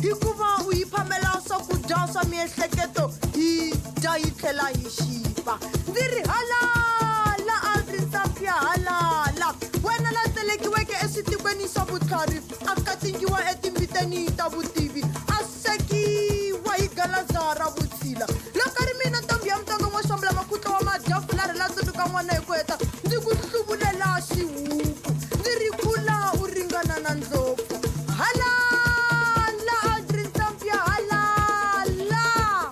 hikuva u yiphamela swakudya swa miehleketo hi dya yi tlhela hi xipa ndzi ri halala Aldrin Sampia halala wena la telekiweke eswitikweni swa vutlhari a katingiwa etimbiteni ta vutivi a sekiwa hi galaza ra vutshila loko ri mina ntombi ya mutongo n'wa swambula makhutlo wa madyafulari la tsundzuka n'wana hi ku heta ndzi ku hluvulela xihuku ndzi ri kula u ringana na ndlopfu halala Aldrin Sampia halala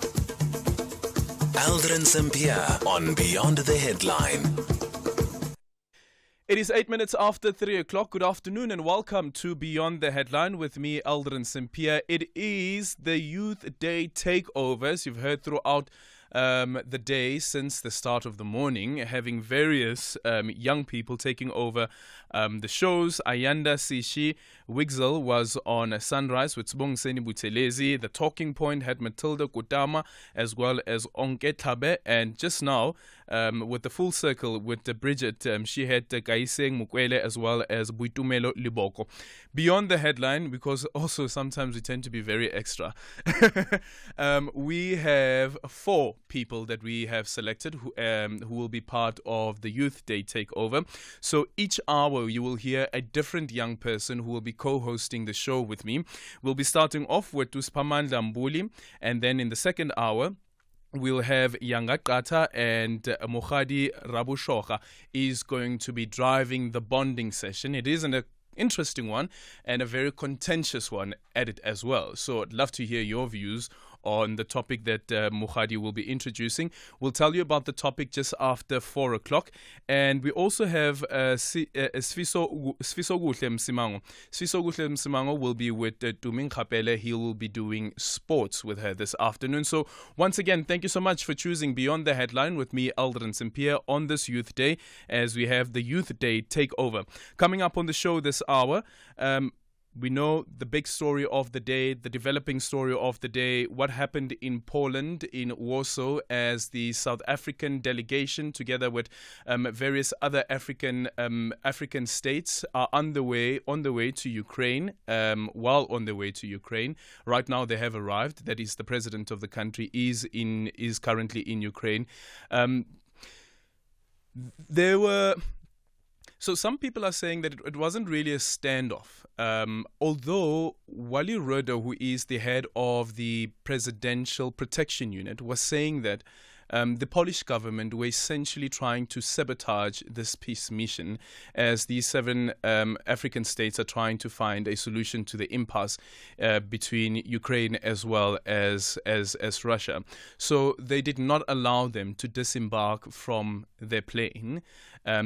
Aldrin Sampia on Beyond the Headline. It is 8 minutes after 3 o'clock. Good afternoon and welcome to Beyond the Headline with me, Aldrin Sampia. It is the Youth Day TakeOver, as you've heard throughout the day since the start of the morning, having various young people taking over the shows. Ayanda Sishi Wigzel was on Sunrise with Sibongiseni Buthelezi. The Talking Point had Matilda Kutama as well as Onke Thabe. And just now, with the Full Circle with Bridget, she had Kaiseng Mukwele as well as Buitumelo Liboko. Beyond the Headline, because also sometimes we tend to be very extra, we have 4 people that we have selected who will be part of the Youth Day TakeOver. So each hour you will hear a different young person who will be co-hosting the show with me. We'll be starting off with Tuspamandla Mbuli, and then in the second hour we'll have Yanga Qata, and Mohadi Rabushoga is going to be driving the bonding session. It is an interesting one and a very contentious one at it as well. So I'd love to hear your views on the topic that Mohadi will be introducing. We'll tell you about the topic just after 4 o'clock. And we also have Sfiso Guhle Msimango. Sfiso Guhle Msimango will be with Tuming Kapele. He will be doing sports with her this afternoon. So once again, thank you so much for choosing Beyond the Headline with me, Aldrin Sampia, on this Youth Day, as we have the Youth Day TakeOver. Coming up on the show this hour, we know the big story of the day, the developing story of the day, what happened in Poland, in Warsaw, as the South African delegation, together with various other African states, are on the way to Ukraine. While on their way to Ukraine, right now they have arrived. That is, the president of the country is currently in Ukraine. So some people are saying that it wasn't really a standoff. Although Wally Rhoda, who is the head of the Presidential Protection Unit, was saying that the Polish government were essentially trying to sabotage this peace mission, as these 7 African states are trying to find a solution to the impasse between Ukraine as well as Russia. So they did not allow them to disembark from their plane.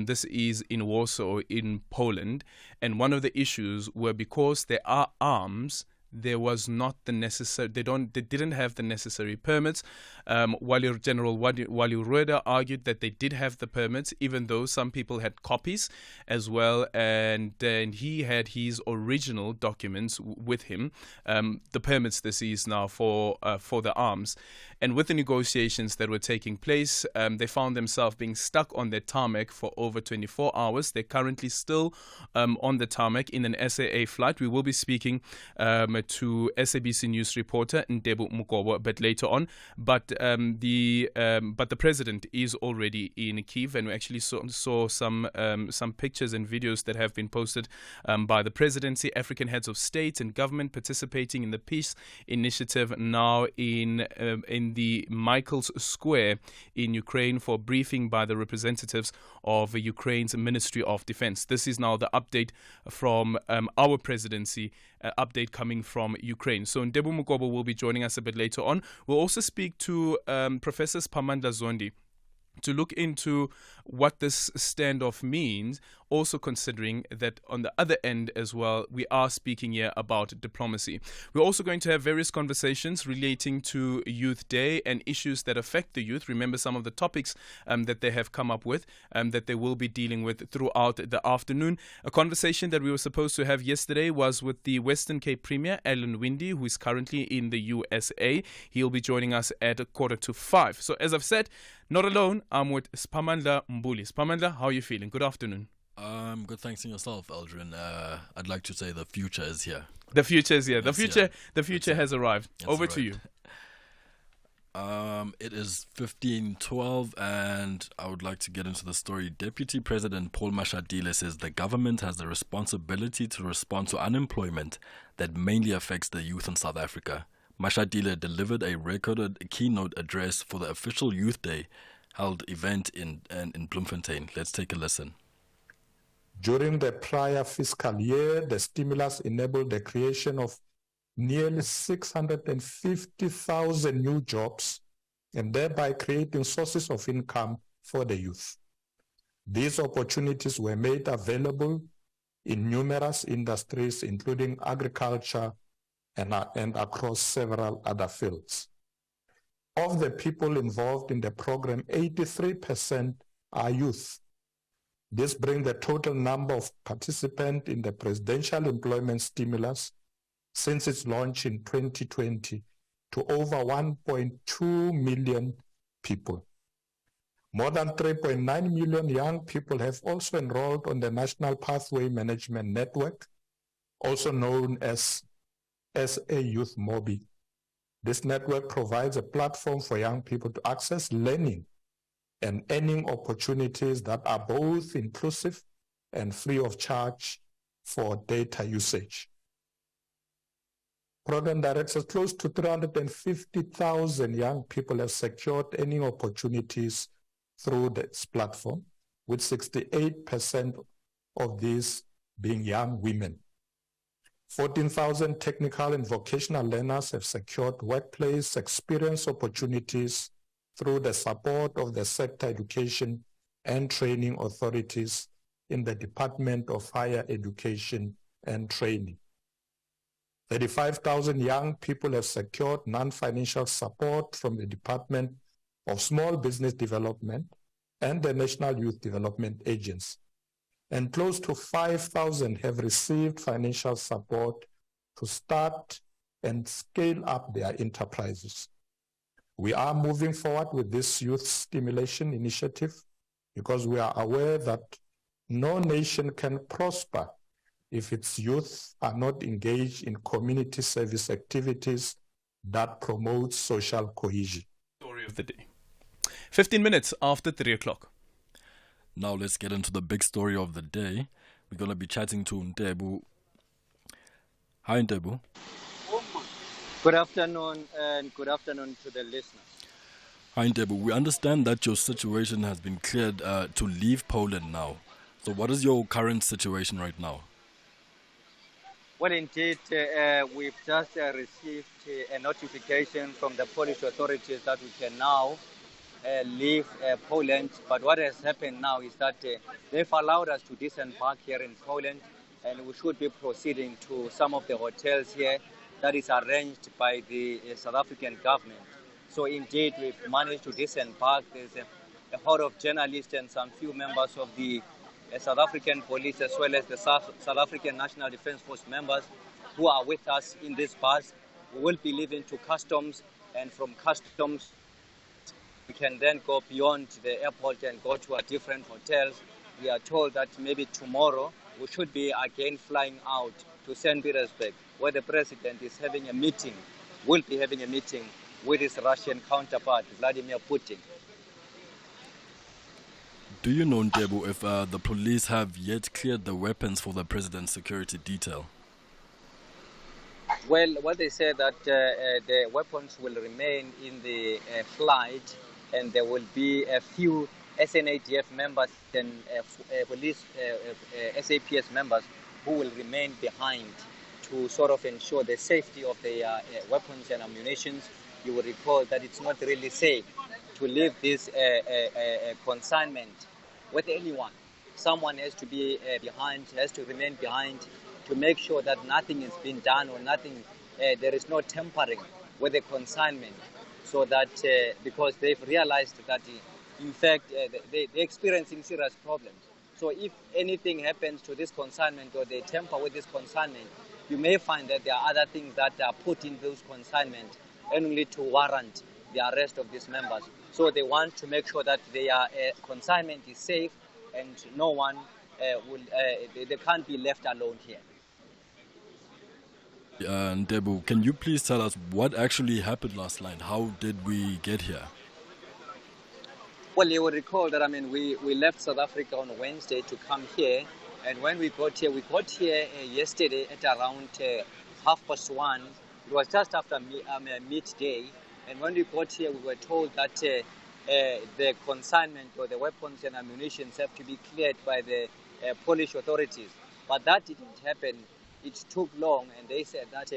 This is in Warsaw, in Poland. And one of the issues were because there are arms, there was not the necessary. They didn't have the necessary permits. General Wally Rhoda argued that they did have the permits, even though some people had copies as well, and he had his original documents with him. The permits, this is now for the arms. And with the negotiations that were taking place, they found themselves being stuck on their tarmac for over 24 hours. They're currently still on the tarmac in an SAA flight. We will be speaking to SABC News reporter Ntebu Mukobo a bit later on. But the president is already in Kyiv, and we actually saw some pictures and videos that have been posted by the presidency. African heads of state and government participating in the peace initiative now in the Michael's Square in Ukraine for a briefing by the representatives of Ukraine's Ministry of Defense. This is now the update from our presidency, update coming from Ukraine. So Ntebu Mukobo will be joining us a bit later on. We'll also speak to Professor Spamandla Zondi to look into what this standoff means, also considering that on the other end as well, we are speaking here about diplomacy. We're also going to have various conversations relating to Youth Day and issues that affect the youth. Remember some of the topics that they have come up with, that they will be dealing with throughout the afternoon. A conversation that we were supposed to have yesterday was with the Western Cape Premier, Alan Winde, who is currently in the USA. He'll be joining us at 4:45. So as I've said, not alone, I'm with Spamandla Mbuli. Spamandla, how are you feeling? Good afternoon. Good, thanks to yourself, Aldrin. I'd like to say the future is here. The future is here. The It's future has arrived. Over to arrived. you. It is 15:12, and I would like to get into the story. Deputy President Paul Mashatile says the government has the responsibility to respond to unemployment that mainly affects the youth in South Africa. Mashatile delivered a recorded keynote address for the official Youth Day held event in Bloemfontein. Let's take a listen. During the prior fiscal year, the stimulus enabled the creation of nearly 650,000 new jobs and thereby creating sources of income for the youth. These opportunities were made available in numerous industries, including agriculture and across several other fields. Of the people involved in the program, 83% are youth. This brings the total number of participants in the presidential employment stimulus since its launch in 2020 to over 1.2 million people. More than 3.9 million young people have also enrolled on the National Pathway Management Network, also known as SA Youth Mobi. This network provides a platform for young people to access learning and earning opportunities that are both inclusive and free of charge for data usage. Program directors, close to 350,000 young people have secured earning opportunities through this platform, with 68% of these being young women. 14,000 technical and vocational learners have secured workplace experience opportunities through the support of the sector education and training authorities in the Department of Higher Education and Training. 35,000 young people have secured non-financial support from the Department of Small Business Development and the National Youth Development Agency. And close to 5,000 have received financial support to start and scale up their enterprises. We are moving forward with this youth stimulation initiative because we are aware that no nation can prosper if its youth are not engaged in community service activities that promote social cohesion. Story of the day. 15 minutes after 3 o'clock. Now let's get into the big story of the day. We're going to be chatting to Ntebu. Hi, Ntebu. Good afternoon, and good afternoon to the listeners. Hi, Ntebu. We understand that your situation has been cleared to leave Poland now. So what is your current situation right now? Well, indeed, we've just received a notification from the Polish authorities that we can now leave Poland. But what has happened now is that they've allowed us to disembark here in Poland, and we should be proceeding to some of the hotels here that is arranged by the South African government. So indeed, we've managed to disembark. There's a horde of journalists and some few members of the South African police, as well as the South African National Defence Force members who are with us in this bus. We will be leaving to customs, and from customs we can then go beyond the airport and go to a different hotels. We are told that maybe tomorrow we should be again flying out to St. Petersburg, where the president is having a meeting, will be having a meeting with his Russian counterpart, Vladimir Putin. Do you know, Ntebu, if the police have yet cleared the weapons for the president's security detail? Well, what they say that the weapons will remain in the flight, and there will be a few SADF members and police SAPS members who will remain behind to sort of ensure the safety of the weapons and ammunition. You will recall that it's not really safe to leave this consignment with anyone. Someone has to be behind, has to remain behind to make sure that nothing is being done or nothing, there is no tampering with the consignment, so that because they've realized that in fact they're experiencing serious problems. So if anything happens to this consignment or they tamper with this consignment, you may find that there are other things that are put in those consignments only to warrant the arrest of these members. So they want to make sure that their consignment is safe and no one they can't be left alone here. Debu, can you please tell us what actually happened last night? How did we get here? Well, you will recall that, we left South Africa on Wednesday to come here. And when we got here yesterday at around 1:30. It was just after midday. And when we got here, we were told that the consignment or the weapons and ammunition have to be cleared by the Polish authorities. But that didn't happen. It took long, and they said that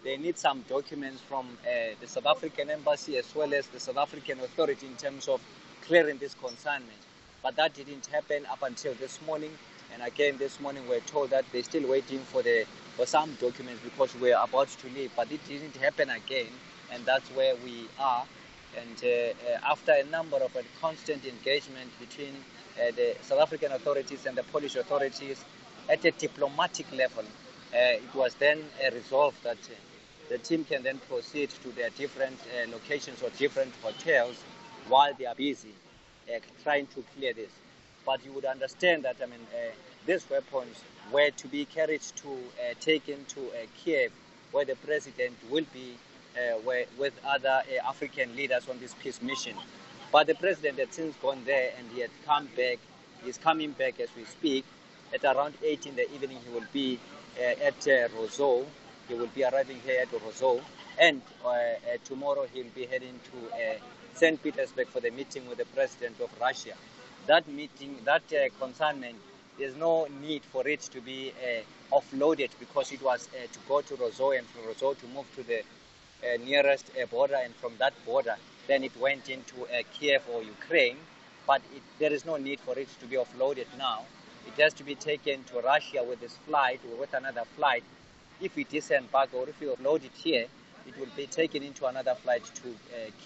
they need some documents from the South African embassy as well as the South African authority in terms of clearing this consignment. But that didn't happen up until this morning. And again, this morning we're told that they're still waiting for some documents because we're about to leave. But it didn't happen again, and that's where we are. And after a number of constant engagement between the South African authorities and the Polish authorities at a diplomatic level, it was then resolved that the team can then proceed to their different locations or different hotels while they are busy trying to clear this. But you would understand that these weapons were to be carried to taken to Kiev, where the president will be with other African leaders on this peace mission. But the president had since gone there, and he had come back. He's coming back as we speak. At around 8 in the evening, he will be at Roseau. He will be arriving here at Roseau, and tomorrow he'll be heading to St. Petersburg for the meeting with the president of Russia. That meeting, that consignment, there's no need for it to be offloaded because it was to go to Roseau, and from Roseau to move to the nearest border, and from that border then it went into Kiev or Ukraine. But there is no need for it to be offloaded now. It has to be taken to Russia with this flight or with another flight. If we disembark or if we offload it here, it will be taken into another flight to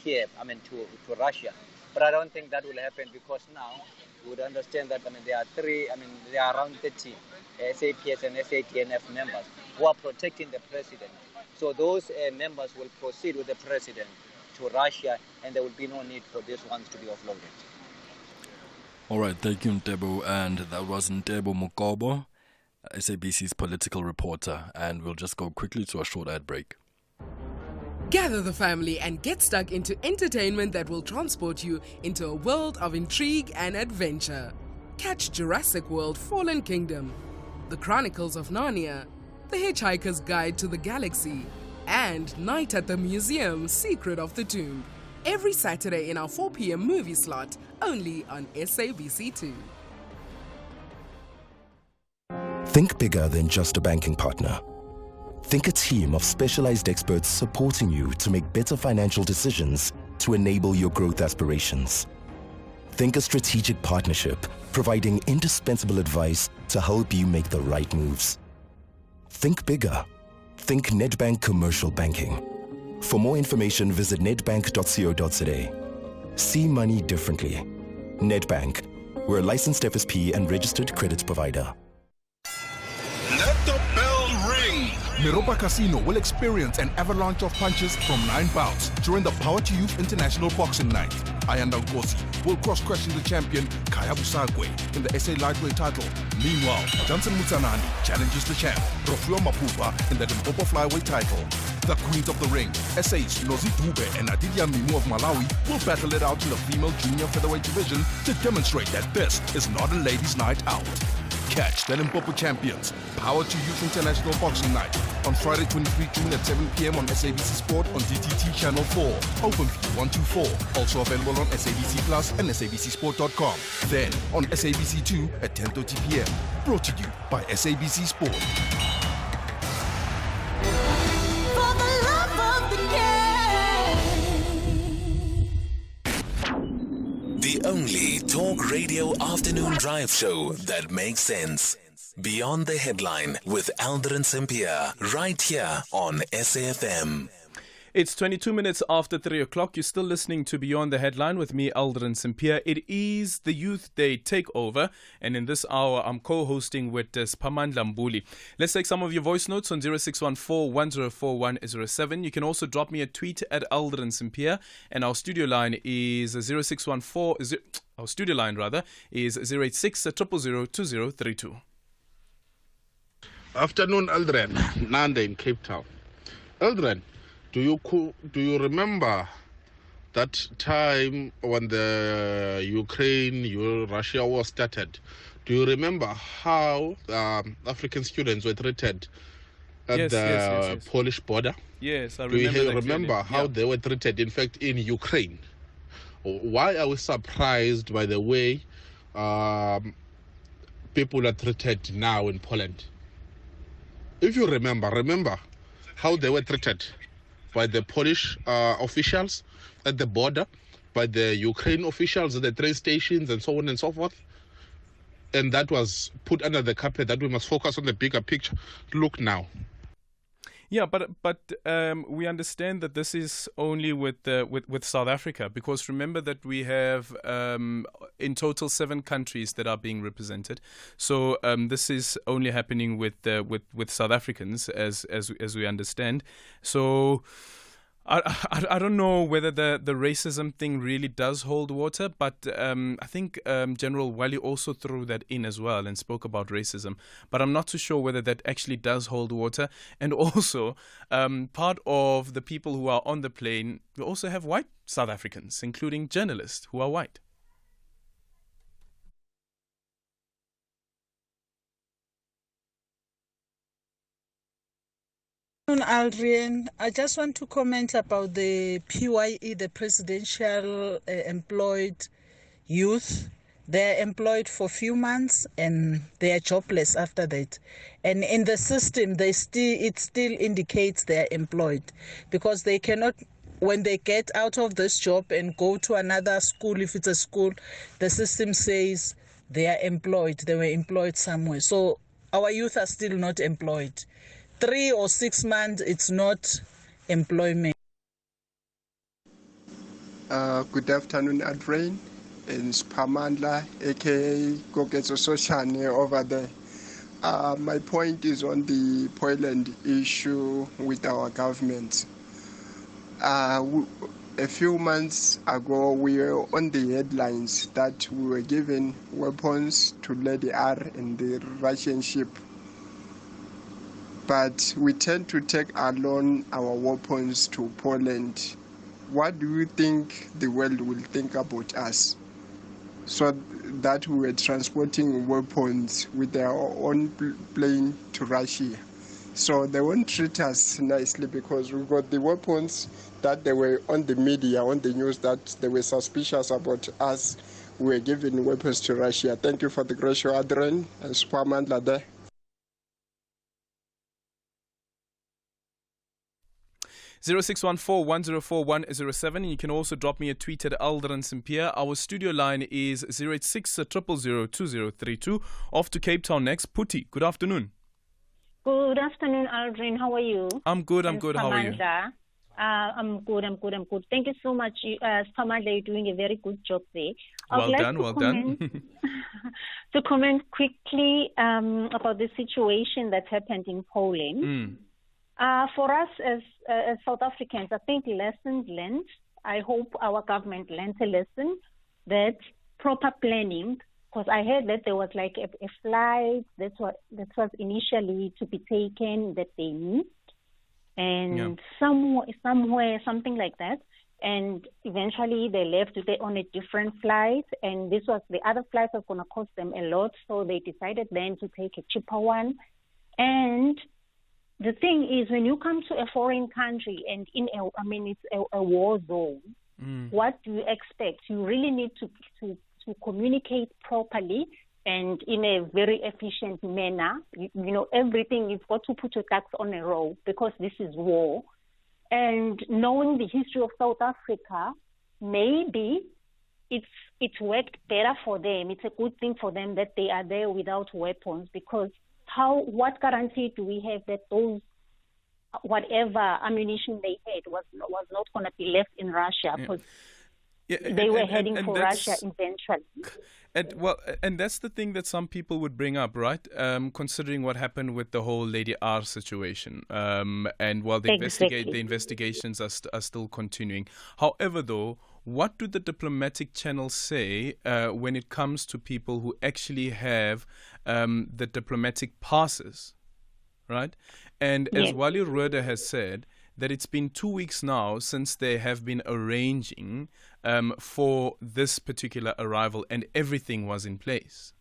Kiev, to Russia. But I don't think that will happen because now you would understand that there are around 30 SAPS and SATNF members who are protecting the president. So those members will proceed with the president to Russia, and there will be no need for these ones to be offloaded. All right, thank you, Ntebo. And that was Ntebo Mokobo, SABC's political reporter. And we'll just go quickly to a short ad break. Gather the family and get stuck into entertainment that will transport you into a world of intrigue and adventure. Catch Jurassic World Fallen Kingdom, The Chronicles of Narnia, The Hitchhiker's Guide to the Galaxy, and Night at the Museum, Secret of the Tomb. Every Saturday in our 4 p.m. movie slot, only on SABC2. Think bigger than just a banking partner. Think a team of specialized experts supporting you to make better financial decisions to enable your growth aspirations. Think a strategic partnership providing indispensable advice to help you make the right moves. Think bigger. Think Nedbank Commercial Banking. For more information, visit nedbank.co.za. See money differently. Nedbank. We're a licensed FSP and registered credit provider. Let the bell ring! Miropa Casino will experience an avalanche of punches from 9 bouts during the Power to Youth International Boxing Night. Ayanda Nkosi will cross-question the champion Kaya Busagwe in the SA lightweight title. Meanwhile, Johnson Mutsanani challenges the champ Rofio Mapupa in the Limpopo flyweight title. The Queens of the Ring, SA's Nozi Dube and Adidia Mimu of Malawi, will battle it out in the female junior featherweight division to demonstrate that this is not a ladies' night out. Catch the Limpopo champions, Power to Youth International Boxing Night, on Friday 23 June at 7 p.m. on SABC Sport on DTT Channel 4. Open fee 124. Also available on SABC Plus and SABCSport.com. Then on SABC 2 at 10:30 p.m. Brought to you by SABC Sport. For the love of the game. The only talk radio afternoon drive show that makes sense. Beyond the Headline with Aldrin Sampear, right here on SAfm. It's 22 minutes after 3 o'clock. You're still listening to Beyond the Headline with me, Aldrin Sampear. It is the Youth Day TakeOver, and in this hour, I'm co-hosting with SAfm Mbuli. Let's take some of your voice notes on 0614-104107. You can also drop me a tweet at Aldrin Sampear, and our studio line is 0614. Our studio line rather is 086 0002032. Afternoon, Aldrin. Nanda in Cape Town. Aldrin, do you remember that time when the Ukraine-Russia war started? Do you remember how African students were treated at the Polish border? Yes, I remember. Do you remember how they were treated, in fact, in Ukraine? Why are we surprised by the way people are treated now in Poland? If you remember how they were treated by the Polish officials at the border, by the Ukraine officials at the train stations and so on and so forth. And that was put under the carpet that we must focus on the bigger picture. Look now. Yeah, but we understand that this is only with South Africa, because remember that we have in total 7 countries that are being represented. So this is only happening with South Africans, as we understand. So I don't know whether the racism thing really does hold water, but I think General Wally also threw that in as well and spoke about racism. But I'm not too sure whether that actually does hold water. And also, part of the people who are on the plane, we also have white South Africans, including journalists who are white. Aldrin, I just want to comment about the PYE, the Presidential Employed Youth. They're employed for a few months and they are jobless after that. And in the system, it still indicates they're employed, because they cannot, when they get out of this job and go to another school, if it's a school, the system says they are employed. They were employed somewhere. So our youth are still not employed. 3 or 6 months, it's not employment. Good afternoon, Adrian. It's Pamandla, aka Gogetso Soshane over there. My point is on the Poland issue with our government. A few months ago, we were on the headlines that we were given weapons to Lady R and the Russian ship. But we tend to take alone our weapons to Poland. What do you think the world will think about us? So that we were transporting weapons with our own plane to Russia. So they won't treat us nicely, because we got the weapons that they were on the media, on the news, that they were suspicious about us. We were giving weapons to Russia. Thank you for the great show, Adrian and Superman Lade. 0614-104107, and you can also drop me a tweet at Aldrin Sampear. Our studio line is 086 0002032. Off to Cape Town next. Puti, good afternoon. Good afternoon, Aldrin. How are you? I'm good. How are you? I'm good. Thank you so much. Samantha, you're doing a very good job there. Well done. To comment quickly about the situation that happened in Poland. For us as South Africans, I think lessons learned. I hope our government learned a lesson that proper planning, because I heard that there was like a flight that was initially to be taken that they missed, and somewhere something like that, and eventually they left on a different flight, and the other flight was going to cost them a lot, so they decided then to take a cheaper one. And the thing is, when you come to a foreign country and it's a war zone, what do you expect? You really need to communicate properly and in a very efficient manner. You know, everything, you've got to put your ducks on a row, because this is war. And knowing the history of South Africa, maybe it's worked better for them. It's a good thing for them that they are there without weapons, because what guarantee do we have that those whatever ammunition they had was not going to be left in Russia because they were heading for Russia eventually. And that's the thing that some people would bring up, right? Considering what happened with the whole Lady R situation, and while the investigations are still continuing. However, though, what do the diplomatic channels say when it comes to people who actually have the diplomatic passes, right? And as Wally Rhoda has said, that it's been 2 weeks now since they have been arranging for this particular arrival and everything was in place.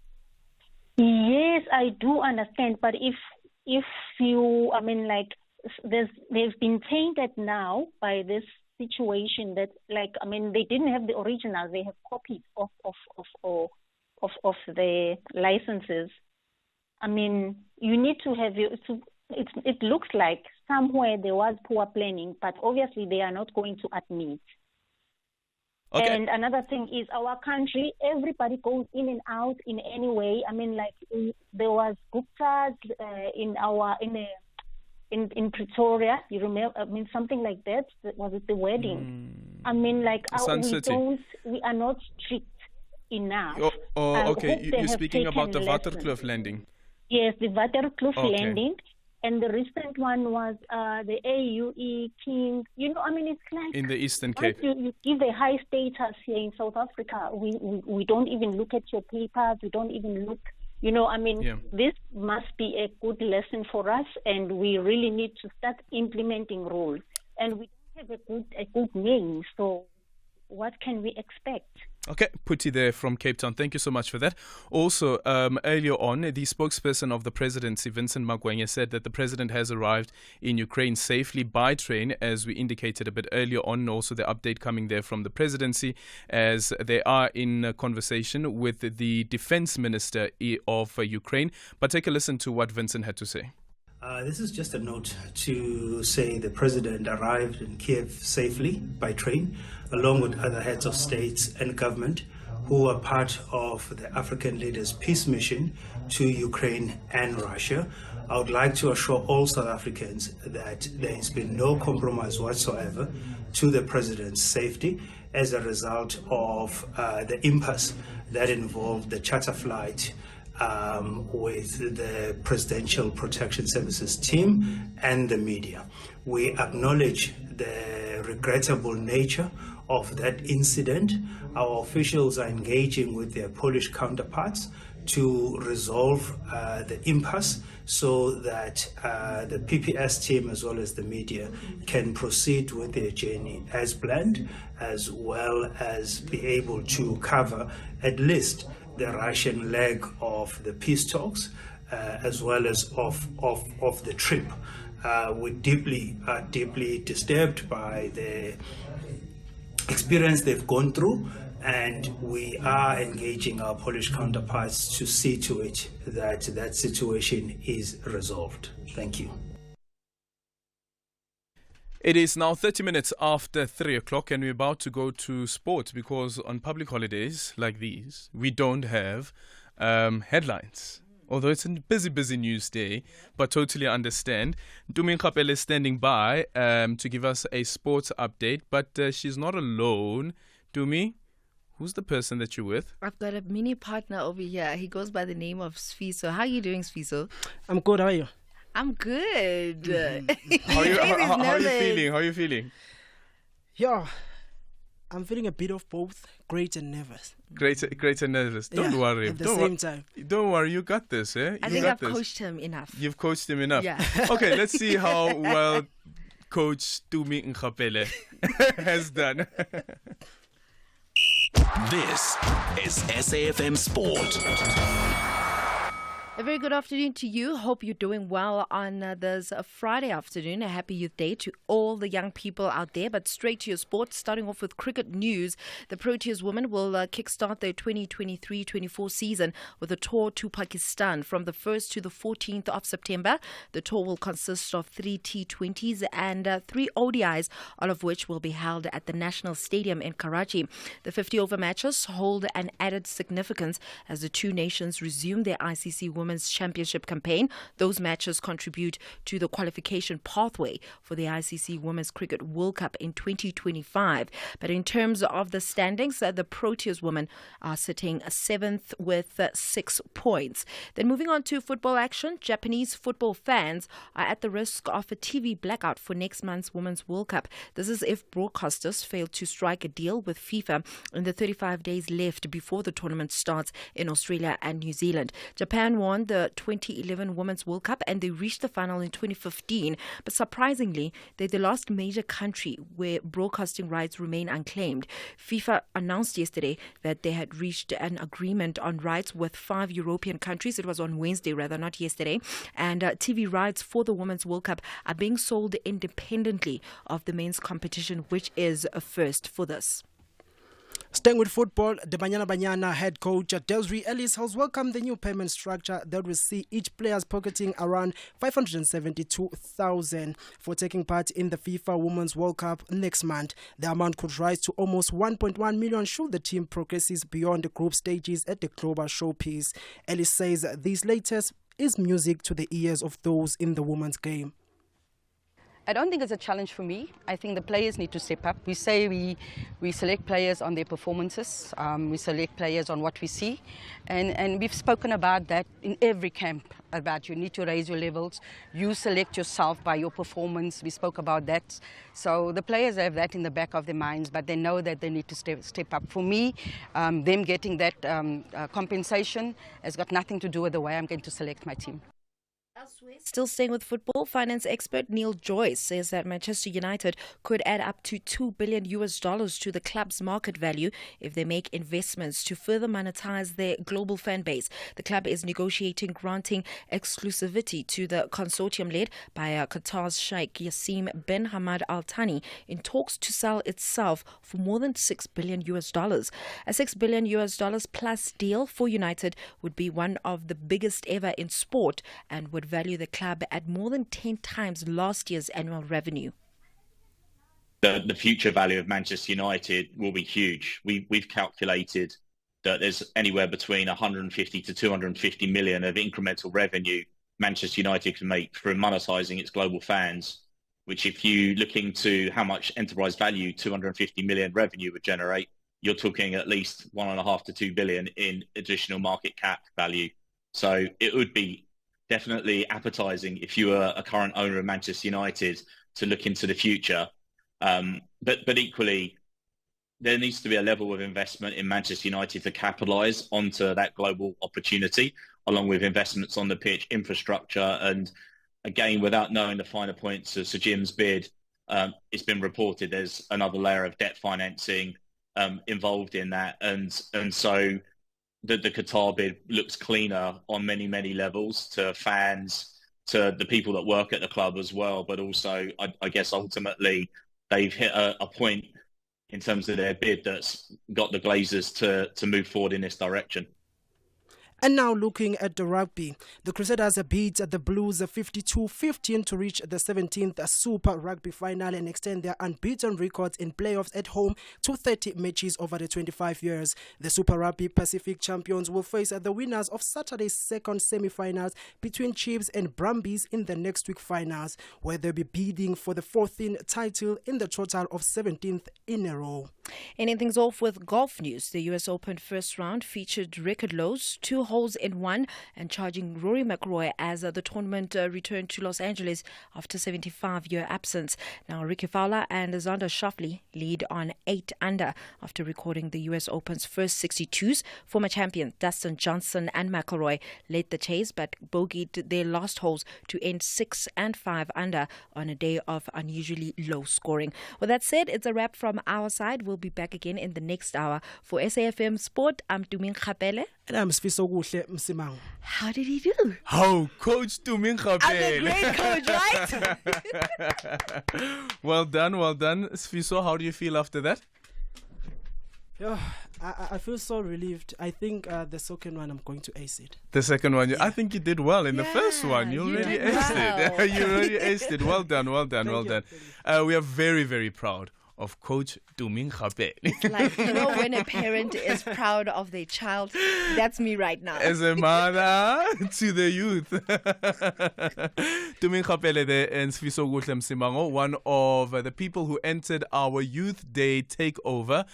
Yes, I do understand. But if you, I mean, like, they've been tainted now by this situation that, like, I mean, they didn't have the originals. They have copies of the licenses. I mean, you need to have it looks like somewhere there was poor planning, but obviously they are not going to admit. Okay. And another thing is our country, everybody goes in and out in any way. I mean, like there was Guptas in Pretoria. You remember? I mean, something like that. Was it the wedding? I mean, like we are not strict enough. Okay. You're speaking about the Waterkloof landing. Yes, the Waterkloof landing. And the recent one was the AUE King. You know, I mean, it's like in the Eastern Cape. You give a high status here in South Africa. We don't even look at your papers. We don't even look. You know, I mean, this must be a good lesson for us, and we really need to start implementing rules. And we don't have a good name, so what can we expect? Okay, Puti there from Cape Town. Thank you so much for that. Also, earlier on, the spokesperson of the presidency, Vincent Magwenya, said that the president has arrived in Ukraine safely by train, as we indicated a bit earlier on. Also, the update coming there from the presidency as they are in conversation with the defense minister of Ukraine. But take a listen to what Vincent had to say. This is just a note to say the president arrived in Kiev safely by train, along with other heads of states and government who are part of the African Leaders Peace Mission to Ukraine and Russia. I would like to assure all South Africans that there has been no compromise whatsoever to the president's safety as a result of the impasse that involved the charter flight with the Presidential Protection Services team and the media. We acknowledge the regrettable nature of that incident. Our officials are engaging with their Polish counterparts to resolve the impasse so that the PPS team as well as the media can proceed with their journey as planned, as well as be able to cover at least the Russian leg of the peace talks, as well as of the trip. We're deeply disturbed by the experience they've gone through, and we are engaging our Polish counterparts to see to it that that situation is resolved. Thank you. It is now 30 minutes after 3 o'clock and we're about to go to sport because on public holidays like these, we don't have headlines. Although it's a busy news day, but totally understand. Tumi Nkapele is standing by to give us a sports update, but she's not alone. Tumi, who's the person that you're with? I've got a mini partner over here. He goes by the name of Sfiso. How are you doing, Sfiso? I'm good. How are you? I'm good. How are you feeling? Yeah, I'm feeling a bit of both great and nervous. Great and nervous. Don't worry. At the same time. Don't worry, you got this, eh? I think I've coached him enough. You've coached him enough. Yeah. Okay, let's see how well Coach Tumi Nkapele has done. This is SAfm Sport. A very good afternoon to you. Hope you're doing well on this Friday afternoon. A happy Youth Day to all the young people out there. But straight to your sports, starting off with cricket news. The Proteas women will kickstart their 2023-24 season with a tour to Pakistan from the 1st to the 14th of September. The tour will consist of 3 T20s and 3 ODIs, all of which will be held at the National Stadium in Karachi. The 50-over matches hold an added significance as the two nations resume their ICC Women's Women's Championship campaign. Those matches contribute to the qualification pathway for the ICC Women's Cricket World Cup in 2025. But in terms of the standings, the Proteas women are sitting 7th with 6 points. Then moving on to football action, Japanese football fans are at the risk of a TV blackout for next month's Women's World Cup. This is if broadcasters fail to strike a deal with FIFA in the 35 days left before the tournament starts in Australia and New Zealand. Japan won the 2011 Women's World Cup and they reached the final in 2015, but surprisingly, they're the last major country where broadcasting rights remain unclaimed. FIFA announced yesterday that they had reached an agreement on rights with 5 European countries. It was on Wednesday, rather, not yesterday. And TV rights for the Women's World Cup are being sold independently of the men's competition, which is a first for this. Staying with football, the Banyana head coach Desiree Ellis has welcomed the new payment structure that will see each player pocketing around 572,000 for taking part in the FIFA Women's World Cup next month. The amount could rise to almost 1.1 million should the team progresses beyond the group stages at the global showpiece. Ellis says this latest is music to the ears of those in the women's game. I don't think it's a challenge for me. I think the players need to step up. We say we select players on their performances. We select players on what we see. And we've spoken about that in every camp, about you need to raise your levels. You select yourself by your performance. We spoke about that. So the players have that in the back of their minds, but they know that they need to step up. For me, them getting that compensation has got nothing to do with the way I'm going to select my team. Still staying with football, finance expert Neil Joyce says that Manchester United could add up to $2 billion to the club's market value if they make investments to further monetize their global fan base. The club is negotiating granting exclusivity to the consortium led by Qatar's Sheikh Yassim bin Hamad Al Thani in talks to sell itself for more than $6 billion. A $6 billion plus deal for United would be one of the biggest ever in sport and would value the club at more than 10 times last year's annual revenue. The future value of Manchester United will be huge. We've calculated that there's anywhere between 150 to 250 million of incremental revenue Manchester United can make through monetising its global fans, which if you look into how much enterprise value 250 million revenue would generate, you're talking at least 1.5 to 2 billion in additional market cap value. So it would be definitely appetising if you were a current owner of Manchester United to look into the future. But equally, there needs to be a level of investment in Manchester United to capitalise onto that global opportunity, along with investments on the pitch, infrastructure, and again, without knowing the finer points of Sir Jim's bid, it's been reported there's another layer of debt financing involved in that, and so the Qatar bid looks cleaner on many, many levels to fans, to the people that work at the club as well. But also, I guess ultimately, they've hit a point in terms of their bid that's got the Glazers to move forward in this direction. And now looking at the rugby, the Crusaders beat the Blues 52-15 to reach the 17th Super Rugby final and extend their unbeaten records in playoffs at home to 30 matches over the 25 years. The Super Rugby Pacific champions will face the winners of Saturday's second semi-finals between Chiefs and Brumbies in the next week finals, where they'll be bidding for the 14th title in the total of 17th in a row. Ending things off with golf news, the US Open first round featured record lows, 2 holes in 1, and charging Rory McIlroy as the tournament returned to Los Angeles after 75-year absence. Now Ricky Fowler and Xander Schauffele lead on 8 under after recording the US Open's first 62s. Former champions Dustin Johnson and McIlroy led the chase but bogeyed their last holes to end 6 and 5 under on a day of unusually low scoring. With that said, it's a wrap from our side. We'll be back again in the next hour. For SAfm Sport, I'm Tuming Khapele. And I'm Sfiso Guhle Msimang. How did he do? How, Coach Tuming Khapele. I'm a great coach, right? Well done. Sfiso, how do you feel after that? Yeah, I feel so relieved. I think the second one I'm going to ace it. The second one, I think you did well in the first one. You already aced it. You already aced it. Well done. We are very, very proud of Coach Tuming Kgape. Like, when a parent is proud of their child, that's me right now. As a mother to the youth. Tuming Kgape there and Sfiso Guhle Msimango, one of the people who entered our Youth Day TakeOver,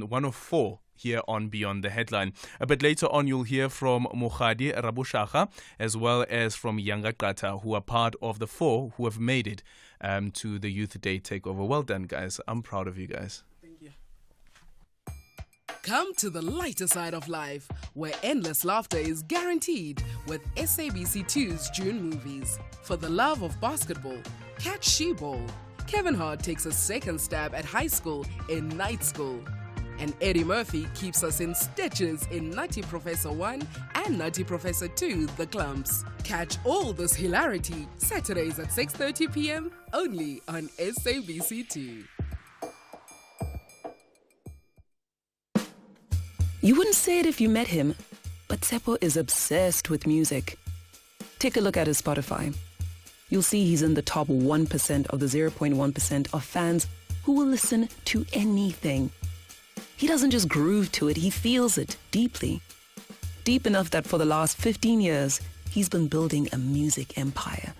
one of 4 here on Beyond the Headline. A bit later on, you'll hear from Mokhadi Rabushaka as well as from Yanga Qata, who are part of the 4 who have made it to the Youth Day TakeOver. Well done, guys. I'm proud of you guys. Thank you. Come to the lighter side of life, where endless laughter is guaranteed with SABC2's June movies. For the love of basketball, catch She-Ball. Kevin Hart takes a second stab at high school in Night School. And Eddie Murphy keeps us in stitches in Nutty Professor 1 and Nutty Professor 2, The Clumps. Catch all this hilarity Saturdays at 6:30 p.m. only on SABC2. You wouldn't say it if you met him, but Tsepo is obsessed with music. Take a look at his Spotify. You'll see he's in the top 1% of the 0.1% of fans who will listen to anything. He doesn't just groove to it, he feels it deeply. Deep enough that for the last 15 years, he's been building a music empire.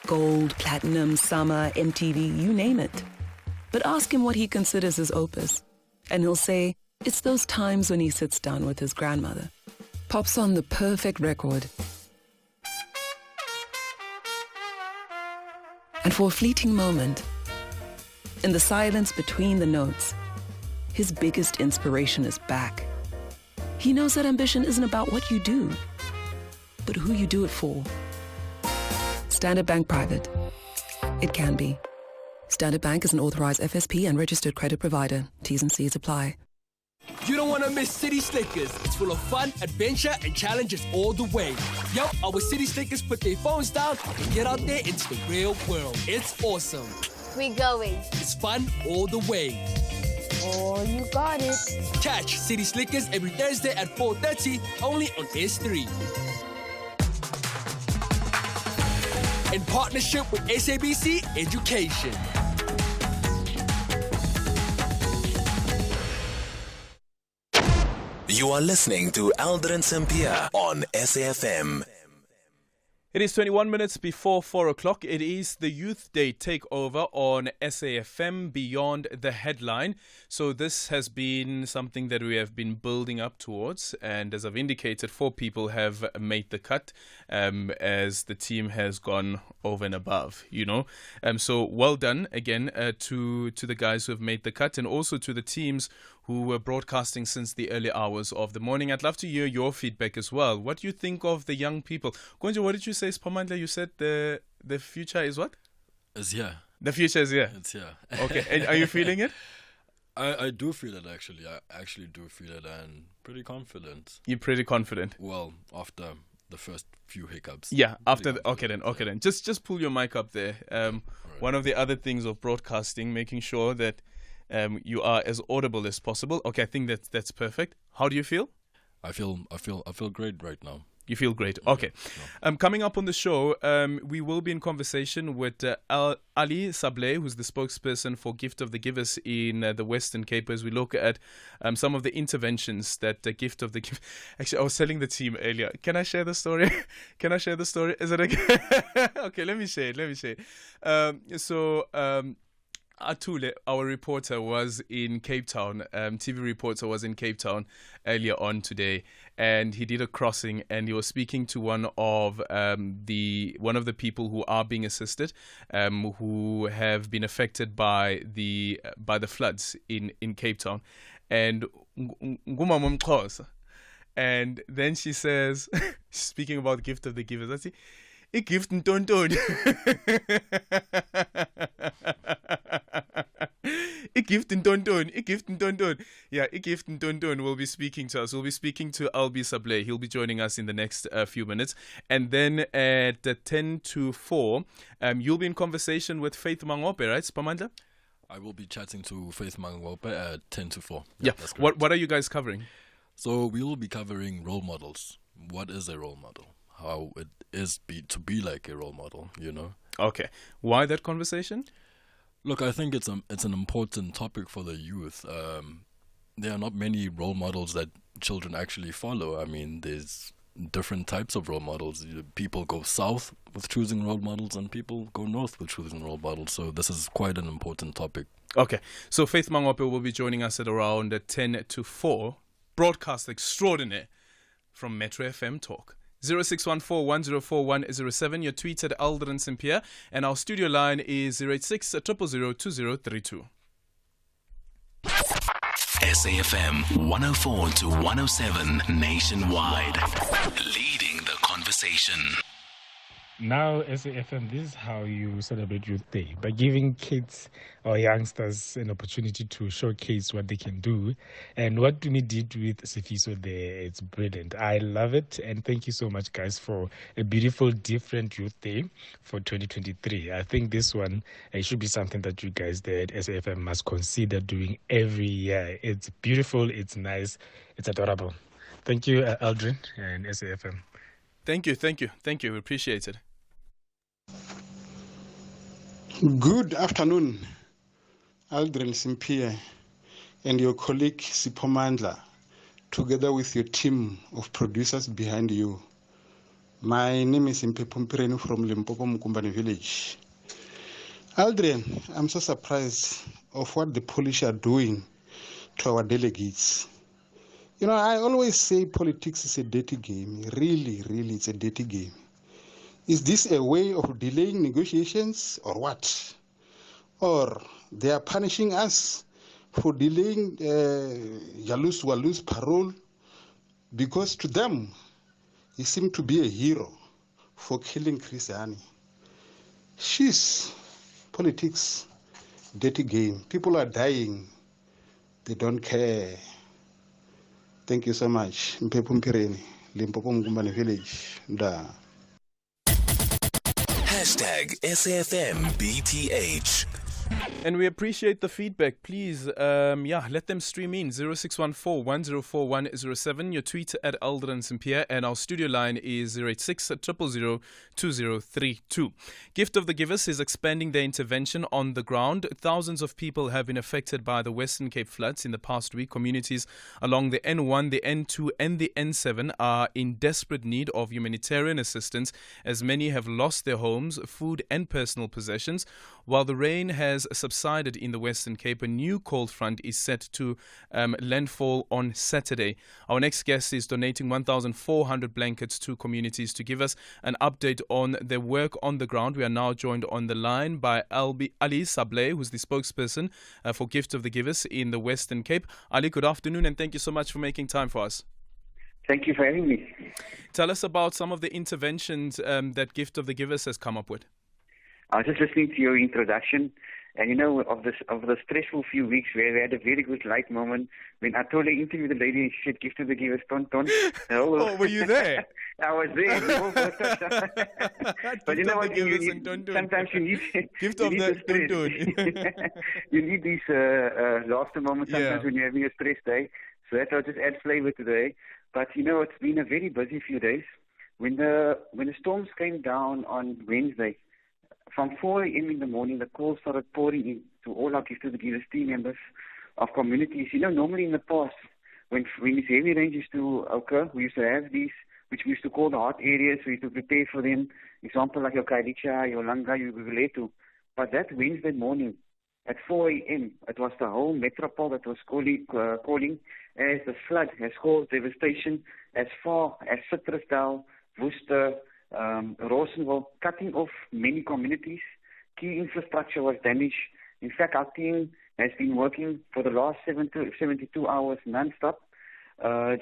Gold, platinum, summer, MTV, you name it. But ask him what he considers his opus, and he'll say it's those times when he sits down with his grandmother, pops on the perfect record, and for a fleeting moment, in the silence between the notes, his biggest inspiration is back. He knows that ambition isn't about what you do, but who you do it for. Standard Bank Private. It can be. Standard Bank is an authorized FSP and registered credit provider. T's and C's apply. You don't want to miss City Slickers. It's full of fun, adventure, and challenges all the way. Yo, our City Slickers put their phones down and get out there into the real world. It's awesome. We going. It's fun all the way. Oh, you got it. Catch City Slickers every Thursday at 4:30 only on S3. In partnership with SABC Education. You are listening to Aldrin Sampear on SAfm. It is 21 minutes before 4 o'clock. It is the Youth Day TakeOver on SAfm Beyond the Headline. So this has been something that we have been building up towards. And as I've indicated, 4 people have made the cut as the team has gone over and above, So well done again to the guys who have made the cut and also to the teams who were broadcasting since the early hours of the morning. I'd love to hear your feedback as well. What do you think of the young people? Gonja, what did you say, Spamandla? You said the future is what? Is here. The future is here? It's here. Okay, and are you feeling it? I do feel it, actually. I actually do feel it and pretty confident. You're pretty confident? Well, after the first few hiccups. Yeah, after okay then. Just pull your mic up there. Right. One of the other things of broadcasting, making sure that you are as audible as possible. Okay, I think that's perfect. How do you feel? I feel great right now. You feel great. Okay. Coming up on the show, we will be in conversation with Ali Sablé, who's the spokesperson for Gift of the Givers in the Western Cape, as we look at some of the interventions that Gift of the Givers... Actually, I was telling the team earlier. Can I share the story? Is it okay? Okay, let me share it. Atule, our reporter, was in Cape Town. TV reporter was in Cape Town earlier on today, and he did a crossing, and he was speaking to one of the people who are being assisted, who have been affected by the floods in Cape Town, and ngumama Mxhosa. And then she says, speaking about Gift of the Givers, I see, "Igift ntontoni." Igift ntontoni. Yeah, Igift ntontoni will be speaking to us. We'll be speaking to Albi Sablé. He'll be joining us in the next few minutes. And then at 10 to 4, you'll be in conversation with Faith Mangope, right, Spamandla? I will be chatting to Faith Mangope at 10 to 4. Yeah. That's correct. What are you guys covering? So we will be covering role models. What is a role model? How it is to be like a role model, Okay. Why that conversation? Look, I think it's an important topic for the youth. There are not many role models that children actually follow. I mean, there's different types of role models. People go south with choosing role models and people go north with choosing role models. So this is quite an important topic. Okay, so Faith Mangope will be joining us at around 10 to 4. Broadcast extraordinaire from Metro FM Talk. 0614-104-107. Your tweets at Aldrin St-Pierre. And our studio line is 086-000-2032. SAfm 104 to 107 nationwide. Leading the conversation. Now, SAfm, this is how you celebrate Youth Day, by giving kids or youngsters an opportunity to showcase what they can do. And what we did with Sifiso there, it's brilliant. I love it. And thank you so much, guys, for a beautiful, different Youth Day for 2023. I think this one should be something that you guys there at SAfm must consider doing every year. It's beautiful, it's nice, it's adorable. Thank you, Aldrin and SAfm. Thank you. We appreciate it. Good afternoon, Aldrin St-Pierre and your colleague Sipho Mandla, together with your team of producers behind you. My name is Mpepo Mpireni from Limpopo Mkumbani village. Aldrin, I'm so surprised of what the Polish are doing to our delegates. You know, I always say politics is a dirty game. Really, it's a dirty game. Is this a way of delaying negotiations or what? Or they are punishing us for delaying Jalus parole because to them, he seemed to be a hero for killing Christiani. Politics, dirty game. People are dying. They don't care. Thank you so much. Mpepo Mpireni, Limpopo Mkumbani village. Da. #SAFMBTH. And we appreciate the feedback. Please, let them stream in 0614-104-107. Your tweet at Aldrin St-Pierre, and our studio line is 086-000-2032. Gift of the Givers is expanding their intervention on the ground. Thousands of people have been affected by the Western Cape floods in the past week. Communities along the N1, the N2, and the N7 are in desperate need of humanitarian assistance, as many have lost their homes, food, and personal possessions. While the rain has subsided in the Western Cape, a new cold front is set to landfall on Saturday. Our next guest is donating 1,400 blankets to communities. To give us an update on their work on the ground, we are now joined on the line by Ali Sablé, who's the spokesperson for Gift of the Givers in the Western Cape. Ali, good afternoon, and thank you so much for making time for us. Thank you for having me. Tell us about some of the interventions that Gift of the Givers has come up with. I was just listening to your introduction, and you know, of the stressful few weeks where we had a very good light moment when I totally interviewed the lady and she said, "Gift of the Givers, ton." Oh, were you there? I was there. But you know what? Sometimes you need Gift of the You need these laughter moments sometimes when you're having a stress day. So that I'll just add flavor today. But you know, it's been a very busy few days. When the storms came down on Wednesday, from 4 a.m. in the morning, the calls started pouring in to all our Gift of the Givers team members of communities. You know, normally in the past, when these heavy rains used to occur, we used to have these, which we used to call the hot areas. We used to prepare for them. Example like your Kairicha, your Langa, your Guguletu. But that Wednesday morning, at 4 a.m., it was the whole metropole that was calling as the flood has caused devastation as far as Citrusdale, Worcester, Rosenville, cutting off many communities. Key infrastructure was damaged. In fact, our team has been working for the last 72 hours non-stop.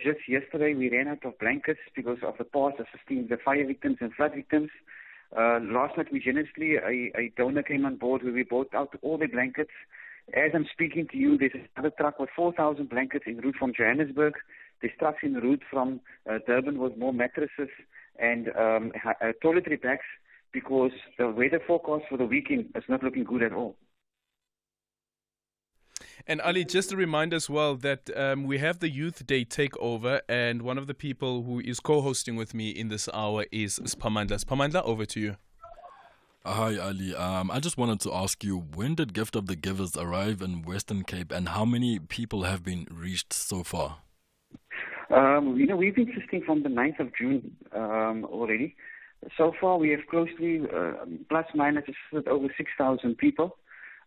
Just yesterday, we ran out of blankets because of the past assisting the fire victims and flood victims. Last night, we generously, a donor came on board where we brought out all the blankets. As I'm speaking to you, there's another truck with 4,000 blankets en route from Johannesburg. There's trucks en route from Durban with more mattresses and toiletry bags, because the weather forecast for the weekend is not looking good at all. And Ali, just a reminder as well that we have the Youth Day TakeOver, and one of the people who is co-hosting with me in this hour is Spamandla. Spamandla, over to you. Hi, Ali. I just wanted to ask you, when did Gift of the Givers arrive in Western Cape, and how many people have been reached so far? We've been assisting from the 9th of June already. So far, we have closely, plus minus, assisted over 6,000 people.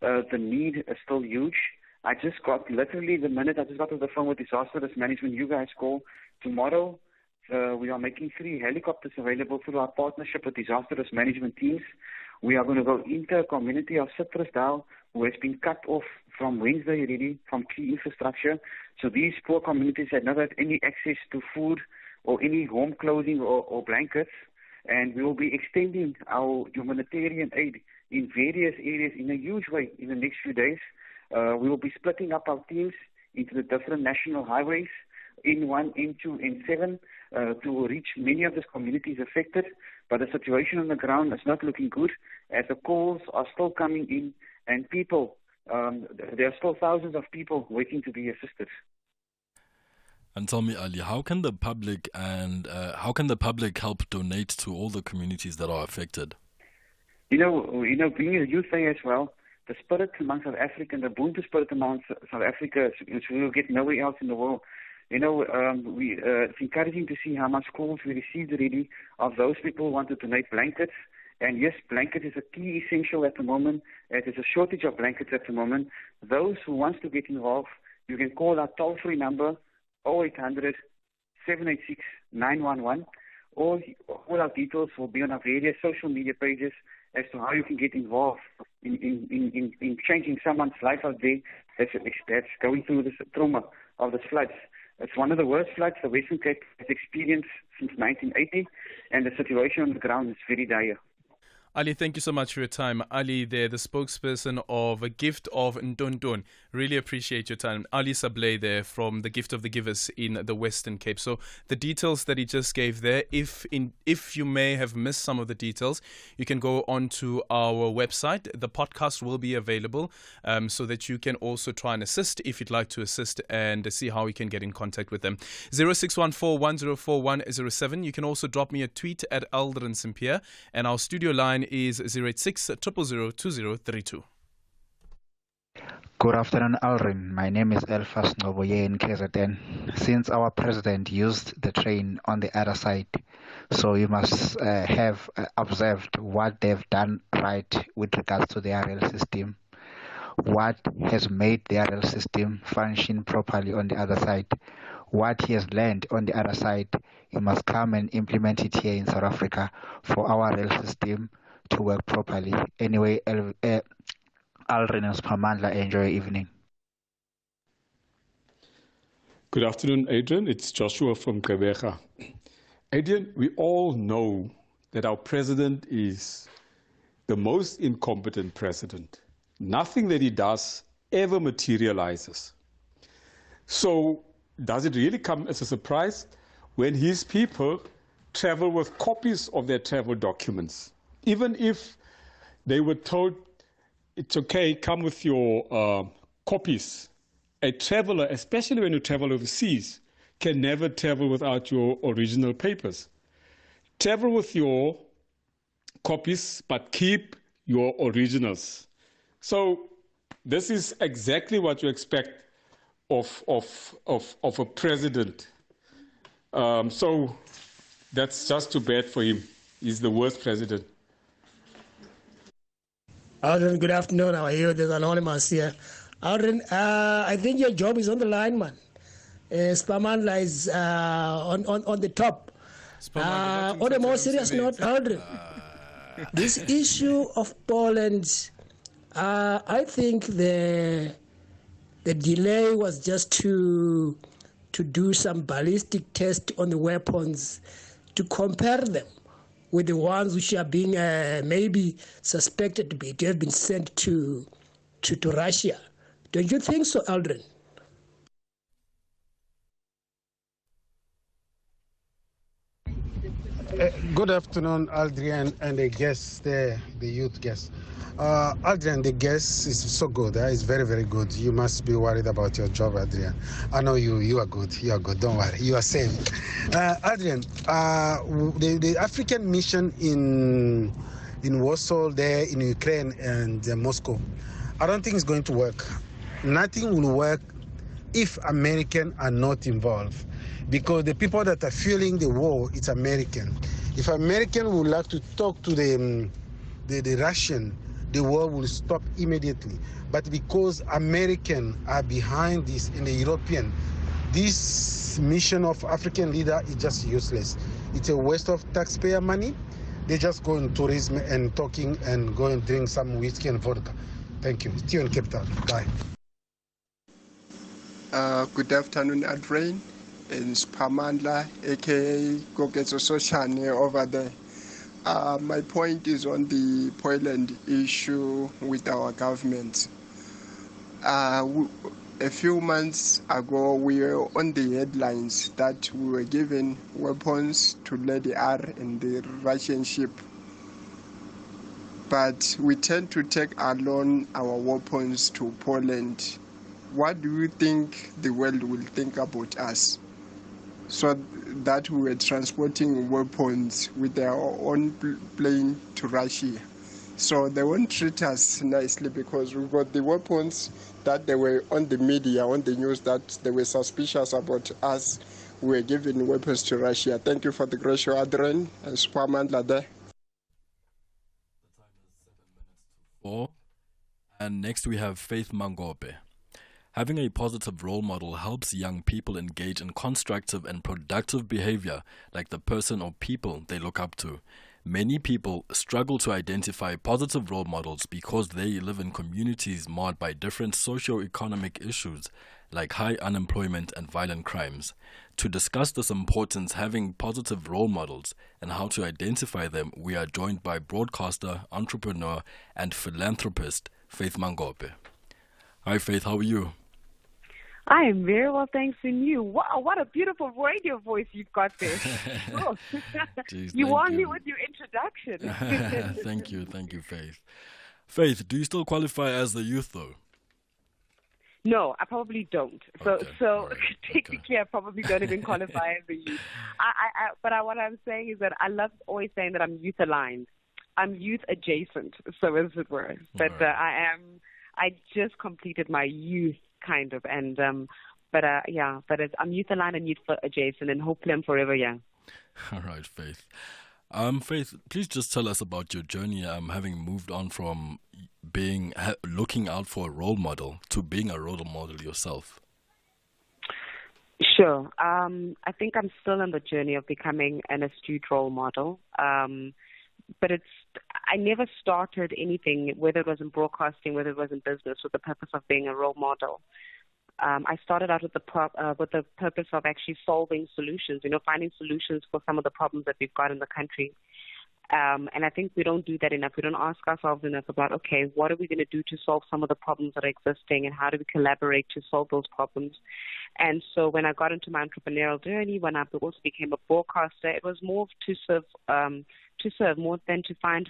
The need is still huge. I just got, literally the minute I just got off the phone with disaster risk management, you guys call. Tomorrow, we are making 3 helicopters available through our partnership with disaster risk management teams. We are going to go into a community of Citrus Dow who has been cut off from Wednesday already from key infrastructure. So these poor communities had never had any access to food or any home clothing or blankets. And we will be extending our humanitarian aid in various areas in a huge way in the next few days. We will be splitting up our teams into the different national highways, N1, N2, N7, to reach many of these communities affected. But the situation on the ground is not looking good, as the calls are still coming in, and people, there are still thousands of people waiting to be assisted. And tell me, Ali, how can the public help donate to all the communities that are affected? Being a youth day as well, the spirit among South Africa, the Ubuntu spirit among South Africa, which we will get nowhere else in the world. It's encouraging to see how much calls we received already of those people who want to donate blankets. And yes, blankets is a key essential at the moment. There's a shortage of blankets at the moment. Those who want to get involved, you can call our toll-free number, 0800 786 911. All our details will be on our various social media pages as to how you can get involved in changing someone's life out there that's going through this trauma of the floods. It's one of the worst floods the Western Cape has experienced since 1980, and the situation on the ground is very dire. Ali, thank you so much for your time. Ali there, the spokesperson of A Gift of Ntonton. Really appreciate your time. Ali Sablé there from The Gift of the Givers in the Western Cape. So the details that he just gave there, if you may have missed some of the details, you can go onto our website. The podcast will be available so that you can also try and assist if you'd like to assist and see how you can get in contact with them. 0614104107. You can also drop me a tweet at Aldrin Simpier, and our studio line is 086 000 2032. Good afternoon, Alrin. My name is Elfas Noboye in KZN. Since our president used the train on the other side, so you must have observed what they've done right with regards to their rail system. What has made their rail system function properly on the other side. What he has learned on the other side, you must come and implement it here in South Africa for our rail system to work properly. Anyway, Alrin and Spamandla, enjoy your evening. Good afternoon, Adrian. It's Joshua from Gqeberha. Adrian, we all know that our president is the most incompetent president. Nothing that he does ever materializes. So, does it really come as a surprise when his people travel with copies of their travel documents? Even if they were told, it's okay, come with your copies. A traveler, especially when you travel overseas, can never travel without your original papers. Travel with your copies, but keep your originals. So this is exactly what you expect of a president. So that's just too bad for him. He's the worst president. Aldrin, good afternoon. How are you? There's Anonymous here. Aldrin, I think your job is on the line, man. Spamandla is on the top. On a more serious note, Aldrin, this issue of Poland, I think the delay was just to do some ballistic test on the weapons to compare them with the ones which are being maybe suspected to have been sent to Russia. Don't you think so, Aldrin? Good afternoon, Aldrin, and the guests there, the youth guests. Adrian, the guest is so good. It's very, very good. You must be worried about your job, Adrian. I know you are good. You are good. Don't worry. You are safe. Adrian, the African mission in in Warsaw, there in Ukraine and Moscow. I don't think it's going to work. Nothing will work if Americans are not involved, because the people that are fueling the war, it's American. If American would like to talk to the Russian, the war will stop immediately. But because Americans are behind this and the European, this mission of African leader is just useless. It's a waste of taxpayer money. They just go on tourism and talking and go and drink some whiskey and vodka. Thank you. See you in Cape Town. Bye. Good afternoon, Adrian. It's Pamandla, aka Gogetso Soshane over there. My point is on the Poland issue with our government. A few months ago, we were on the headlines that we were given weapons to Lady R and the Russian ship. But we tend to take alone our weapons to Poland. What do you think the world will think about us? So that we were transporting weapons with our own plane to Russia. So they won't treat us nicely because we got the weapons that they were on the media, on the news, that they were suspicious about us. We were giving weapons to Russia. Thank you for the great show, Adrian and Supermandla there. And next we have Faith Mangope. Having a positive role model helps young people engage in constructive and productive behavior like the person or people they look up to. Many people struggle to identify positive role models because they live in communities marred by different socio-economic issues like high unemployment and violent crimes. To discuss this importance having positive role models and how to identify them, we are joined by broadcaster, entrepreneur, and philanthropist Faith Mangope. Hi Faith, how are you? I am very well, thanks, and you. Wow, what a beautiful radio voice you've got there. Oh. Jeez, you won you. me with your introduction. Thank you, Faith. Faith, do you still qualify as the youth, though? No, I probably don't. So right. technically, I probably don't even qualify as a youth. But what I'm saying is that I love always saying that I'm youth aligned. I'm youth adjacent, so as it were. But I just completed my youth kind of, and I'm youth aligned and youth adjacent, and hopefully I'm forever young. All right, Faith. Faith, please just tell us about your journey, having moved on from looking out for a role model to being a role model yourself. Sure. I think I'm still on the journey of becoming an astute role model. But I never started anything, whether it was in broadcasting, whether it was in business, with the purpose of being a role model. I started out with the purpose of actually solving solutions, finding solutions for some of the problems that we've got in the country. And I think we don't do that enough. We don't ask ourselves enough about, okay, what are we going to do to solve some of the problems that are existing, and how do we collaborate to solve those problems? And so when I got into my entrepreneurial journey, when I also became a broadcaster, it was more to serve more than to find,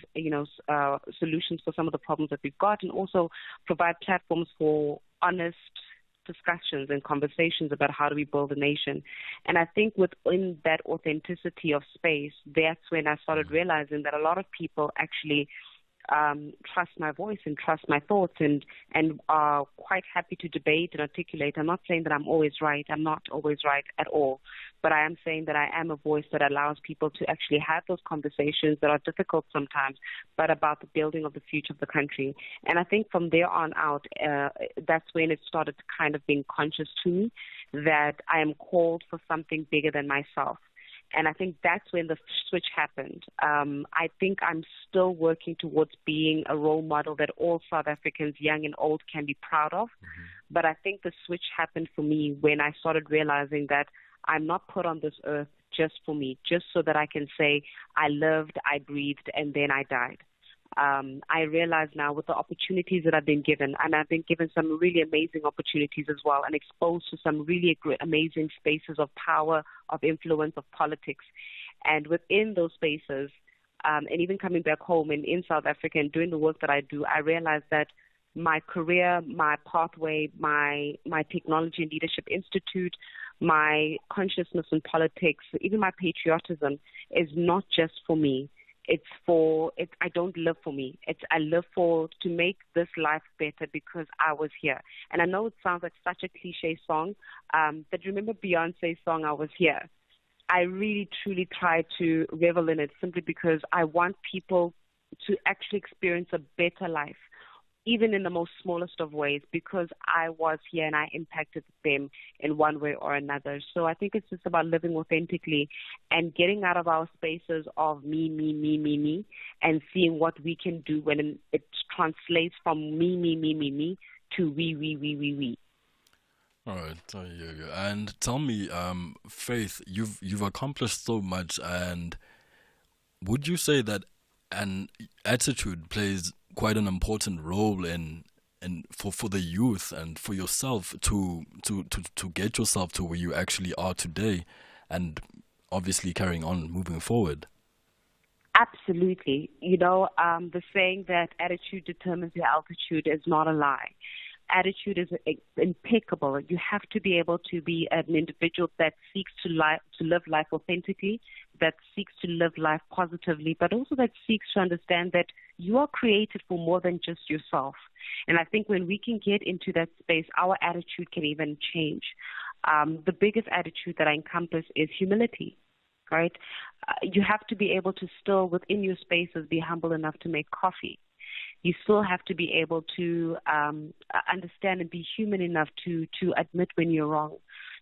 solutions for some of the problems that we've got, and also provide platforms for honest discussions and conversations about how do we build a nation. And I think within that authenticity of space, that's when I started realizing that a lot of people actually trust my voice and trust my thoughts and are quite happy to debate and articulate. I'm not saying that I'm always right. I'm not always right at all. But I am saying that I am a voice that allows people to actually have those conversations that are difficult sometimes, but about the building of the future of the country. And I think from there on out, that's when it started kind of being conscious to me that I am called for something bigger than myself. And I think that's when the switch happened. I think I'm still working towards being a role model that all South Africans, young and old, can be proud of. Mm-hmm. But I think the switch happened for me when I started realizing that I'm not put on this earth just for me, just so that I can say I lived, I breathed, and then I died. I realize now with the opportunities that I've been given, and I've been given some really amazing opportunities as well, and exposed to some really amazing spaces of power, of influence, of politics. And within those spaces, and even coming back home and in South Africa and doing the work that I do, I realize that my career, my pathway, my Technology and Leadership Institute, my consciousness in politics, even my patriotism is not just for me. I don't live for me. I live to make this life better because I was here. And I know it sounds like such a cliche song, but remember Beyonce's song, I Was Here. I really, truly try to revel in it simply because I want people to actually experience a better life, even in the most smallest of ways, because I was here and I impacted them in one way or another. So I think it's just about living authentically and getting out of our spaces of me, and seeing what we can do when it translates from me to we. All right, and tell me, Faith, you've accomplished so much, and would you say that an attitude plays quite an important role in for the youth and for yourself to get yourself to where you actually are today, and obviously carrying on moving forward? Absolutely. The saying that attitude determines your altitude is not a lie. Attitude is impeccable. You have to be able to be an individual that seeks to live life authentically, that seeks to live life positively, but also that seeks to understand that you are created for more than just yourself. And I think when we can get into that space, our attitude can even change. The biggest attitude that I encompass is humility, right? You have to be able to still, within your spaces, be humble enough to make coffee. You still have to be able to understand and be human enough to admit when you're wrong.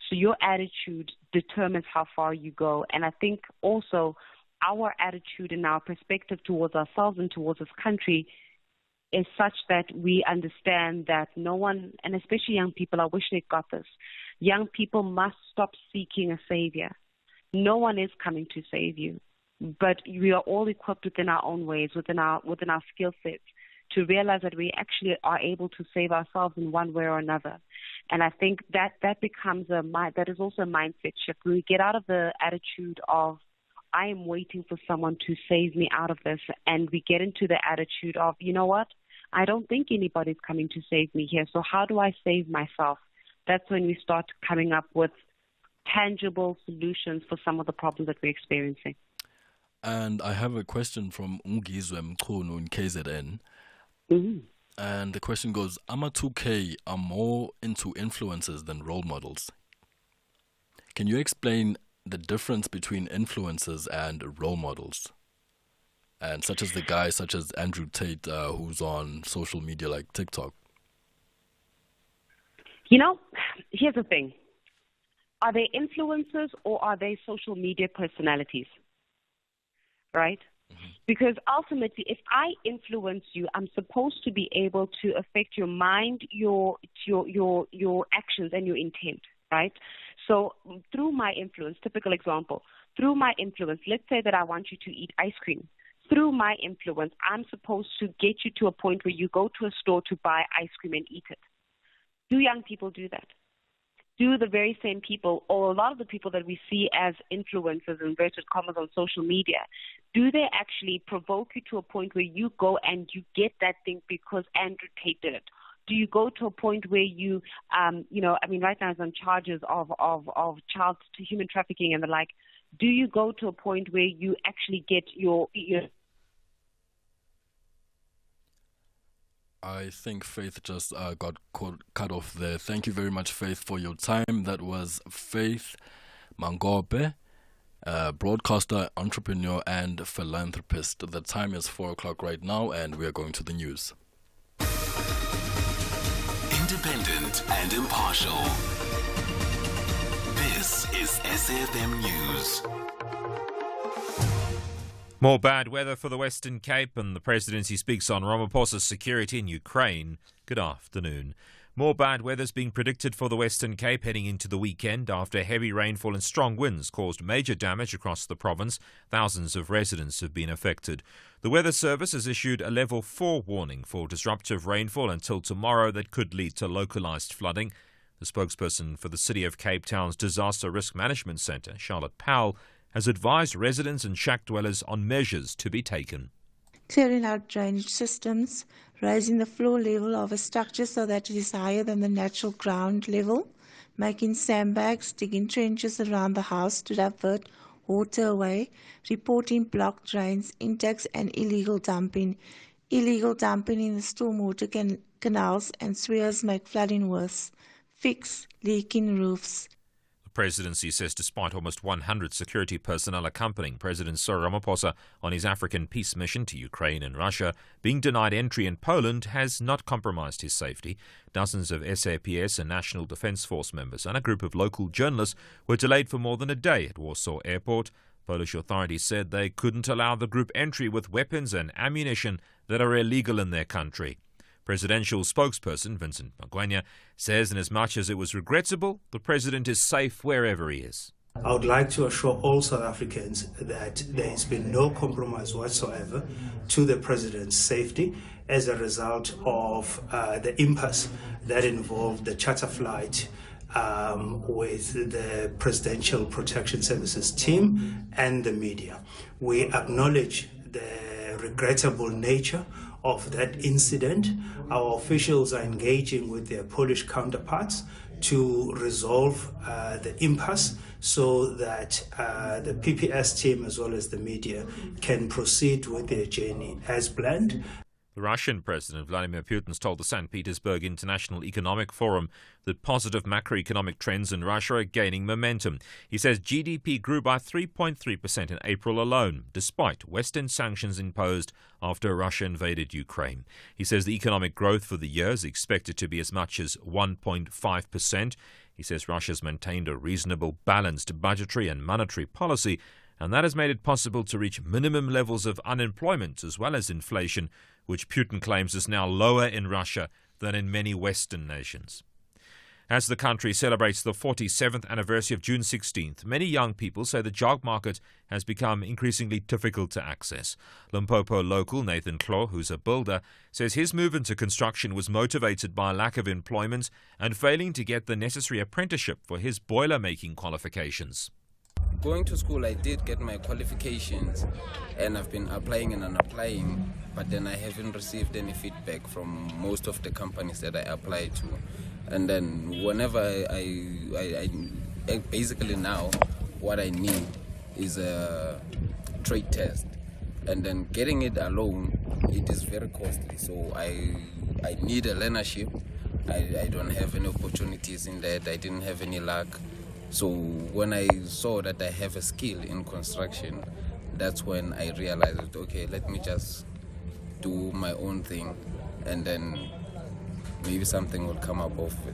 So your attitude determines how far you go. And I think also our attitude and our perspective towards ourselves and towards this country is such that we understand that no one, and especially young people, I wish they got this, young people must stop seeking a savior. No one is coming to save you, but we are all equipped within our own ways, within our skill sets, to realize that we actually are able to save ourselves in one way or another. And I think that becomes that is also a mindset shift. We get out of the attitude of, I am waiting for someone to save me out of this, and we get into the attitude of, you know what, I don't think anybody's coming to save me here, so how do I save myself? That's when we start coming up with tangible solutions for some of the problems that we're experiencing. And I have a question from Ungizwe Mkhono in KZN. Mm-hmm. And the question goes, AMA 2K are more into influencers than role models. Can you explain the difference between influencers and role models? And such as Andrew Tate, who's on social media like TikTok. Here's the thing. Are they influencers or are they social media personalities? Right? Because ultimately, if I influence you, I'm supposed to be able to affect your mind, your actions, and your intent, right? So through my influence, typical example, through my influence, let's say that I want you to eat ice cream. Through my influence, I'm supposed to get you to a point where you go to a store to buy ice cream and eat it. Do young people do that? Do the very same people, or a lot of the people that we see as influencers, inverted commas, on social media, do they actually provoke you to a point where you go and you get that thing because Andrew Tate did it? Do you go to a point where you, right now he's on charges of child to human trafficking and the like. Do you go to a point where you actually get your I think Faith just got cut off there. Thank you very much, Faith, for your time. That was Faith Mangope, broadcaster, entrepreneur, and philanthropist. The time is 4 o'clock right now, and we are going to the news. Independent and impartial. This is SAfm News. More bad weather for the Western Cape, and the presidency speaks on Ramaphosa's security in Ukraine. Good afternoon. More bad weather is being predicted for the Western Cape heading into the weekend after heavy rainfall and strong winds caused major damage across the province. Thousands of residents have been affected. The Weather Service has issued a level 4 warning for disruptive rainfall until tomorrow that could lead to localised flooding. The spokesperson for the City of Cape Town's Disaster Risk Management Centre, Charlotte Powell, has advised residents and shack dwellers on measures to be taken. Clearing out drainage systems, raising the floor level of a structure so that it is higher than the natural ground level, making sandbags, digging trenches around the house to divert waterway, reporting blocked drains, intakes and illegal dumping. Illegal dumping in the stormwater canals and sewers make flooding worse. Fix leaking roofs. The presidency says despite almost 100 security personnel accompanying President Cyril Ramaphosa on his African peace mission to Ukraine and Russia, being denied entry in Poland has not compromised his safety. Dozens of SAPS and National Defence Force members and a group of local journalists were delayed for more than a day at Warsaw Airport. Polish authorities said they couldn't allow the group entry with weapons and ammunition that are illegal in their country. Presidential spokesperson Vincent Magwenya says inasmuch as it was regrettable, the president is safe wherever he is. I would like to assure all South Africans that there has been no compromise whatsoever to the president's safety as a result of the impasse that involved the charter flight with the Presidential Protection Services team and the media. We acknowledge the regrettable nature of that incident. Our officials are engaging with their Polish counterparts to resolve the impasse so that the PPS team as well as the media can proceed with their journey as planned. The Russian President Vladimir Putin told the St. Petersburg International Economic Forum that positive macroeconomic trends in Russia are gaining momentum. He says GDP grew by 3.3% in April alone, despite Western sanctions imposed after Russia invaded Ukraine. He says the economic growth for the year is expected to be as much as 1.5%. He says Russia's maintained a reasonable, balanced budgetary and monetary policy, and that has made it possible to reach minimum levels of unemployment as well as inflation, which Putin claims is now lower in Russia than in many Western nations. As the country celebrates the 47th anniversary of June 16th, many young people say the job market has become increasingly difficult to access. Limpopo local Nathan Klo, who's a builder, says his move into construction was motivated by a lack of employment and failing to get the necessary apprenticeship for his boiler-making qualifications. Going to school, I did get my qualifications and I've been applying and applying, but then I haven't received any feedback from most of the companies that I applied to. And then whenever I basically now what I need is a trade test, and then getting it alone, it is very costly. So I need a learnership. I don't have any opportunities in that. I didn't have any luck. So when I saw that I have a skill in construction, that's when I realized that, okay, let me just do my own thing and then maybe something will come up of it.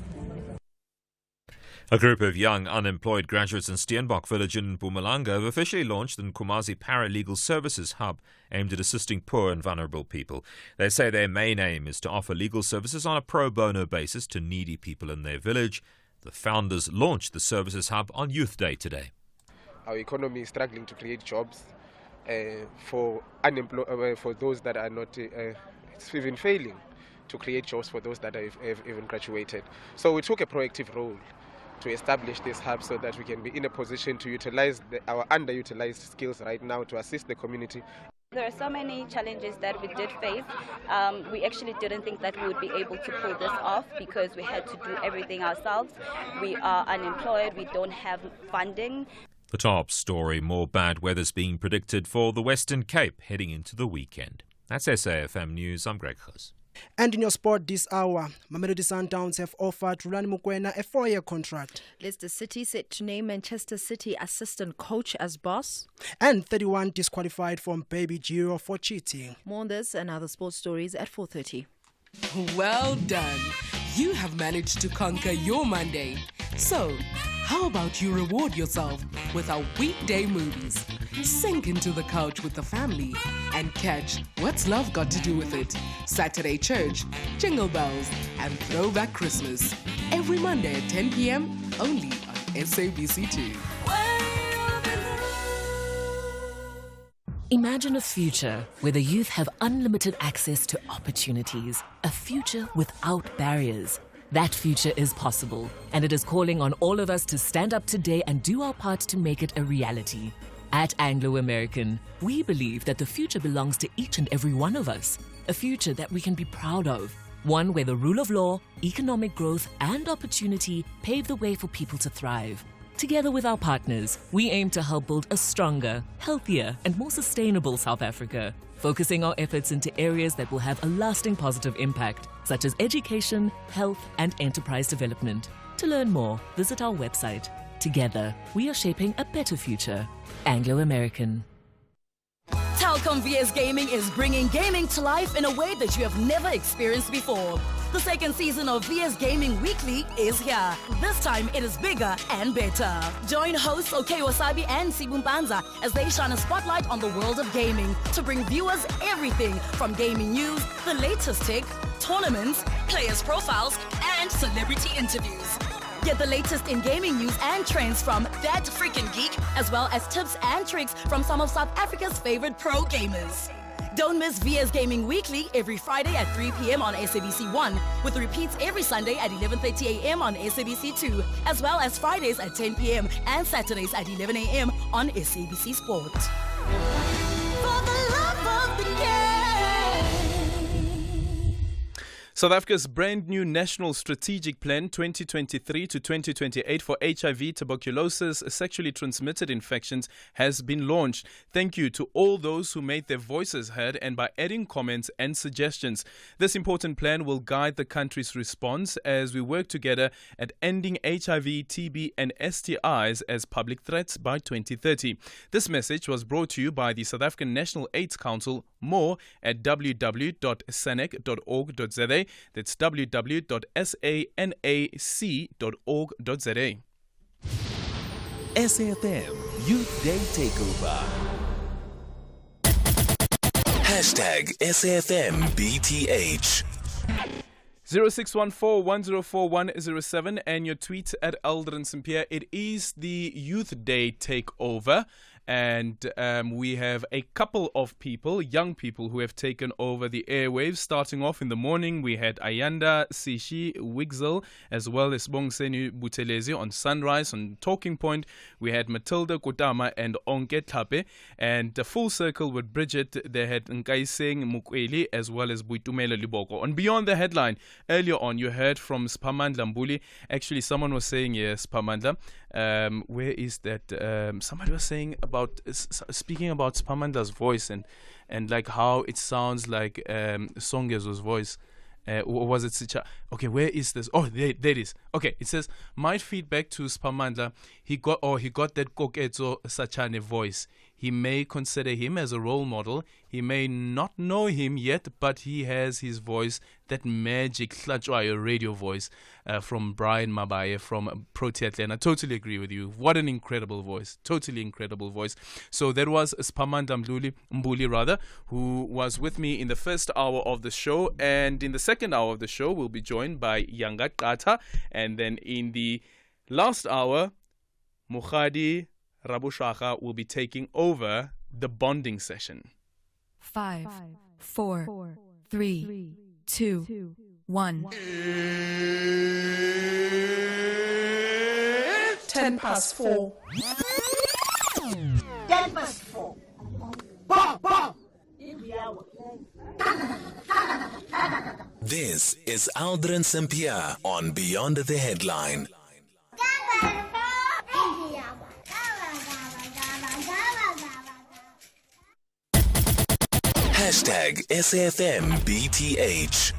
A group of young unemployed graduates in Steenbok village in Mpumalanga have officially launched the Nkomazi Paralegal Services Hub aimed at assisting poor and vulnerable people. They say their main aim is to offer legal services on a pro bono basis to needy people in their village. The founders launched the Services Hub on Youth Day today. Our economy is struggling to create jobs for those that are not, it's even failing to create jobs for those that have even graduated. So we took a proactive role to establish this hub so that we can be in a position to utilize our underutilized skills right now to assist the community. There are so many challenges that we did face. We actually didn't think that we would be able to pull this off because we had to do everything ourselves. We are unemployed, we don't have funding. The top story, more bad weather's being predicted for the Western Cape heading into the weekend. That's SAfm News, I'm Greg Khos. And in your sport this hour, Mamelodi Sundowns have offered Rulani Mokoena a 4-year contract. Leicester City set to name Manchester City assistant coach as boss. And 31 disqualified from Baby Giro for cheating. More on this and other sports stories at 4:30. Well done. You have managed to conquer your Monday. So, how about you reward yourself with our weekday movies? Sink into the couch with the family and catch What's Love Got to Do With It? Saturday Church, Jingle Bells, and Throwback Christmas. Every Monday at 10 p.m. only on SABC2. Imagine a future where the youth have unlimited access to opportunities, a future without barriers. That future is possible, and it is calling on all of us to stand up today and do our part to make it a reality. At Anglo American, we believe that the future belongs to each and every one of us, a future that we can be proud of, one where the rule of law, economic growth, and opportunity pave the way for people to thrive. Together with our partners, we aim to help build a stronger, healthier, and more sustainable South Africa, focusing our efforts into areas that will have a lasting positive impact, such as education, health, and enterprise development. To learn more, visit our website. Together, we are shaping a better future. Anglo American. Telkom VS Gaming is bringing gaming to life in a way that you have never experienced before. The second season of VS Gaming Weekly is here. This time it is bigger and better. Join hosts OK Wasabi and Sibumbanza as they shine a spotlight on the world of gaming to bring viewers everything from gaming news, the latest tech, tournaments, players' profiles, and celebrity interviews. Get the latest in gaming news and trends from That Freaking Geek, as well as tips and tricks from some of South Africa's favorite pro gamers. Don't miss VS Gaming Weekly every Friday at 3 p.m. on SABC 1, with repeats every Sunday at 11:30 a.m. on SABC 2, as well as Fridays at 10 p.m. and Saturdays at 11 a.m. on SABC Sport. For the love of the game. South Africa's brand new National Strategic Plan 2023 to 2028 for HIV, tuberculosis, sexually transmitted infections has been launched. Thank you to all those who made their voices heard and by adding comments and suggestions. This important plan will guide the country's response as we work together at ending HIV, TB and STIs as public threats by 2030. This message was brought to you by the South African National AIDS Council. More at www.sanec.org.za. That's www.sanac.org.za. SAfm Youth Day TakeOver. #SAfmBTH. 0614-104-107 and your tweet at Aldrin St-Pierre. It is the Youth Day Takeover. And we have a couple of people, young people, who have taken over the airwaves. Starting off in the morning, we had Ayanda Sishi Wigzel, as well as Bongseni Butelezi on Sunrise. On Talking Point, we had Matilda Kotama and Onke Tape. And full circle with Bridget, they had Nkaiseng Mukweli, as well as Buitumelo Liboko. On Beyond the Headline, earlier on, you heard from Spamandla Mbuli. Actually, someone was saying, yes, Spamandla. Where is that? Somebody was saying speaking about Spamandla's voice and like how it sounds like Songezo's voice. Or was it Sicha? Okay, where is this? Oh, there it is. Okay, it says, my feedback to Spamandla, he got that Kokezo Sachane voice. He may consider him as a role model. He may not know him yet, but he has his voice, that magic Hlachwayo radio voice from Brian Mabaye from Proteatlanta. I totally agree with you. What an incredible voice. Totally incredible voice. So that was Spamandla Mbuli, who was with me in the first hour of the show. And in the second hour of the show, we'll be joined by Yanga Kata. And then in the last hour, Mukhadi Rabushaka will be taking over the bonding session. 5, 4, 3, 2, 1. 10 past 4. 10 past 4. Bob, Bob. This is Aldrin St-Pierre on Beyond the Headline. #SAfmBTH.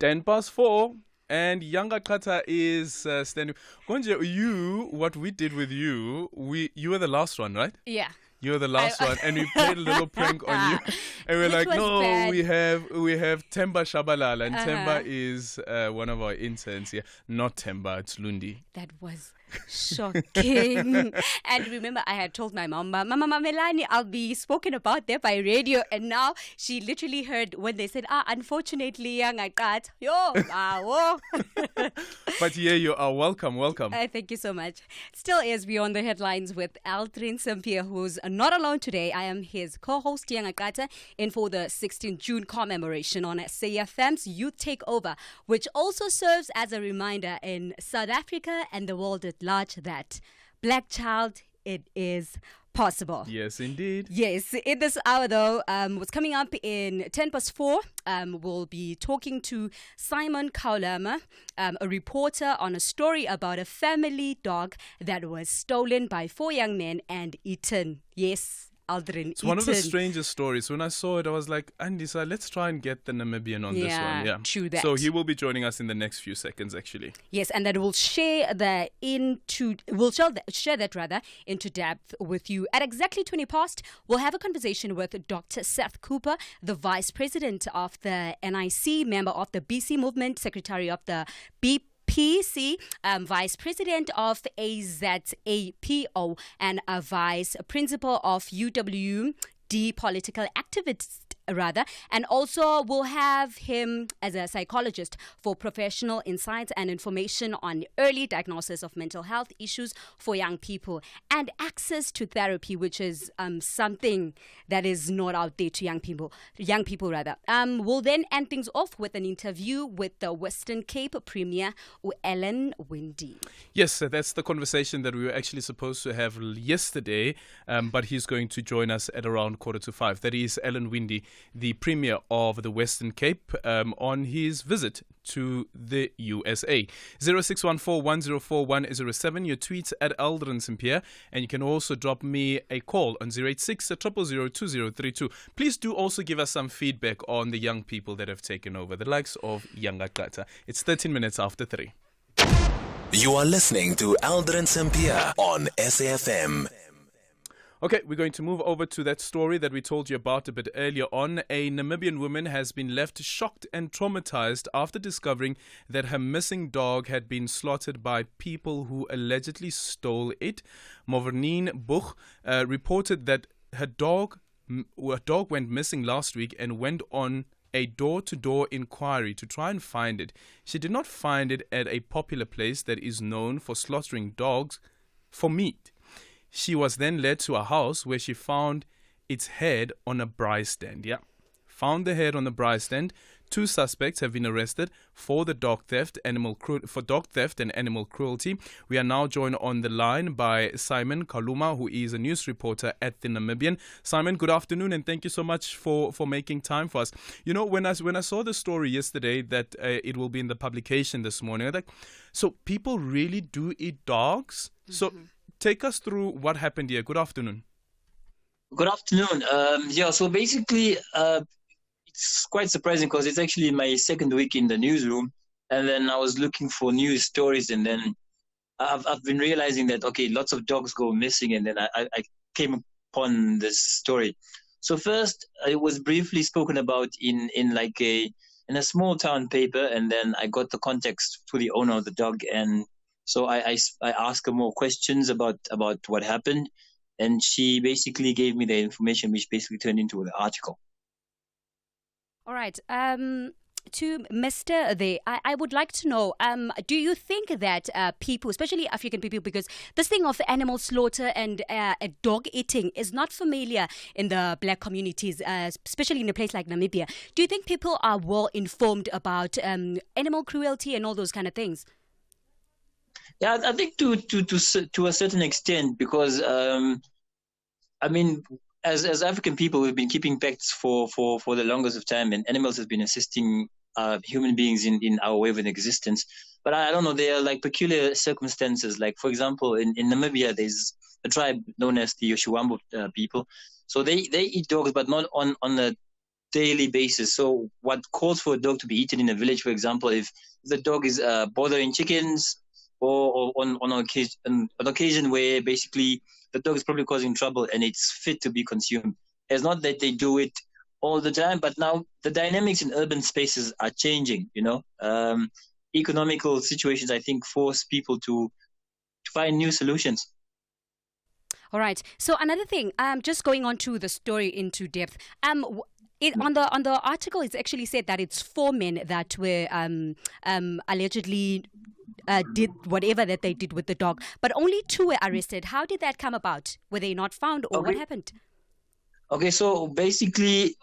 10 past 4, and Yanga Kata is standing. Gonje, what we did with you were the last one, right? Yeah. You were the last one, and we played a little prank on you. And we're like, no, bad. we have Temba Shabalala, and Temba is one of our interns here. Not Temba, it's Lundi. That was shocking. And remember, I had told my mom, Mama Melani, I'll be spoken about there by radio. And now she literally heard when they said, unfortunately, young I got. But yeah, you are welcome. Thank you so much. Still is Beyond the Headlines with Aldrin St-Pierre, who's not alone today. I am his co-host, Yang Akata, in for the 16th June commemoration on SAfm's Youth TakeOver, which also serves as a reminder in South Africa and the world at large that Black child, it is possible. Yes, indeed. Yes, in this hour though, what's coming up in 4, we'll be talking to Simon Kaulama, a reporter on a story about a family dog that was stolen by 4 young men and eaten. Yes, Aldrin. It's one of the strangest stories. When I saw it, I was like, Andisa, let's try and get the Namibian on this one. Yeah, true that. So he will be joining us in the next few seconds, actually. Yes, and then we'll share that into depth with you. At exactly 20 past, we'll have a conversation with Dr. Seth Cooper, the Vice President of the NIC, member of the BC Movement, Secretary of the BPC, Vice President of AZAPO, and a Vice Principal of UWD, political activist rather, and also we'll have him as a psychologist for professional insights and information on early diagnosis of mental health issues for young people and access to therapy, which is something that is not out there to young people. We'll then end things off with an interview with the Western Cape Premier, Ellen Windy. Yes, so that's the conversation that we were actually supposed to have yesterday, but he's going to join us at around 4:45. That is Ellen Windy, the Premier of the Western Cape, on his visit to the USA. 0614-104-107, your tweets at Aldrin Sampier, and you can also drop me a call on 086-000-2032. Please do also give us some feedback on the young people that have taken over, the likes of Yanga Kata. It's 13 minutes after 3. You are listening to Aldrin Sampier on SAfm. Okay, we're going to move over to that story that we told you about a bit earlier on. A Namibian woman has been left shocked and traumatized after discovering that her missing dog had been slaughtered by people who allegedly stole it. Movernine Buch reported that her dog went missing last week and went on a door-to-door inquiry to try and find it. She did not find it at a popular place that is known for slaughtering dogs for meat. She was then led to a house where she found its head on a braai stand. Yeah, found the head on the braai stand. 2 suspects have been arrested for the dog theft, and animal cruelty. We are now joined on the line by Simon Kaluma, who is a news reporter at the Namibian. Simon, good afternoon, and thank you so much for making time for us. You know, when I saw the story yesterday that it will be in the publication this morning, I was like, so people really do eat dogs? Mm-hmm. So take us through what happened here. Good afternoon. Good afternoon. So basically, it's quite surprising because it's actually my second week in the newsroom, and then I was looking for news stories, and then I've been realizing that, okay, lots of dogs go missing, and then I came upon this story. So first, it was briefly spoken about in a small town paper, and then I got the context to the owner of the dog, and so I asked her more questions about what happened, and she basically gave me the information, which basically turned into an article. All right. To Mr. There, I would like to know, do you think that people, especially African people, because this thing of animal slaughter and dog eating is not familiar in the black communities, especially in a place like Namibia. Do you think people are well informed about animal cruelty and all those kind of things? Yeah, I think to a certain extent, because as African people, we've been keeping pets for the longest of time, and animals have been assisting human beings in our way of existence. But I don't know, there are like peculiar circumstances. Like, for example, in Namibia, there's a tribe known as the Yoshuambo people. So they eat dogs, but not on a daily basis. So what calls for a dog to be eaten in a village, for example, if the dog is bothering chickens, or on occasion where basically the dog is probably causing trouble and it's fit to be consumed. It's not that they do it all the time, but now the dynamics in urban spaces are changing, Economical situations, I think, force people to find new solutions. All right. So another thing, just going on to the story into depth, on the article, it's actually said that it's 4 men that were allegedly did whatever that they did with the dog, but only 2 were arrested. How did that come about? Were they not found, or what happened? Okay, so basically,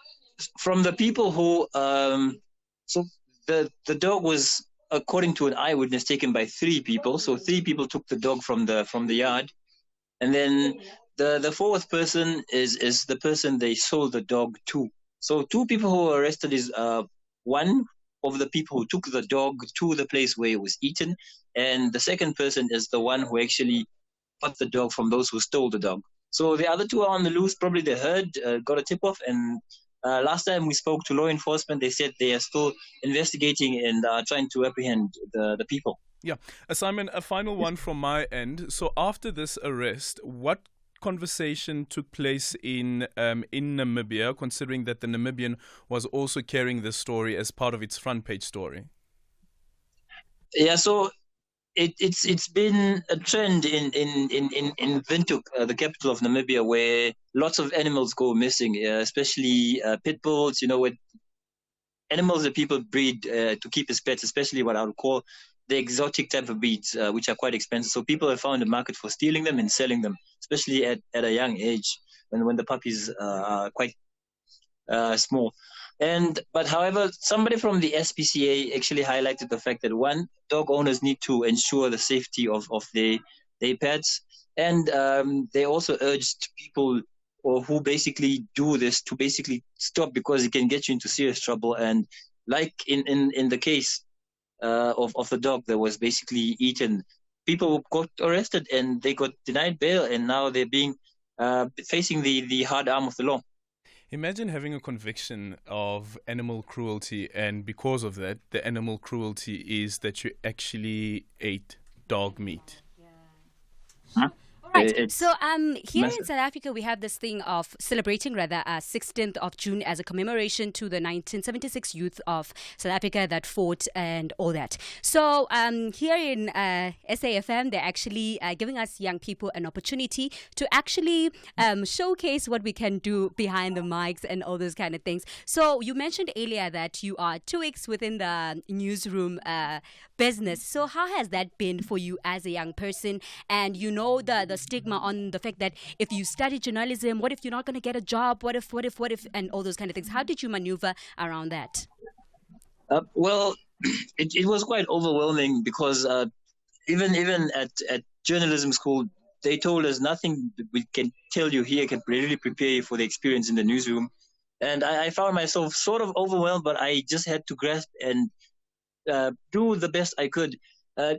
from the people who, so the dog was, according to an eyewitness, taken by 3 people. So 3 people took the dog from the yard, and then The fourth person is the person they sold the dog to. So two people who were arrested is one of the people who took the dog to the place where it was eaten, and the second person is the one who actually got the dog from those who stole the dog. So the other two are on the loose. Probably they heard, got a tip-off, and last time we spoke to law enforcement, they said they are still investigating and trying to apprehend the people. Yeah. Simon, a final one from my end. So after this arrest, what conversation took place in Namibia, considering that the Namibian was also carrying this story as part of its front page story? Yeah, so it's been a trend in Windhoek, the capital of Namibia, where lots of animals go missing, especially pit bulls. You know, with animals that people breed to keep as pets, especially what I would call the exotic type of breeds, which are quite expensive. So people have found a market for stealing them and selling them, especially at a young age when the puppies are quite small. But however, somebody from the SPCA actually highlighted the fact that one, dog owners need to ensure the safety of their pets, and they also urged people who basically do this to basically stop, because it can get you into serious trouble. And like in the case of the dog that was basically eaten, people got arrested and they got denied bail, and now they're being facing the hard arm of the law. Imagine having a conviction of animal cruelty, and because of that, the animal cruelty is that you actually ate dog meat. Huh? Right. So here in South Africa, we have this thing of celebrating 16th of June as a commemoration to the 1976 youth of South Africa that fought and all that. So here in SAfm, they're actually giving us young people an opportunity to actually showcase what we can do behind the mics and all those kind of things. So you mentioned earlier that you are 2 weeks within the newsroom business. So how has that been for you as a young person? And you know the stigma on the fact that if you study journalism, what if you're not going to get a job? What if, and all those kind of things. How did you maneuver around that? Well, it was quite overwhelming, because even at journalism school, they told us nothing we can tell you here can really prepare you for the experience in the newsroom. And I found myself sort of overwhelmed, but I just had to grasp and do the best I could.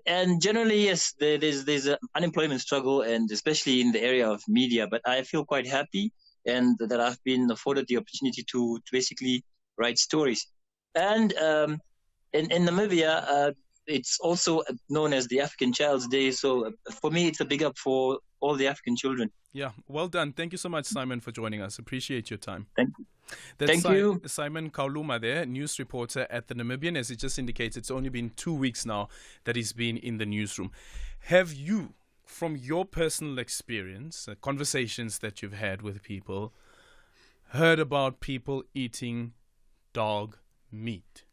And generally, yes, there's an unemployment struggle, and especially in the area of media. But I feel quite happy, and that I've been afforded the opportunity to basically write stories. And in Namibia, it's also known as the African Child's Day. So for me, it's a big up for all the African children. Yeah, well done. Thank you so much, Simon, for joining us. Appreciate your time. Thank you. That's Simon Kauluma there, news reporter at the Namibian. As it just indicates, it's only been 2 weeks now that he's been in the newsroom. Have you, from your personal experience, conversations that you've had with people, heard about people eating dog meat?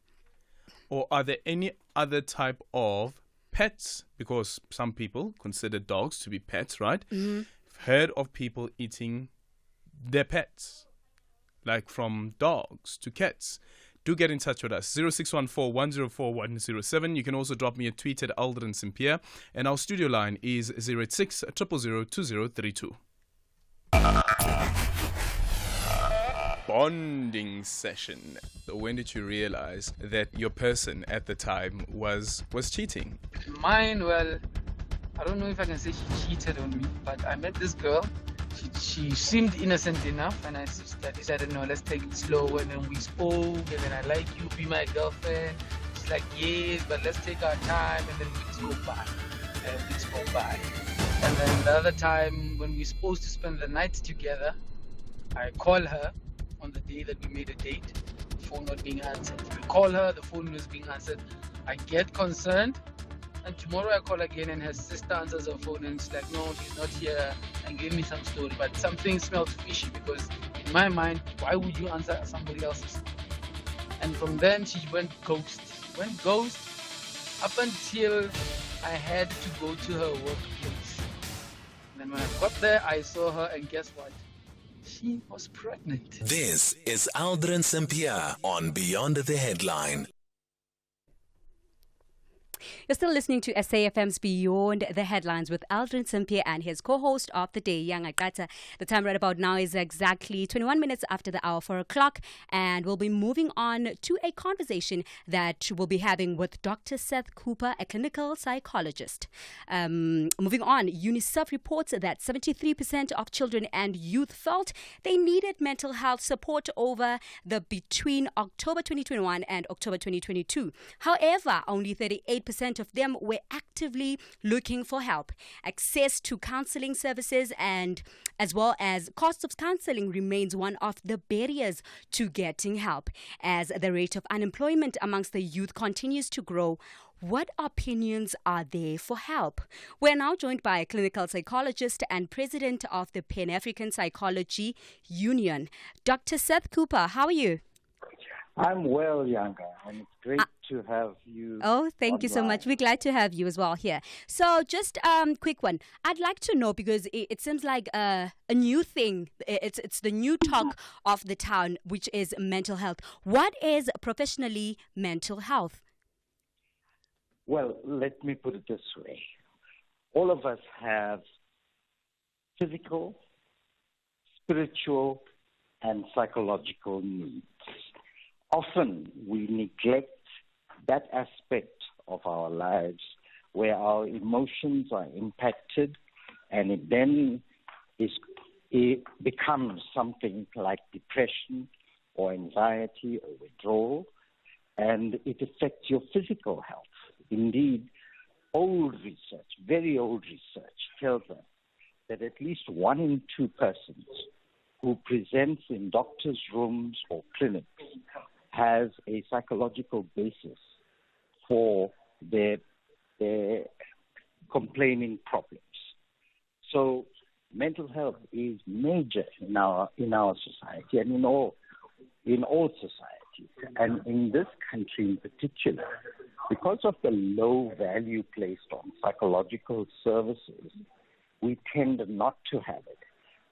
Or are there any other type of pets? Because some people consider dogs to be pets, right? Mm-hmm. Heard of people eating their pets, like from dogs to cats. Do get in touch with us, 0614-104-107. You can also drop me a tweet at Aldrin Simpier, and our studio line is 086 000 2032. Bonding session. So when did you realize that your person at the time was cheating? Mine, well, I don't know if I can say she cheated on me, but I met this girl. She seemed innocent enough, and I decided, no, let's take it slow. And then we spoke, and then I like you, be my girlfriend. She's like, yes, but let's take our time, and then weeks go by. And weeks go by. And then the other time, when we're supposed to spend the night together, I call her on the day that we made a date, the phone not being answered. I call her, the phone was being answered. I get concerned, and tomorrow I call again, and her sister answers her phone, and she's like, no, she's not here, and gave me some story. But something smelled fishy, because in my mind, why would you answer somebody else's? And from then, she went ghost. Up until I had to go to her workplace. And then when I got there, I saw her, and guess what? She was pregnant. This is Aldrin Simpier on Beyond the Headline. You're still listening to SAFM's Beyond the Headlines with Aldrin Simpier and his co-host of the day, Yang Agata. The time right about now is exactly 21 minutes after the hour 4 o'clock, and we'll be moving on to a conversation that we'll be having with Dr. Seth Cooper, a clinical psychologist. Moving on, UNICEF reports that 73% of children and youth felt they needed mental health support over between October 2021 and October 2022. However, only 38% of them were actively looking for help. Access to counseling services and as well as cost of counseling remains one of the barriers to getting help. As the rate of unemployment amongst the youth continues to grow, what opinions are there for help? We're now joined by a clinical psychologist and president of the Pan-African Psychology Union, Dr. Seth Cooper. How are you? I'm well, Yanga, and it's great to have you. Oh, thank you so much. We're glad to have you as well here. So just quick one. I'd like to know, because it seems like a new thing. It's the new talk of the town, which is mental health. What is professionally mental health? Well, let me put it this way. All of us have physical, spiritual, and psychological needs. Often we neglect that aspect of our lives where our emotions are impacted, and it becomes something like depression or anxiety or withdrawal, and it affects your physical health. Indeed, old research, very old research, tells us that at least 1 in 2 persons who presents in doctors' rooms or clinics has a psychological basis for their complaining problems. So mental health is major in our society and in all societies. And in this country in particular, because of the low value placed on psychological services, we tend not to have it.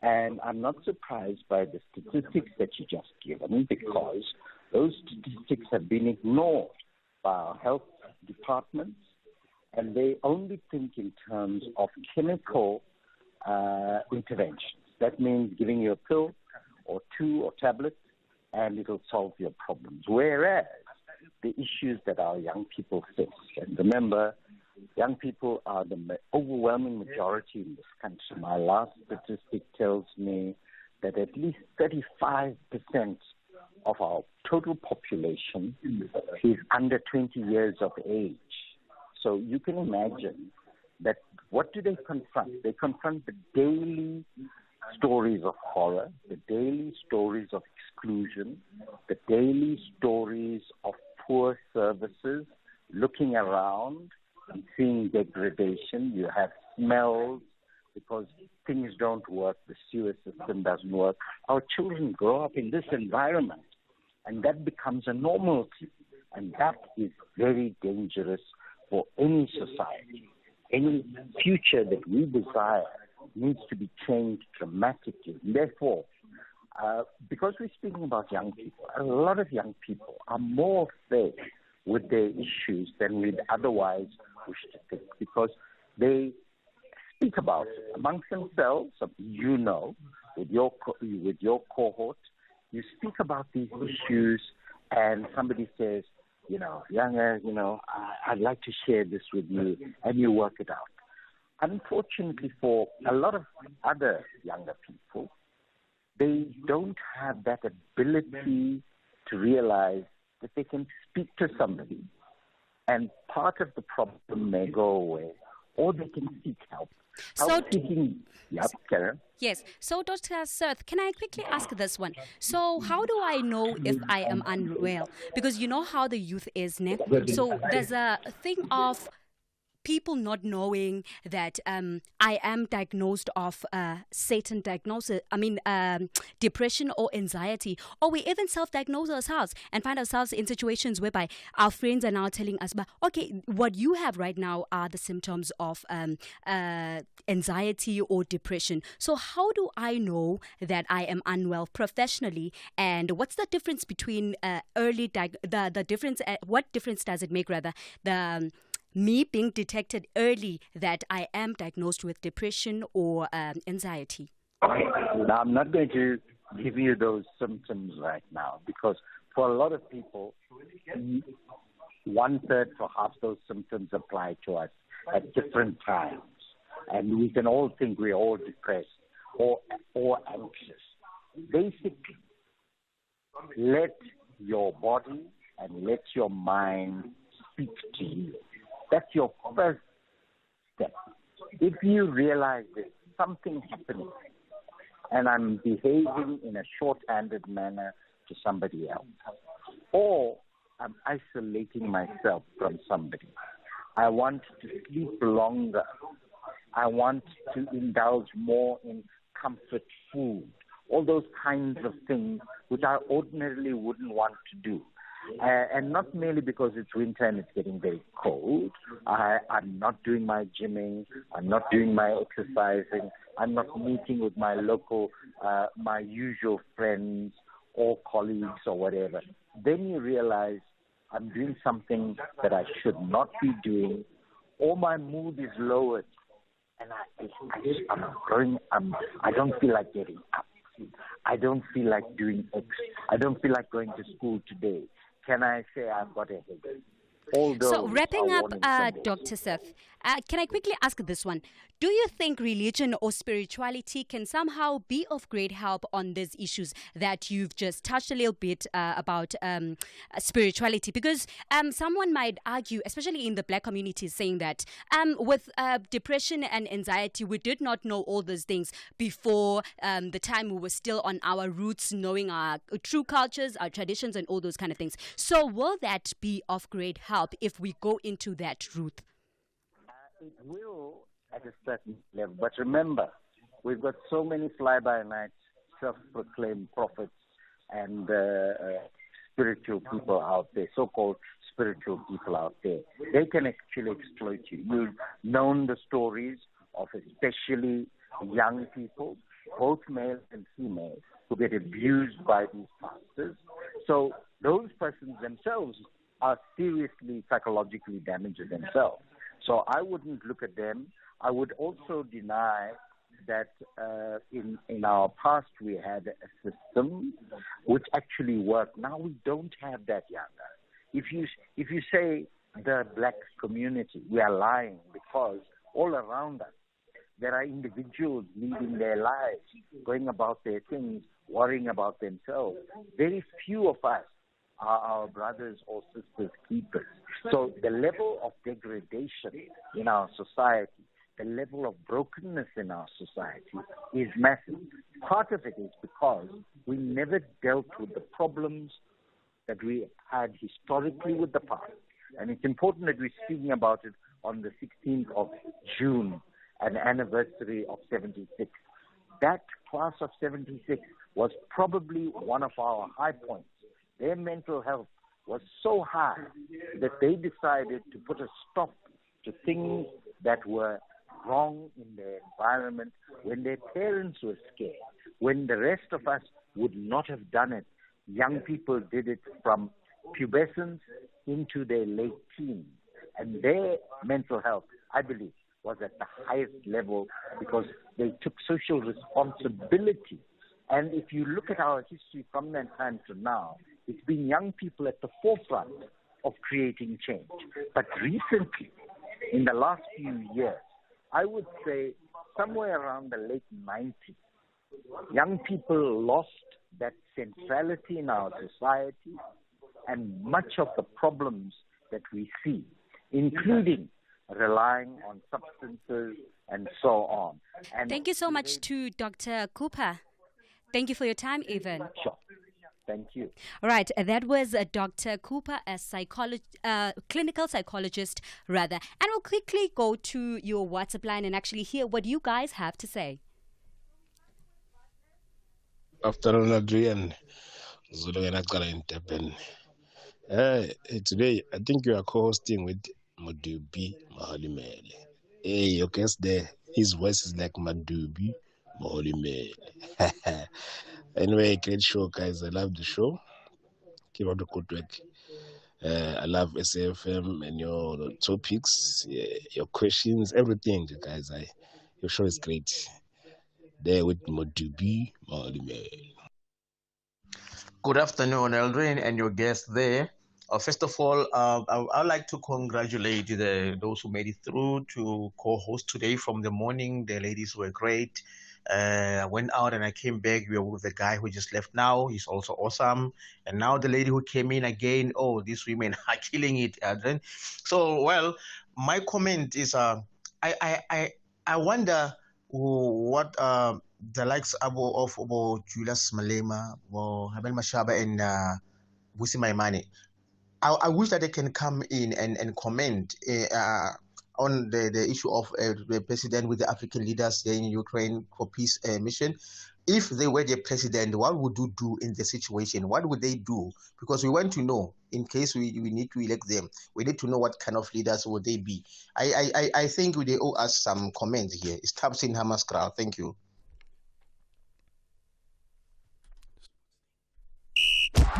And I'm not surprised by the statistics that you just given, because those statistics have been ignored by our health departments, and they only think in terms of chemical interventions. That means giving you a pill or 2 or tablets, and it'll solve your problems. Whereas the issues that our young people face, and remember, young people are the overwhelming majority in this country. My last statistic tells me that at least 35% of our total population is under 20 years of age. So you can imagine that what do they confront? They confront the daily stories of horror, the daily stories of exclusion, the daily stories of poor services, looking around and seeing degradation. You have smells because things don't work, the sewer system doesn't work. Our children grow up in this environment, and that becomes a normalcy. And that is very dangerous for any society. Any future that we desire needs to be changed dramatically. Therefore, because we're speaking about young people, a lot of young people are more faced with their issues than we'd otherwise wish to think, because they speak about it amongst themselves. You know, with your cohort, you speak about these issues, and somebody says, Younger, I'd like to share this with you, and you work it out. Unfortunately, for a lot of other younger people, they don't have that ability to realize that they can speak to somebody, and part of the problem may go away, or they can seek help. Karen? Yes. So, Dr. Seth, can I quickly ask this one? So, how do I know if I am unwell? Because you know how the youth is now. So, there's a thing of people not knowing that I am diagnosed of certain diagnosis, depression or anxiety, or we even self-diagnose ourselves and find ourselves in situations whereby our friends are now telling us, okay, what you have right now are the symptoms of anxiety or depression. So how do I know that I am unwell professionally, and what's the difference between what difference does it make rather, me being detected early that I am diagnosed with depression or anxiety? Now, I'm not going to give you those symptoms right now because for a lot of people, 1/3 to half those symptoms apply to us at different times. And we can all think we're all depressed or anxious. Basically, let your body and let your mind speak to you. That's your first step. If you realize there's something happening and I'm behaving in a short-handed manner to somebody else, or I'm isolating myself from somebody, I want to sleep longer, I want to indulge more in comfort food, all those kinds of things which I ordinarily wouldn't want to do. And not merely because it's winter and it's getting very cold. I'm not doing my gymming. I'm not doing my exercising. I'm not meeting with my local, my usual friends or colleagues or whatever. Then you realize I'm doing something that I should not be doing, or my mood is lowered, and I don't feel like getting up. I don't feel like doing X. I don't feel like going to school today. Can I say I've got a headache? So wrapping up, Dr. Seth, can I quickly ask this one? Do you think religion or spirituality can somehow be of great help on these issues that you've just touched a little bit about spirituality? Because someone might argue, especially in the black community, saying that with depression and anxiety, we did not know all those things before the time we were still on our roots, knowing our true cultures, our traditions, and all those kind of things. So will that be of great help if we go into that route? It will at a certain level. But remember, we've got so many fly-by-night, self-proclaimed prophets and spiritual people out there, so-called spiritual people out there. They can actually exploit you. You've known the stories of especially young people, both male and female, who get abused by these pastors. So those persons themselves are seriously psychologically damaged themselves. So I wouldn't look at them. I would also deny that in our past we had a system which actually worked. Now we don't have that, Yanga. If you say the black community, we are lying, because all around us there are individuals leading their lives, going about their things, worrying about themselves. Very few of us are our brothers or sisters' keepers. So the level of degradation in our society, the level of brokenness in our society is massive. Part of it is because we never dealt with the problems that we had historically with the past. And it's important that we're speaking about it on the 16th of June, an anniversary of 76. That class of 76 was probably one of our high points. Their mental health was so high that they decided to put a stop to things that were wrong in their environment when their parents were scared, when the rest of us would not have done it. Young people did it from pubescence into their late teens. And their mental health, I believe, was at the highest level because they took social responsibility. And if you look at our history from that time to now, it's been young people at the forefront of creating change. But recently, in the last few years, I would say somewhere around the late 90s, young people lost that centrality in our society, and much of the problems that we see, including relying on substances and so on. And thank you so much to Dr. Cooper. Thank you for your time, Evan. Sure. Thank you. All right, that was Dr. Cooper, a clinical psychologist, rather. And we'll quickly go to your WhatsApp line and actually hear what you guys have to say. Afternoon, Adrian. Today, I think you are co-hosting with Madubi Mahalimele. Hey, your guest there, his voice is like Madubi Mahalimele. Anyway, great show, guys. I love the show. Keep up the good work. I love SAfm and your topics, your questions, everything, you guys. Your show is great. There with Modubi. Good afternoon, Eldrin, and your guests there. First of all, I'd like to congratulate those who made it through to co-host today from the morning. The ladies were great. I went out and I came back. We were with the guy who just left now. He's also awesome. And now the lady who came in again. Oh, these women are killing it, Eldrin. So, well, my comment is, I wonder what the likes of Julius Malema, Habel Mashaba, and Busi Maimane. I wish that they can come in and comment on the issue of the president with the African leaders here in Ukraine for peace mission. If they were the president, what would you do in the situation? What would they do? Because we want to know, in case we need to elect them, we need to know what kind of leaders would they be. I think they owe us some comments here. It's Tabsin Hamas crowd. Thank you.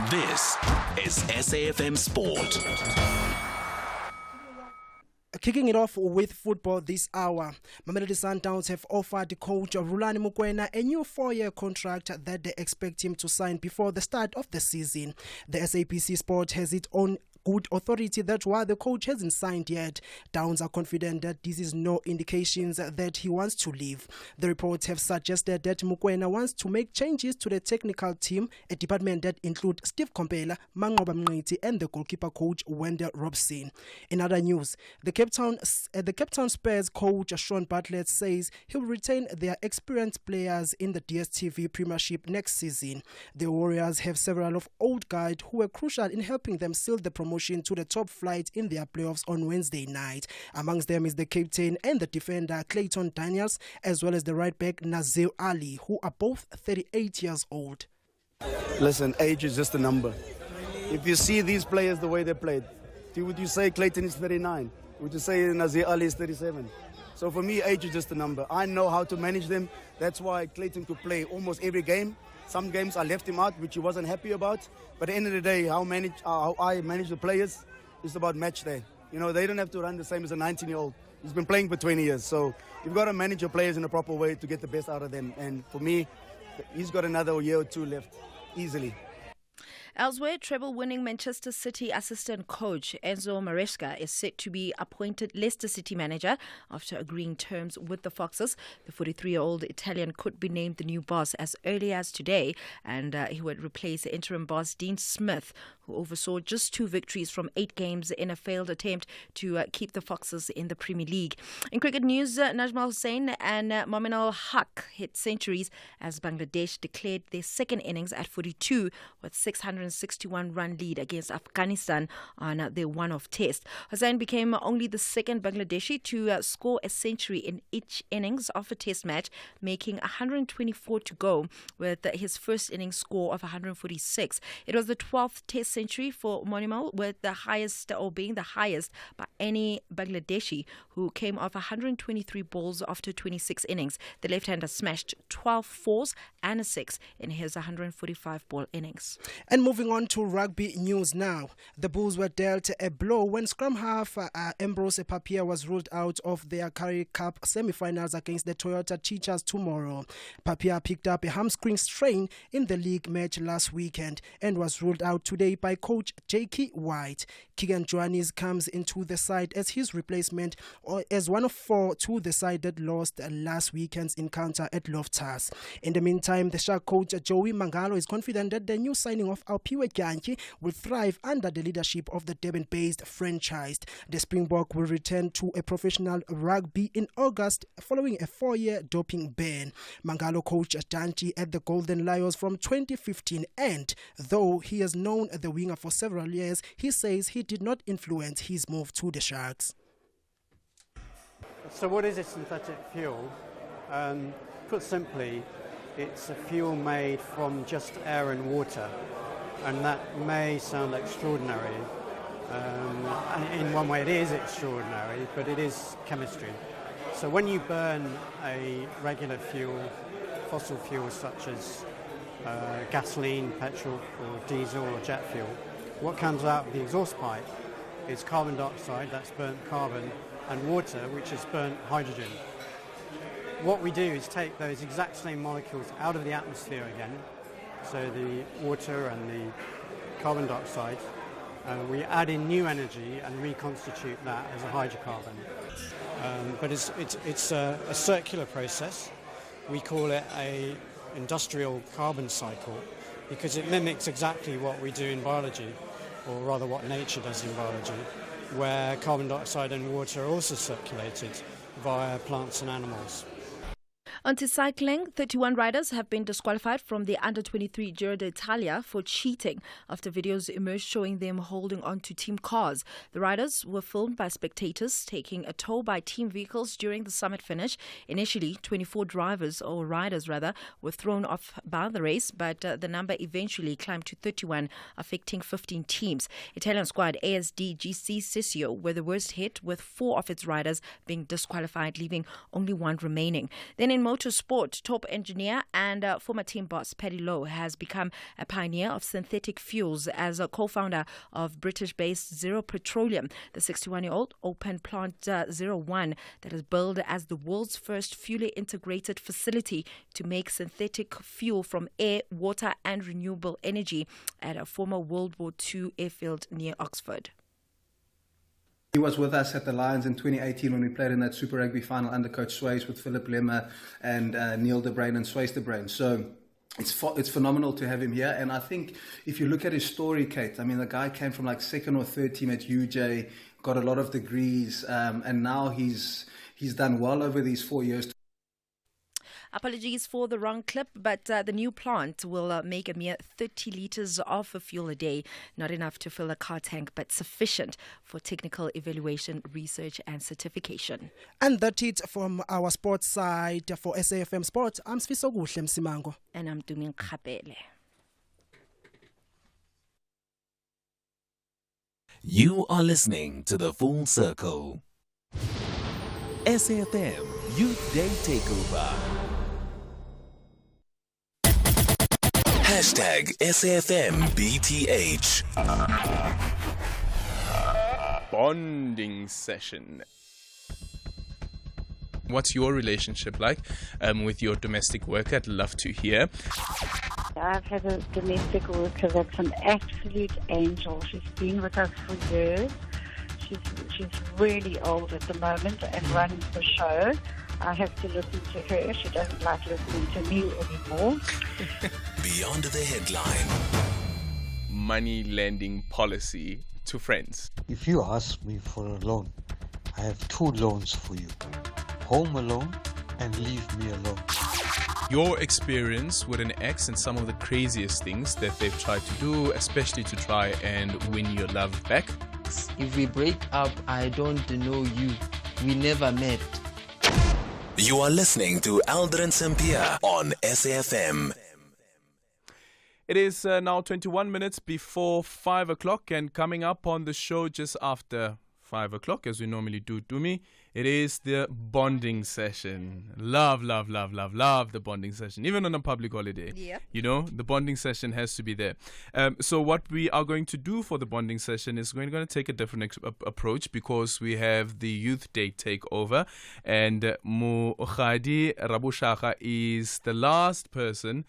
This is SAfm Sport. Kicking it off with football this hour, Mamelodi Sundowns have offered coach Rulani Mukwena a new 4-year contract that they expect him to sign before the start of the season. The SAPC Sport has its own good authority that while the coach hasn't signed yet, Downs are confident that this is no indications that he wants to leave. The reports have suggested that Mukwena wants to make changes to the technical team, a department that include Steve Kompela, Mangoba Mngqiti, and the goalkeeper coach Wendell Robson. In other news, the Cape Town Spurs coach Sean Bartlett says he'll retain their experienced players in the DStv Premiership next season. The Warriors have several of old guys who were crucial in helping them seal the promotion to the top flight in their playoffs on Wednesday night. Amongst them is the captain and the defender Clayton Daniels, as well as the right back Nazir Ali, who are both 38 years old. Listen, age is just a number. If you see these players the way they played, would you say Clayton is 39? Would you say Nazir Ali is 37? So for me, age is just a number. I know how to manage them. That's why Clayton could play almost every game. Some games I left him out, which he wasn't happy about. But at the end of the day, how I manage the players is about match day. You know, they don't have to run the same as a 19-year-old. He's been playing for 20 years. So you've got to manage your players in a proper way to get the best out of them. And for me, he's got another year or two left, easily. Elsewhere, treble-winning Manchester City assistant coach Enzo Maresca is set to be appointed Leicester City manager after agreeing terms with the Foxes. The 43-year-old Italian could be named the new boss as early as today, and he would replace the interim boss Dean Smith, who oversaw just 2 victories from 8 games in a failed attempt to keep the Foxes in the Premier League. In cricket news, Najmal Hussain and Mominul Haq hit centuries as Bangladesh declared their second innings at 42 with 661-run lead against Afghanistan on their one-off test. Hussain became only the second Bangladeshi to score a century in each innings of a test match, making 124 to go with his first innings score of 146. It was the 12th test century for Monimal, with the highest, or being the highest by any Bangladeshi, who came off 123 balls after 26 innings. The left-hander smashed 12 fours and a 6 in his 145-ball innings. And moving on to rugby news now. The Bulls were dealt a blow when scrum half Ambrose Papia was ruled out of their Currie Cup semi-finals against the Toyota Teachers tomorrow. Papia picked up a hamstring strain in the league match last weekend and was ruled out today by coach Jakey White. Keegan Johannes comes into the side as his replacement, or as one of 4 to the side that lost last weekend's encounter at Loftus. In the meantime, the Shark coach Joey Mangalo is confident that the new signing of Alpiwe Gyanchi will thrive under the leadership of the Durban-based franchise. The Springbok will return to a professional rugby in August following a 4-year doping ban. Mangalo coached Gyanchi at the Golden Lions from 2015, and though he has known the winger for several years, he says he did not influence his move to the Sharks. So what is a synthetic fuel? Put simply, it's a fuel made from just air and water, and that may sound extraordinary. In one way it is extraordinary, but it is chemistry. So when you burn a regular fuel, fossil fuel such as gasoline, petrol or diesel or jet fuel, what comes out of the exhaust pipe is carbon dioxide, that's burnt carbon, and water, which is burnt hydrogen. What we do is take those exact same molecules out of the atmosphere again, so the water and the carbon dioxide, we add in new energy and reconstitute that as a hydrocarbon. But it's a circular process. We call it a industrial carbon cycle because it mimics exactly what we do in biology, or rather what nature does in biology, where carbon dioxide and water are also circulated via plants and animals. Onto cycling, 31 riders have been disqualified from the Under-23 Giro d'Italia for cheating after videos emerged showing them holding on to team cars. The riders were filmed by spectators taking a tow by team vehicles during the summit finish. Initially, 24 riders were thrown off by the race, but the number eventually climbed to 31, affecting 15 teams. Italian squad ASD GC Sissio were the worst hit, with 4 of its riders being disqualified, leaving only 1 remaining. Then in motorsport, top engineer and former team boss Paddy Lowe has become a pioneer of synthetic fuels as a co-founder of British-based Zero Petroleum. The 61-year-old opened Plant 01 that is billed as the world's first fully integrated facility to make synthetic fuel from air, water and renewable energy at a former World War II airfield near Oxford. He was with us at the Lions in 2018 when we played in that Super Rugby final under Coach Swayze with Philip Lemmer and Neil de Bruin and Swayze de Bruin. So it's phenomenal to have him here. And I think if you look at his story, Kate, I mean, the guy came from like 2nd or 3rd team at UJ, got a lot of degrees, and now he's done well over these 4 years. Apologies for the wrong clip, but the new plant will make a mere 30 litres of fuel a day. Not enough to fill a car tank, but sufficient for technical evaluation, research and certification. And that's it from our sports side for SAfm Sports. I'm Sfiso Guhle Msimango. And I'm Dumin Kapele. You are listening to The Full Circle. SAfm Youth Day TakeOver. Hashtag SAFMBTH. Bonding session. What's your relationship like with your domestic worker? I'd love to hear. I've had a domestic worker that's an absolute angel. She's been with us for years. She's really old at the moment and running the show. I have to listen to her. She doesn't like listening to me anymore. Beyond the headline. Money lending policy to friends. If you ask me for a loan, I have 2 loans for you. Home alone and leave me alone. Your experience with an ex and some of the craziest things that they've tried to do, especially to try and win your love back. If we break up, I don't know you. We never met. You are listening to Aldrin Sampear on SAfm. It is now 21 minutes before 5 o'clock, and coming up on the show just after 5 o'clock, as we normally do, Dumi, it is the bonding session. Love the bonding session, even on a public holiday. Yep. You know, the bonding session has to be there. So what we are going to do for the bonding session is we're going to take a different approach, because we have the Youth Day TakeOver, and Mukhadi Rabushaka is the last person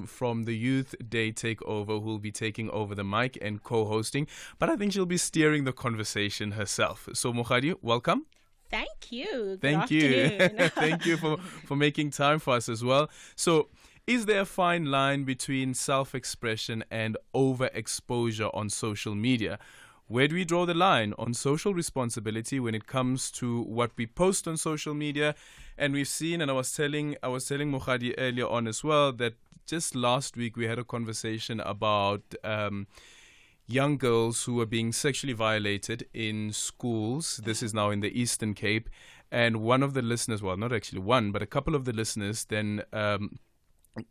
from the Youth Day TakeOver who will be taking over the mic and co-hosting, but I think she'll be steering the conversation herself. So Mukhadi, welcome. Thank you. Thank you. Thank you for making time for us as well. So is there a fine line between self-expression and overexposure on social media? Where do we draw the line on social responsibility when it comes to what we post on social media? And we've seen, and I was telling Mukhadi earlier on as well, that just last week we had a conversation about young girls who were being sexually violated in schools. This is now in the Eastern Cape. And one of the listeners, well, not actually one, but a couple of the listeners then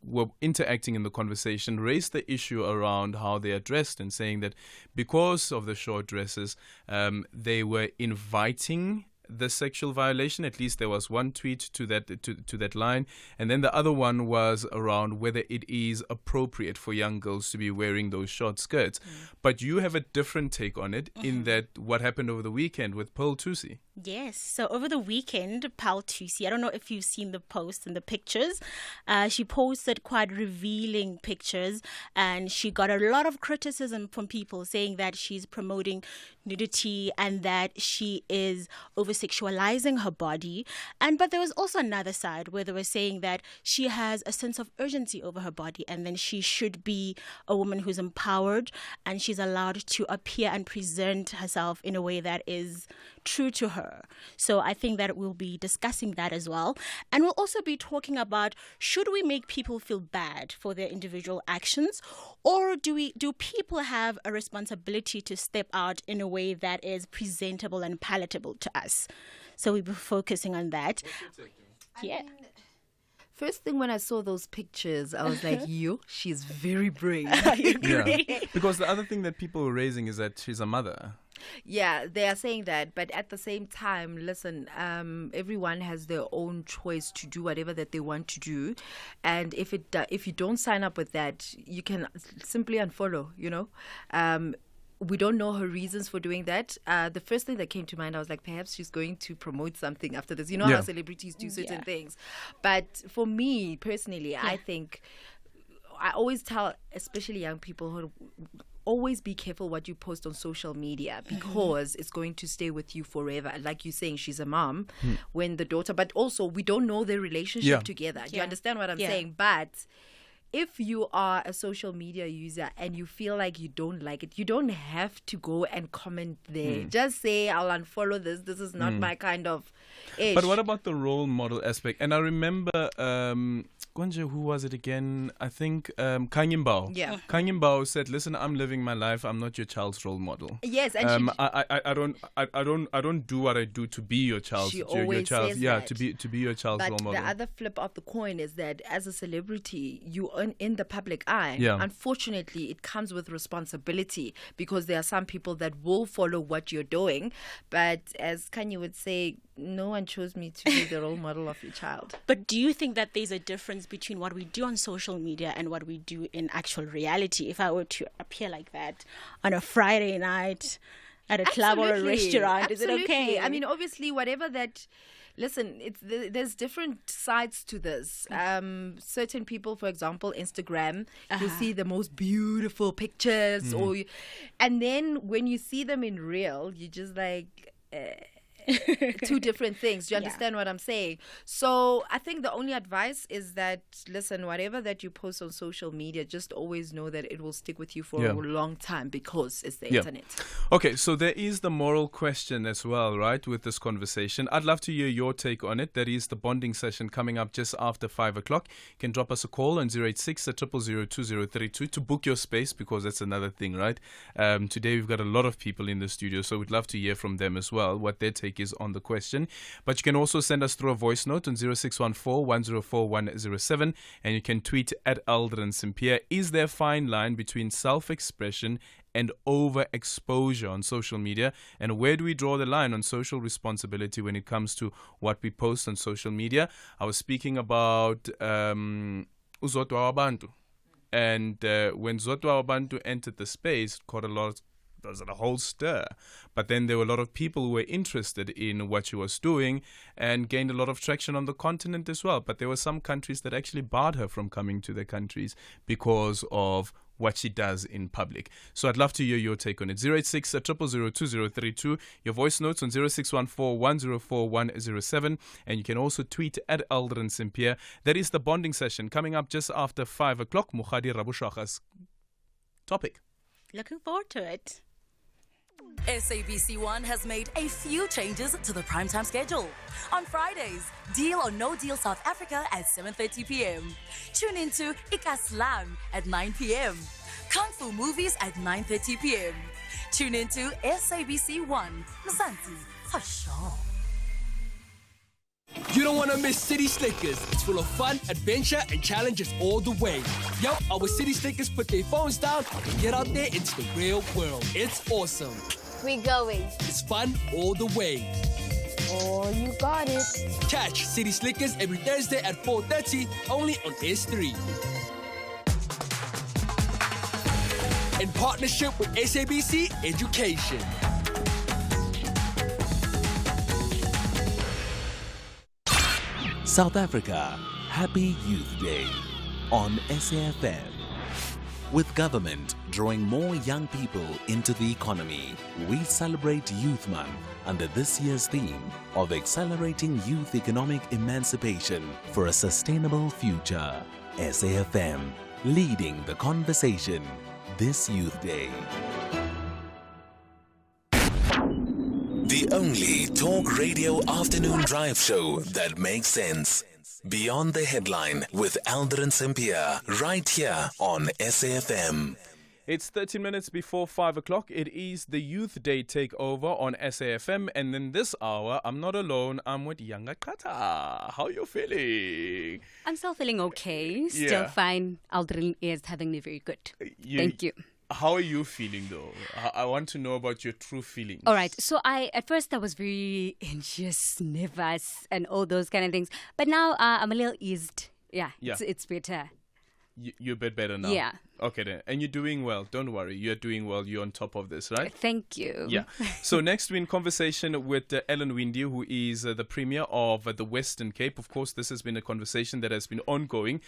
were interacting in the conversation, raised the issue around how they are dressed and saying that because of the short dresses, they were inviting the sexual violation. At least there was one tweet to that line, and then the other one was around whether it is appropriate for young girls to be wearing those short skirts. But you have a different take on it in that what happened over the weekend with Pearl Thusi. Yes, so over the weekend, Pearl Thusi, I don't know if you've seen the post and the pictures. She posted quite revealing pictures, and she got a lot of criticism from people saying that she's promoting nudity and that she is over-sexualizing her body. But there was also another side where they were saying that she has a sense of urgency over her body, and then she should be a woman who's empowered and she's allowed to appear and present herself in a way that is true to her. So I think that we'll be discussing that as well. And we'll also be talking about, should we make people feel bad for their individual actions, or do people have a responsibility to step out in a way that is presentable and palatable to us? So we'll be focusing on that. Yeah. First thing when I saw those pictures, I was like, she's very brave. I agree. Yeah. Because the other thing that people were raising is that she's a mother. Yeah, they are saying that, but at the same time, listen, everyone has their own choice to do whatever that they want to do, and if you don't sign up with that, you can simply unfollow. We don't know her reasons for doing that. The first thing that came to mind, I was like, perhaps she's going to promote something after this. You know how celebrities do certain things. But for me personally, I think I always tell, especially young people, who always be careful what you post on social media, because it's going to stay with you forever. Like you're saying, she's a mom when the daughter, but also we don't know their relationship together. Do you understand what I'm saying? But if you are a social media user and you feel like you don't like it, you don't have to go and comment there. Just say, I'll unfollow this. This is not my kind of ish. But what about the role model aspect? And I remember, Gonja, who was it again? I think Kanye Mbao. Yeah. Kanye Mbao said, "Listen, I'm living my life. I'm not your child's role model." Yes, and I don't do what I do to be your child's. Always says that. to be your child's role model. But the other flip of the coin is that as a celebrity, you are in the public eye. Yeah. Unfortunately, it comes with responsibility, because there are some people that will follow what you're doing. But as Kanye would say, no one chose me to be the role model of your child. But do you think that there's a difference between what we do on social media and what we do in actual reality? If I were to appear like that on a Friday night at a club or a restaurant, is it okay? I mean, obviously, whatever that... Listen, there's different sides to this. Certain people, for example, Instagram, you see the most beautiful pictures, and then when you see them in real, you just like... two different things. Do you understand what I'm saying? So I think the only advice is that, listen, whatever that you post on social media, just always know that it will stick with you for a long time, because it's the internet. Okay, so there is the moral question as well, right, with this conversation. I'd love to hear your take on it. That is the bonding session coming up just after 5 o'clock. You can drop us a call on 086-000-2032 to book your space, because that's another thing, right? Today we've got a lot of people in the studio, so we'd love to hear from them as well, what their take is on the question. But you can also send us through a voice note on 0614-104-107, and you can tweet at Aldrin Simpier. Is there a fine line between self-expression and overexposure on social media, and where do we draw the line on social responsibility when it comes to what we post on social media? I was speaking about Uzotwa Wabantu, and when Uzotwa Wabantu entered the space, it caught a lot of... There was a whole stir. But then there were a lot of people who were interested in what she was doing and gained a lot of traction on the continent as well. But there were some countries that actually barred her from coming to their countries because of what she does in public. So I'd love to hear your take on it. 086-000-2032. Your voice notes on 0614-104-107. And you can also tweet at Aldrin Simpier. That is the bonding session coming up just after 5 o'clock. Mukhadi Rabushakha's topic. Looking forward to it. SABC One has made a few changes to the primetime schedule. On Fridays, Deal or No Deal South Africa at 7:30 p.m. Tune into Ikaslam at 9 p.m. Kung Fu Movies at 9:30 p.m. Tune into SABC One, Mzansi, for sure. You don't want to miss City Slickers. It's full of fun, adventure, and challenges all the way. Yup, our City Slickers put their phones down and get out there into the real world. It's awesome. We're going. It's fun all the way. Oh, you got it. Catch City Slickers every Thursday at 4:30, only on S3. In partnership with SABC Education. South Africa, Happy Youth Day on SAfm. With government drawing more young people into the economy, we celebrate Youth Month under this year's theme of accelerating youth economic emancipation for a sustainable future. SAfm, leading the conversation this Youth Day. The only talk radio afternoon drive show that makes sense. Beyond the Headline with Aldrin Sampear, right here on SAfm. It's 13 minutes before 5 o'clock. It is the Youth Day TakeOver on SAfm. And in this hour, I'm not alone. I'm with Yanga Kata. How are you feeling? I'm still feeling okay. Still fine. Aldrin is having me very good. Thank you. How are you feeling, though? I want to know about your true feelings. All right. So at first I was very anxious, nervous, and all those kind of things. But now I'm a little eased. Yeah. It's better. You're a bit better now? Yeah. Okay then. And you're doing well. Don't worry. You're doing well. You're on top of this, right? Thank you. Yeah. So next we're in conversation with Ellen Windey, who is the Premier of the Western Cape. Of course, this has been a conversation that has been ongoing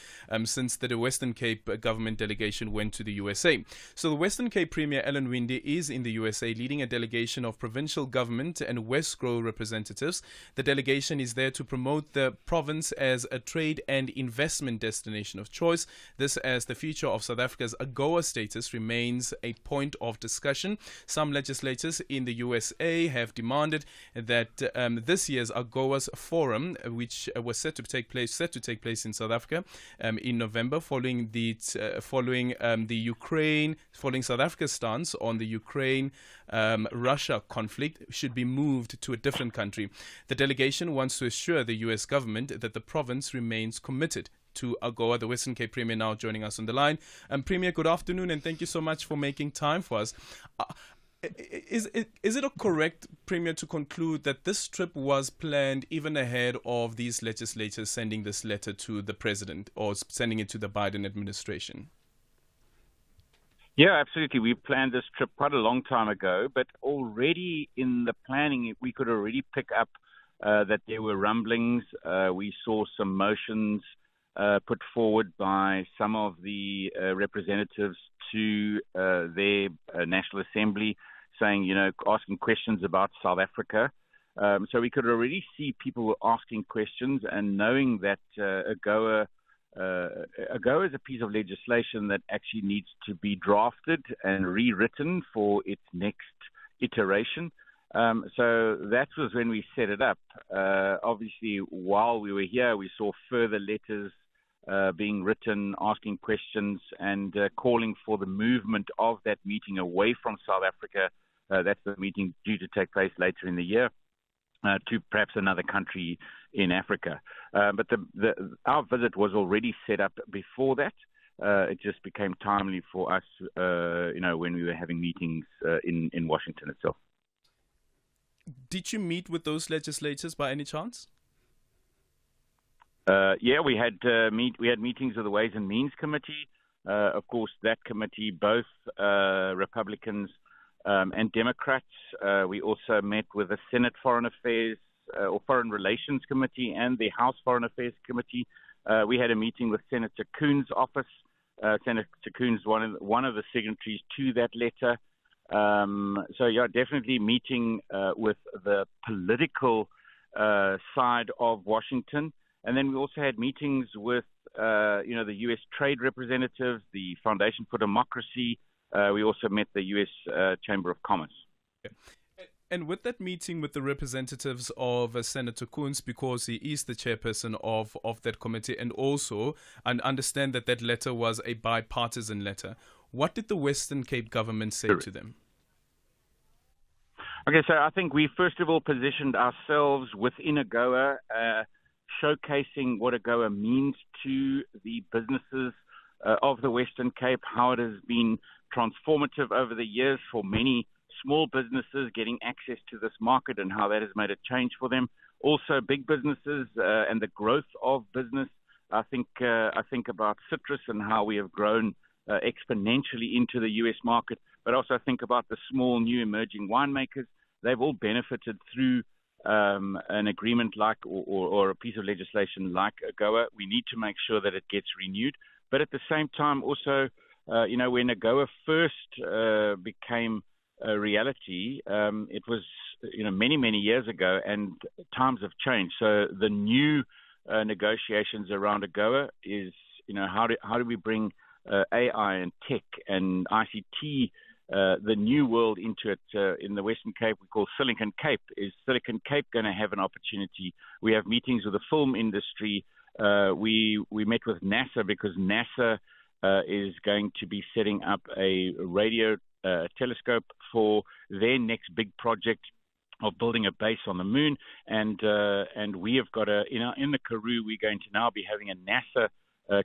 since the Western Cape government delegation went to the USA. So the Western Cape Premier, Ellen Windey, is in the USA leading a delegation of provincial government and Westgrow representatives. The delegation is there to promote the province as a trade and investment destination of choice. This as the future of South Africa's AGOA status remains a point of discussion. Some legislators in the USA have demanded that this year's AGOA's forum, which was set to take place in South Africa in November, following South Africa's stance on the Ukraine-Russia conflict, should be moved to a different country. The delegation wants to assure the US government that the province remains committed to AGOA. The Western Cape Premier now joining us on the line. Premier, good afternoon, and thank you so much for making time for us. Is it correct, Premier, to conclude that this trip was planned even ahead of these legislators sending this letter to the president or sending it to the Biden administration? Yeah, absolutely. We planned this trip quite a long time ago, but already in the planning, we could already pick up that there were rumblings. We saw some motions put forward by some of the representatives to their National Assembly saying, asking questions about South Africa. So we could already see people were asking questions, and knowing that AGOA is a piece of legislation that actually needs to be drafted and rewritten for its next iteration. So that was when we set it up. Obviously, while we were here, we saw further letters being written, asking questions, and calling for the movement of that meeting away from South Africa. That's the meeting due to take place later in the year, to perhaps another country in Africa. But our visit was already set up before that. It just became timely for us, when we were having meetings in Washington itself. Did you meet with those legislators by any chance? We had meetings with the Ways and Means Committee. Of course, that committee, both Republicans and Democrats. We also met with the Senate Foreign Affairs or Foreign Relations Committee and the House Foreign Affairs Committee. We had a meeting with Senator Coons' office. Senator Coons, one of the signatories to that letter. Definitely meeting with the political side of Washington. And then we also had meetings with, the U.S. trade representatives, the Foundation for Democracy. We also met the U.S. Chamber of Commerce. And with that meeting with the representatives of Senator Coons, because he is the chairperson of that committee, and also understand that letter was a bipartisan letter, what did the Western Cape government say to them? Okay, so I think we first of all positioned ourselves within AGOA, showcasing what AGOA means to the businesses of the Western Cape, how it has been transformative over the years for many small businesses getting access to this market and how that has made a change for them. Also, big businesses and the growth of business. I think about citrus and how we have grown exponentially into the U.S. market, but also think about the small, new emerging winemakers. They've all benefited through an agreement like or a piece of legislation like AGOA. We need to make sure that it gets renewed. But at the same time, also, when AGOA first became a reality, it was, many, many years ago, and times have changed. So the new negotiations around AGOA is, how do we bring AI and tech and ICT, the new world into it in the Western Cape. We call Silicon Cape. Is Silicon Cape going to have an opportunity? We have meetings with the film industry. We met with NASA because NASA is going to be setting up a radio telescope for their next big project of building a base on the moon. And we have got in the Karoo, we're going to now be having a NASA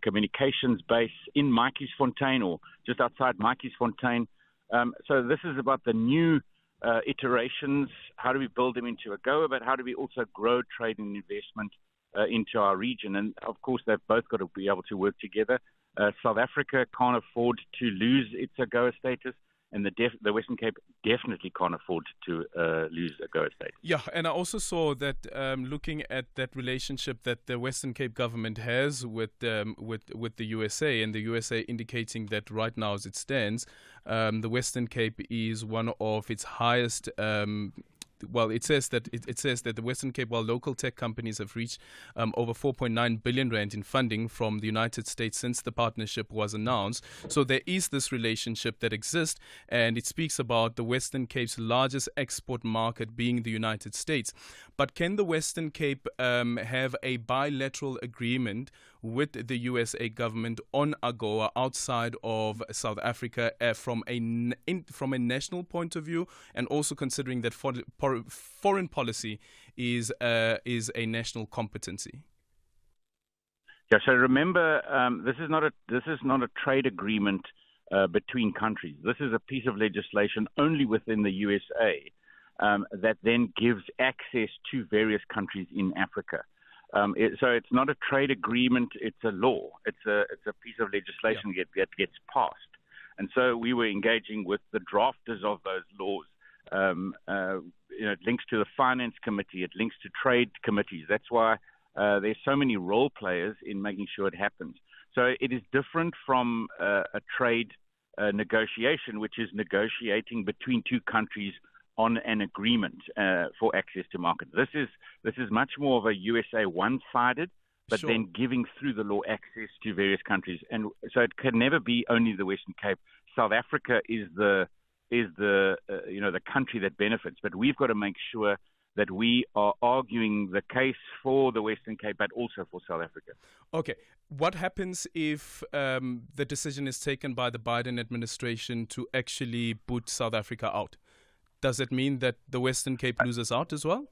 communications base in Matjiesfontein or just outside Matjiesfontein. So this is about the new iterations. How do we build them into AGOA, but how do we also grow trade and investment into our region? And, of course, they've both got to be able to work together. South Africa can't afford to lose its AGOA status, and the Western Cape definitely can't afford to lose AGOA status. Yeah, and I also saw that looking at that relationship that the Western Cape government has with the USA, and the USA indicating that right now as it stands, the Western Cape is one of its highest. It says that the Western Cape, while local tech companies have reached over 4.9 billion rand in funding from the United States since the partnership was announced. So there is this relationship that exists, and it speaks about the Western Cape's largest export market being the United States. But can the Western Cape have a bilateral agreement with the USA government on AGOA outside of South Africa from a national point of view, and also considering that foreign policy is a national competency? Yeah. So remember, this is not a trade agreement between countries. This is a piece of legislation only within the USA that then gives access to various countries in Africa. So it's not a trade agreement; it's a law. It's a piece of legislation that gets passed. And so we were engaging with the drafters of those laws. It links to the finance committee. It links to trade committees. That's why there's so many role players in making sure it happens. So it is different from a trade negotiation, which is negotiating between two countries on an agreement for access to market. This is much more of a USA one-sided, but then giving through the law access to various countries. And so it can never be only the Western Cape. South Africa is the country that benefits, but we've got to make sure that we are arguing the case for the Western Cape, but also for South Africa. Okay. What happens if the decision is taken by the Biden administration to actually boot South Africa out? Does it mean that the Western Cape loses out as well?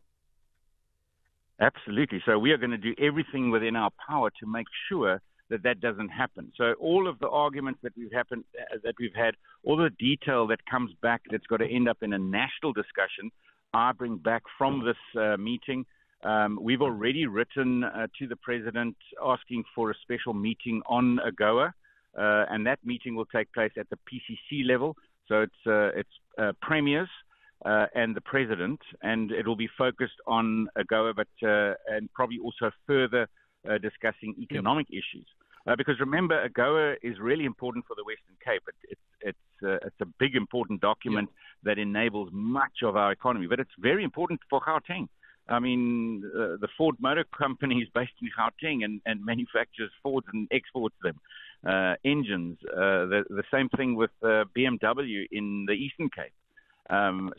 Absolutely. So we are going to do everything within our power to make sure that doesn't happen. So all of the arguments that we've had, all the detail that comes back that's got to end up in a national discussion, I bring back from this meeting. We've already written to the president asking for a special meeting on AGOA, and that meeting will take place at the PCC level. So it's premiers and the president, and it will be focused on AGOA, but and probably also further discussing economic issues. Because remember, AGOA is really important for the Western Cape. It's a big, important document that enables much of our economy, but it's very important for Gauteng. I mean, the Ford Motor Company is based in Gauteng and manufactures Fords and exports them. Engines, the same thing with BMW in the Eastern Cape.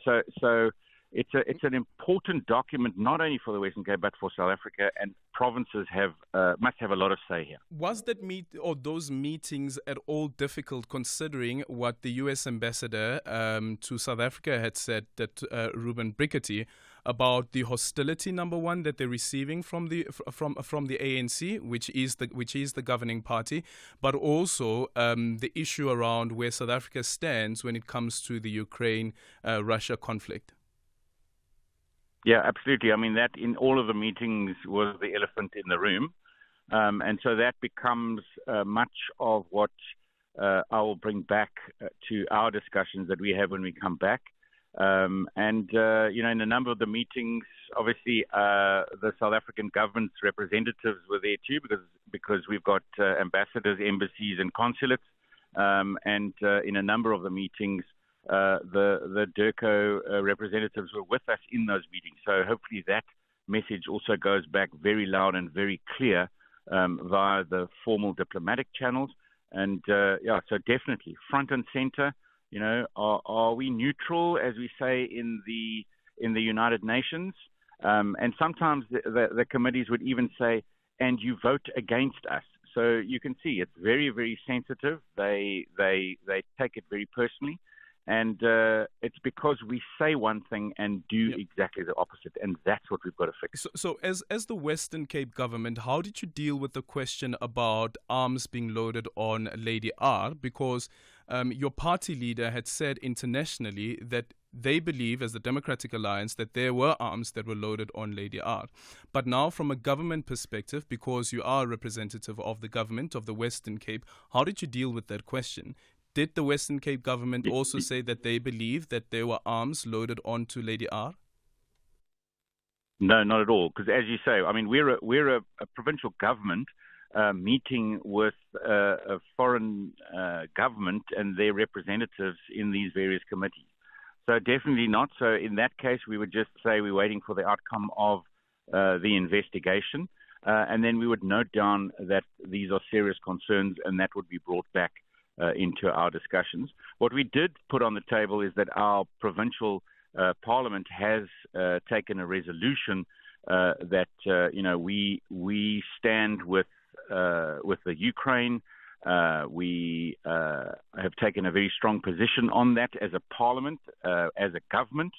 So it's an important document not only for the Western Cape but for South Africa, and provinces must have a lot of say here. Was that those meetings at all difficult, considering what the U.S. ambassador to South Africa had said, that Ruben Brickety, about the hostility, number one, that they're receiving from the ANC, which is the governing party, but also the issue around where South Africa stands when it comes to the Ukraine-Russia conflict. Yeah, absolutely. I mean, that in all of the meetings was the elephant in the room. And so that becomes much of what I will bring back to our discussions that we have when we come back. In a number of the meetings, obviously, the South African government's representatives were there too, because we've got ambassadors, embassies, and consulates. In a number of the meetings, the DIRCO representatives were with us in those meetings. So hopefully that message also goes back very loud and very clear via the formal diplomatic channels. And so definitely front and center. Are we neutral, as we say in the United Nations? And sometimes the committees would even say, and you vote against us. So you can see it's very, very sensitive. They take it very personally. And it's because we say one thing and do exactly the opposite, and that's what we've got to fix. So as the Western Cape government, how did you deal with the question about arms being loaded on Lady R? Because your party leader had said internationally that they believe, as the Democratic Alliance, that there were arms that were loaded on Lady R. But now, from a government perspective, because you are a representative of the government of the Western Cape, how did you deal with that question? Did the Western Cape government also say that they believe that there were arms loaded onto Lady R? No, not at all. Because as you say, I mean, we're a provincial government meeting with a foreign government and their representatives in these various committees. So definitely not. So in that case, we would just say we're waiting for the outcome of the investigation, and then we would note down that these are serious concerns, and that would be brought back into our discussions. What we did put on the table is that our provincial parliament has taken a resolution that we stand with the Ukraine. We have taken a very strong position on that as a parliament, as a government.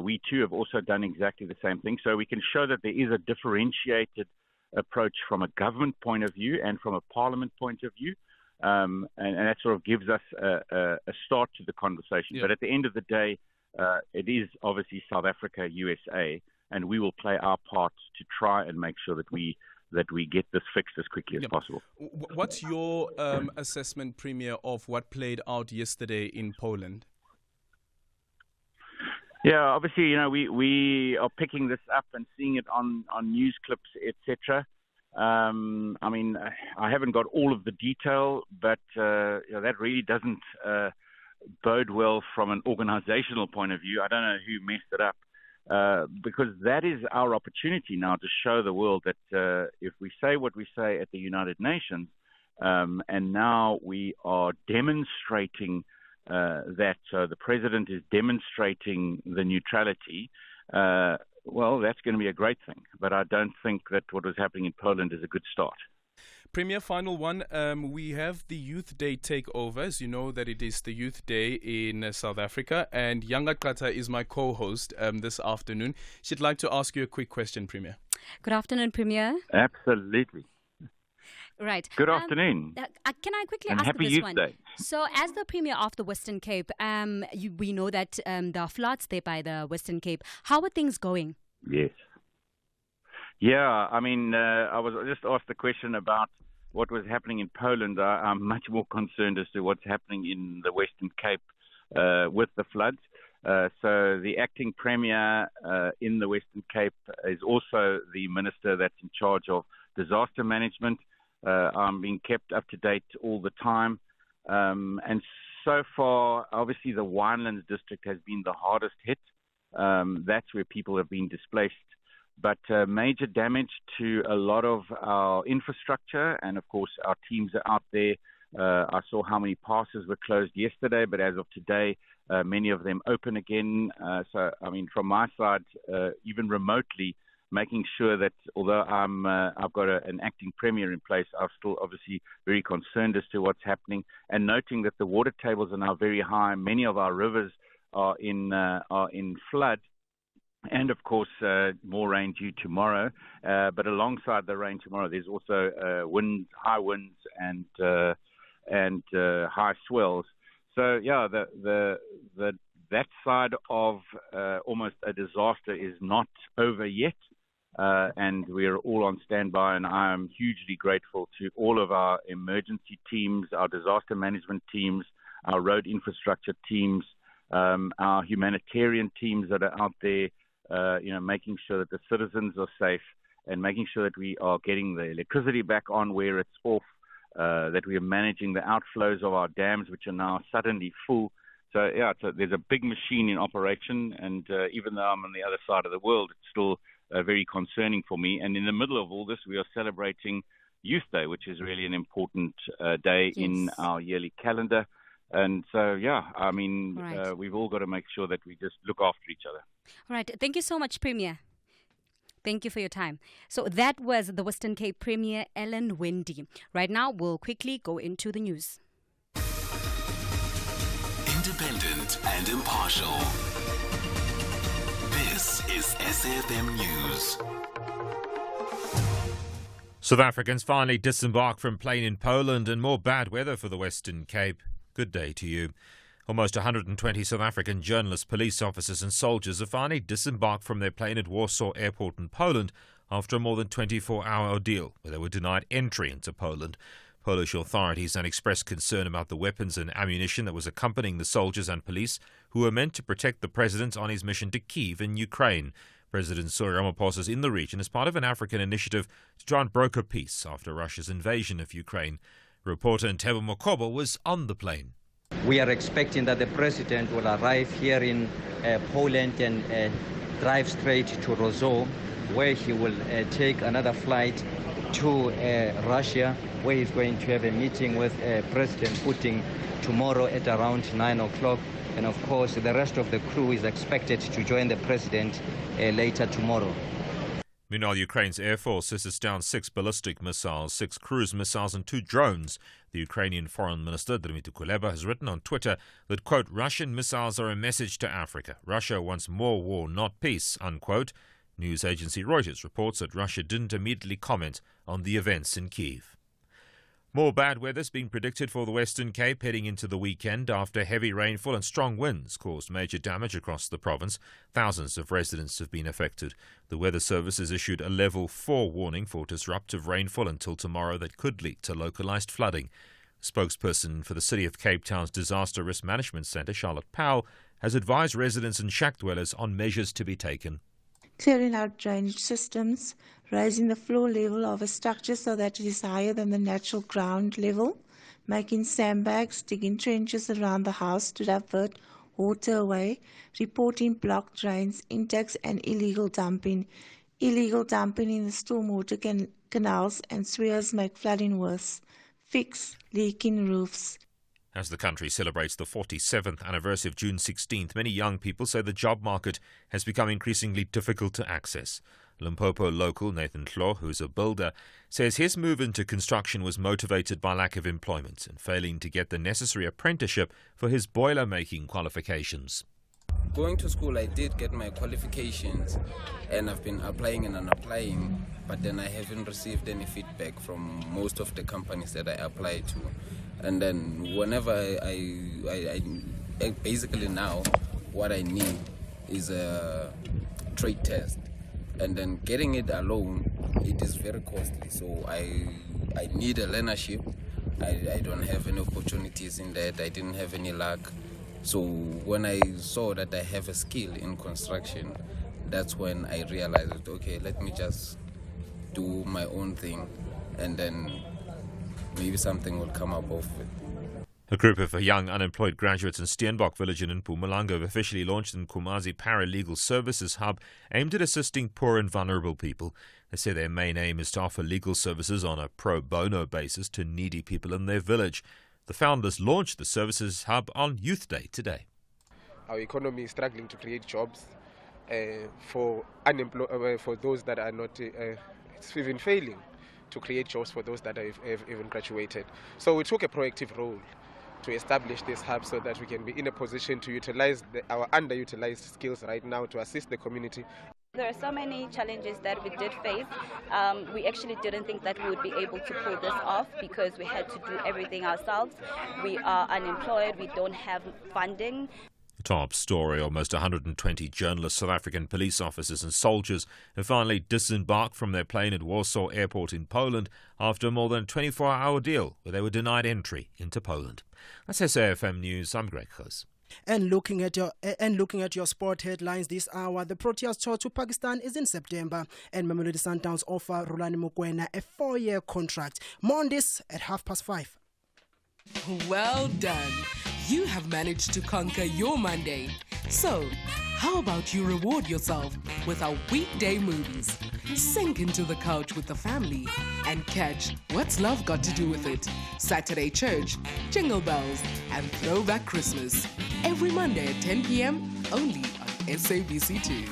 We too have also done exactly the same thing. So we can show that there is a differentiated approach from a government point of view and from a parliament point of view. And that sort of gives us a start to the conversation. Yeah. But at the end of the day, it is obviously South Africa, USA, and we will play our part to try and make sure that we get this fixed as quickly as possible. What's your assessment, Premier, of what played out yesterday in Poland? Yeah, obviously, we are picking this up and seeing it on news clips, etc. I mean, I haven't got all of the detail, but that really doesn't bode well from an organizational point of view. I don't know who messed it up, because that is our opportunity now to show the world that if we say what we say at the United Nations, and now we are demonstrating that the president is demonstrating the neutrality, well, that's going to be a great thing. But I don't think that what was happening in Poland is a good start. Premier, final one. We have the Youth Day TakeOver. As you know that it is the Youth Day in South Africa, and Yanga Kata is my co-host this afternoon. She'd like to ask you a quick question, Premier. Good afternoon, Premier. Absolutely. Right. Good afternoon. Can I quickly and ask happy this Youth one? Day. So, as the Premier of the Western Cape, we know that there are floods there by the Western Cape. How are things going? Yes. Yeah, I mean, I was just asked the question about what was happening in Poland. I'm much more concerned as to what's happening in the Western Cape with the floods. So the acting Premier in the Western Cape is also the Minister that's in charge of disaster management. I'm being kept up to date all the time. And so far, obviously, the Winelands district has been the hardest hit. That's where people have been displaced. But major damage to a lot of our infrastructure, and of course our teams are out there. I saw how many passes were closed yesterday, but as of today, many of them open again. So, I mean, from my side, even remotely, making sure that although I've got an acting Premier in place, I'm still obviously very concerned as to what's happening, and noting that the water tables are now very high. Many of our rivers are in flood. And, of course, more rain due tomorrow. But alongside the rain tomorrow, there's also high winds and high swells. So, yeah, that side of almost a disaster is not over yet. And we're all on standby, and I am hugely grateful to all of our emergency teams, our disaster management teams, our road infrastructure teams, our humanitarian teams that are out there, making sure that the citizens are safe and making sure that we are getting the electricity back on where it's off, that we are managing the outflows of our dams, which are now suddenly full. So, yeah, there's a big machine in operation, and even though I'm on the other side of the world, it's still very concerning for me. And in the middle of all this, we are celebrating Youth Day, which is really an important day in our yearly calendar. And so, yeah, I mean, we've all got to make sure that we just look after each other. All right. Thank you so much, Premier. Thank you for your time. So that was the Western Cape Premier, Ellen Wendy. Right now, we'll quickly go into the news. Independent and impartial. This is SAfm News. South Africans finally disembarked from plane in Poland, and more bad weather for the Western Cape. Good day to you. Almost 120 South African journalists, police officers and soldiers have finally disembarked from their plane at Warsaw Airport in Poland after a more than 24-hour ordeal where they were denied entry into Poland. Polish authorities had expressed concern about the weapons and ammunition that was accompanying the soldiers and police who were meant to protect the president on his mission to Kyiv in Ukraine. President Cyril Ramaphosa is in the region as part of an African initiative to try and broker peace after Russia's invasion of Ukraine. Reporter Ntebo Mokobo was on the plane. We are expecting that the president will arrive here in Poland and drive straight to Warsaw, where he will take another flight to Russia, where he's going to have a meeting with President Putin tomorrow at around 9 o'clock. And of course, the rest of the crew is expected to join the president later tomorrow. Meanwhile, Ukraine's Air Force says it's down 6 ballistic missiles, 6 cruise missiles and 2 drones. The Ukrainian Foreign Minister, Dmytro Kuleba, has written on Twitter that, quote, Russian missiles are a message to Africa. Russia wants more war, not peace, unquote. News agency Reuters reports that Russia didn't immediately comment on the events in Kyiv. More bad weather is being predicted for the Western Cape heading into the weekend after heavy rainfall and strong winds caused major damage across the province. Thousands of residents have been affected. The Weather Service has issued a level 4 warning for disruptive rainfall until tomorrow that could lead to localised flooding. Spokesperson for the City of Cape Town's Disaster Risk Management Centre, Charlotte Powell, has advised residents and shack dwellers on measures to be taken. Clearing out drainage systems, raising the floor level of a structure so that it is higher than the natural ground level, making sandbags, digging trenches around the house to divert water away, reporting blocked drains, intakes and illegal dumping. Illegal dumping in the stormwater canals and sewers make flooding worse. Fix leaking roofs. As the country celebrates the 47th anniversary of June 16th, many young people say the job market has become increasingly difficult to access. Limpopo local Nathan Tlo, who's a builder, says his move into construction was motivated by lack of employment and failing to get the necessary apprenticeship for his boiler-making qualifications. Going to school, I did get my qualifications and I've been applying and applying, but then I haven't received any feedback from most of the companies that I apply to. And then whenever I basically now what I need is a trade test. And then getting it alone, it is very costly. So I need a learnership. I don't have any opportunities in that. I didn't have any luck. So when I saw that I have a skill in construction, that's when I realized, okay, let me just do my own thing and then maybe something will come up of it. A group of young unemployed graduates in Steenbok village in Mpumalanga have officially launched an Nkomazi Paralegal Services Hub aimed at assisting poor and vulnerable people. They say their main aim is to offer legal services on a pro bono basis to needy people in their village. The founders launched the Services Hub on Youth Day today. Our economy is struggling to create jobs for those that are not, it's even failing to create jobs for those that have even graduated. So we took a proactive role to establish this hub so that we can be in a position to utilize our underutilized skills right now to assist the community. There are so many challenges that we did face. We actually didn't think that we would be able to pull this off because we had to do everything ourselves. We are unemployed, we don't have funding. Top story: almost 120 journalists, South African police officers and soldiers have finally disembarked from their plane at Warsaw Airport in Poland after a more than 24-hour deal where they were denied entry into Poland. That's SAfm News. I'm Greg Khos. And looking at your sport headlines this hour, the Proteas tour to Pakistan is in September, and Mamelodi Sundowns offer Rulani Mokoena a 4-year contract. More on this at 5:30. Well done. You have managed to conquer your Monday. So, how about you reward yourself with our weekday movies? Sink into the couch with the family and catch What's Love Got to Do with It? Saturday Church, Jingle Bells, and Throwback Christmas. Every Monday at 10 p.m. only on SABC2.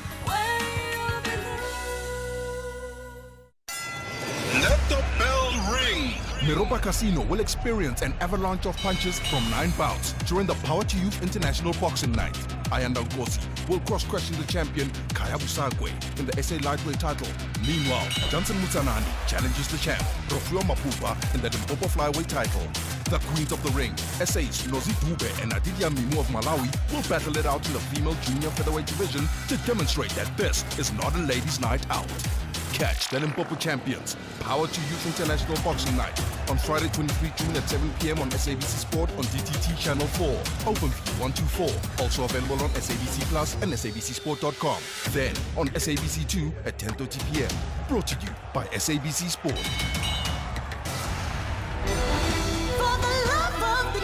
Let the bell ring. Miropa Casino will experience an avalanche of punches from 9 bouts during the Power to Youth International Boxing Night. Ayanda Nkosi will cross-question the champion Kaya Busagwe in the SA lightweight title. Meanwhile, Johnson Mutsanani challenges the champ Rofio Mapupa in the Limpopo flyweight title. The Queens of the Ring, SA's Nozi Dube and Adidia Mimu of Malawi, will battle it out in the female junior featherweight division to demonstrate that this is not a ladies' night out. Catch the Limpopo champions, Power to Youth International Boxing Night, on Friday 23 June at 7 p.m. on SABC Sport on DTT Channel 4. Open fee 124. Also available on SABC Plus and SABCSport.com. Then on SABC 2 at 10:30 p.m. Brought to you by SABC Sport. For the love of the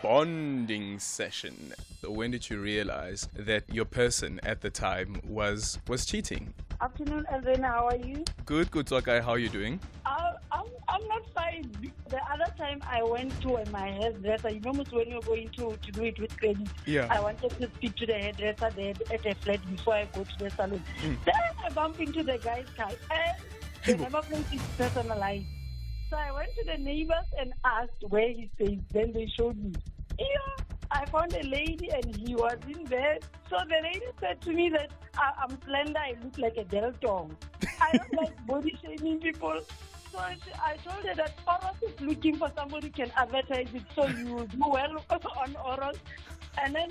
Bonding session. When did you realize that your person at the time was cheating? Afternoon, Elena. How are you? Good, Twakai. How are you doing? I'm not fine. The other time I went to my hairdresser, you know, when you're going to do it with credit, yeah. I wanted to speak to the hairdresser there at a flat before I go to the salon. Then I bumped into the guy's car. The number plate is personalized. So I went to the neighbors and asked where he stays. Then they showed me. Yeah, I found a lady and he was in there. So the lady said to me that I'm slender, I look like a deltong. I don't like body shaming people. So I told her that Oros is looking for somebody who can advertise it, so you will do well on Oros. And then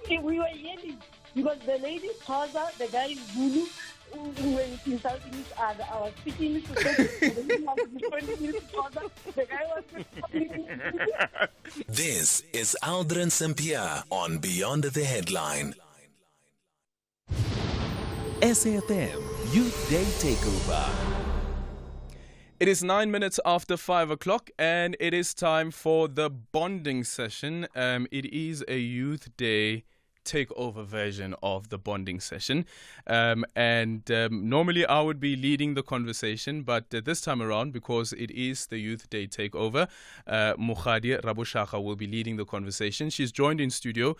we were yelling because the lady told her the guy is Zulu who were insulting each other. I was speaking to the guy was This is Aldrin Sampear on Beyond the Headline. SAfm Youth Day TakeOver. It is 9 minutes after 5 o'clock and it is time for the bonding session. It is a Youth Day takeover version of the bonding session. Normally I would be leading the conversation, but this time around, because it is the Youth Day takeover, Mokhadi Rabushaka will be leading the conversation. She's joined in studio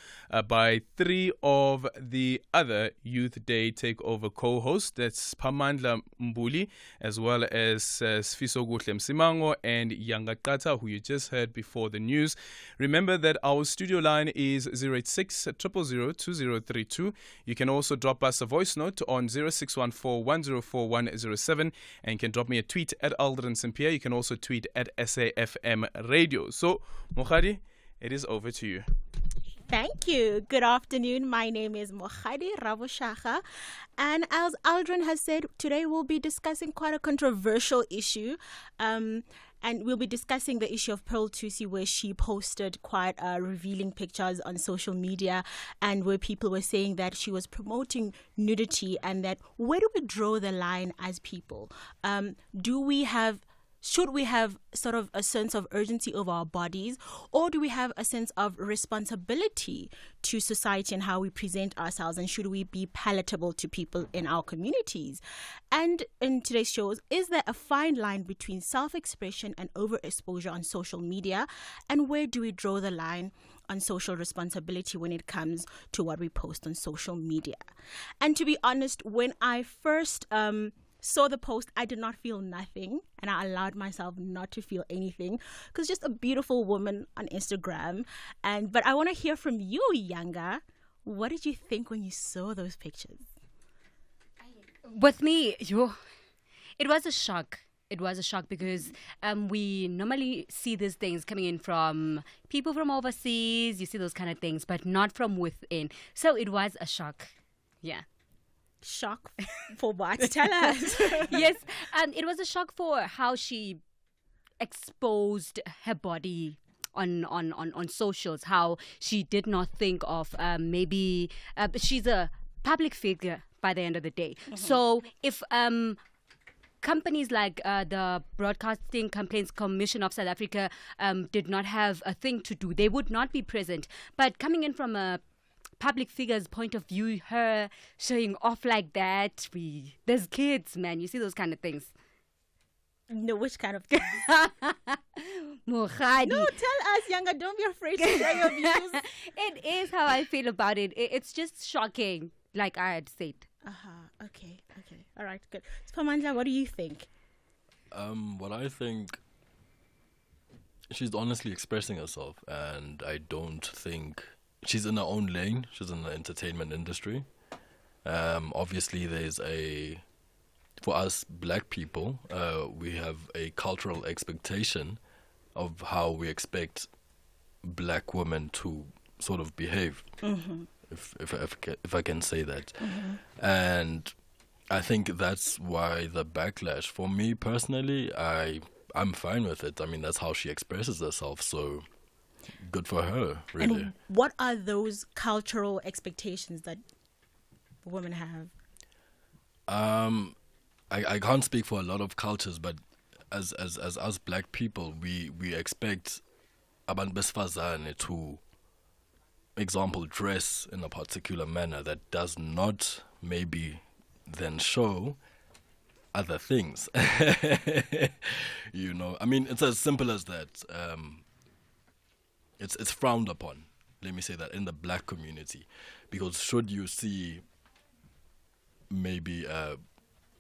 by 3 of the other Youth Day takeover co-hosts. That's Pamandla Mbuli, as well as Sfiso Guhle Msimango and Yangakata, who you just heard before the news. Remember that our studio line is 086 000 2032. You can also drop us a voice note on 0614 104 107, and you can drop me a tweet at Aldrin Sampear. You can also tweet at SAfm Radio. So, Mokhadi, it is over to you. Thank you. Good afternoon. My name is Mokhadi Rabushaka. And as Aldrin has said, today we'll be discussing quite a controversial issue. And we'll be discussing the issue of Pearl Thusi, where she posted quite revealing pictures on social media and where people were saying that she was promoting nudity, and that where do we draw the line as people? Should we have sort of a sense of urgency over our bodies, or do we have a sense of responsibility to society and how we present ourselves, and should we be palatable to people in our communities? And in today's shows, is there a fine line between self-expression and overexposure on social media, and where do we draw the line on social responsibility when it comes to what we post on social media? And to be honest, when I first saw the post, I did not feel nothing, and I allowed myself not to feel anything because just a beautiful woman on Instagram. But I want to hear from you, Yanga. What did you think when you saw those pictures? With me, it was a shock. It was a shock because we normally see these things coming in from people from overseas. You see those kind of things, but not from within. So it was a shock. Yeah. Shock for what? Tell us. Yes, it was a shock for how she exposed her body on socials, how she did not think of maybe she's a public figure by the end of the day. So if companies like the Broadcasting Complaints Commission of South Africa did not have a thing to do, they would not be present. But coming in from a public figure's point of view, her showing off like that, there's kids, man. You see those kind of things. No, which kind of things? Mohadi. No, tell us, Younger. Don't be afraid to share your views. It is how I feel about it. It's just shocking, like I had said. Okay. All right, good. So, Pamandla, what do you think? What I think, she's honestly expressing herself, and I don't think she's in her own lane. She's in the entertainment industry. Obviously, for us black people, we have a cultural expectation of how we expect black women to sort of behave, if I can say that. And I think that's why the backlash. For me personally, I'm fine with it. I mean, that's how she expresses herself, so good for her, really. And what are those cultural expectations that women have? I can't speak for a lot of cultures, but as us black people, we expect abantu besifazane to, example, dress in a particular manner that does not maybe then show other things. You know, I mean, it's as simple as that. It's frowned upon, let me say that, in the black community, because should you see maybe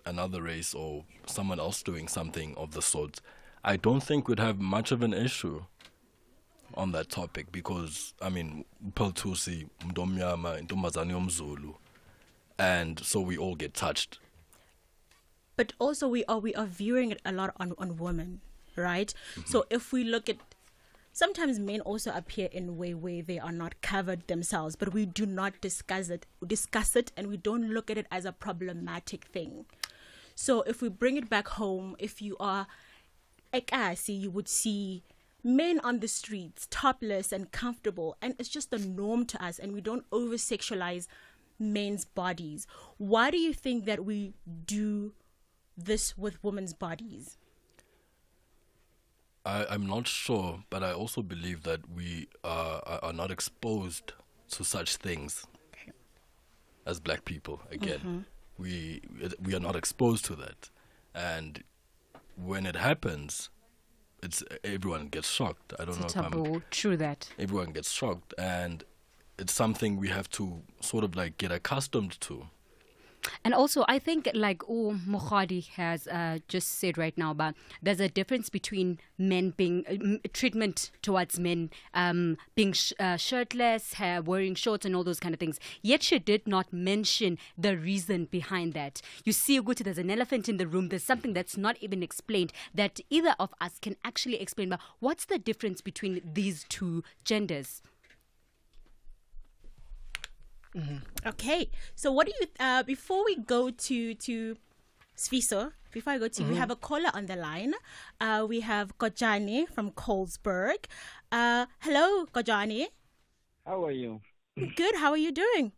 another race or someone else doing something of the sort, I don't think we'd have much of an issue on that topic, because I mean, Peltusi, Mdomyama, Ntombazane Yomzulu, and so we all get touched. But also we are viewing it a lot on women, right? So if we look at, sometimes men also appear in a way where they are not covered themselves, but we do not discuss it, and we don't look at it as a problematic thing. So if we bring it back home, if you are Ekasi, you would see men on the streets, topless and comfortable, and it's just the norm to us, and we don't over-sexualize men's bodies. Why do you think that we do this with women's bodies? I'm not sure, but I also believe that we are not exposed to such things as black people. Again, we are not exposed to that, and when it happens, everyone gets shocked. I don't know. Taboo. True that. Everyone gets shocked, and it's something we have to sort of like get accustomed to. And also, I think, like Mohadi has just said right now, about there's a difference between men being treatment towards men being shirtless, wearing shorts, and all those kind of things. Yet she did not mention the reason behind that. You see, Uguti, there's an elephant in the room. There's something that's not even explained that either of us can actually explain. But what's the difference between these two genders? Okay, so what do you before we go to Sfiso, we have a caller on the line. We have Kojani from Colesberg. Hello, Kojani. How are you? Good. How are you doing?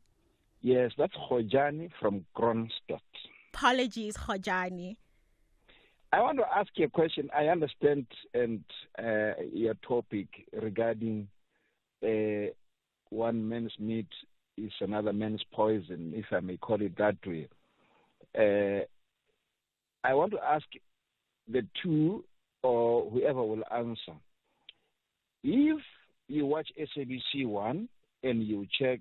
Yes, that's Kojani from Kronstadt. Apologies, Kojani. I want to ask you a question. I understand your topic regarding one man's meat is another man's poison, if I may call it that way. I want to ask the two, or whoever will answer. If you watch SABC 1 and you check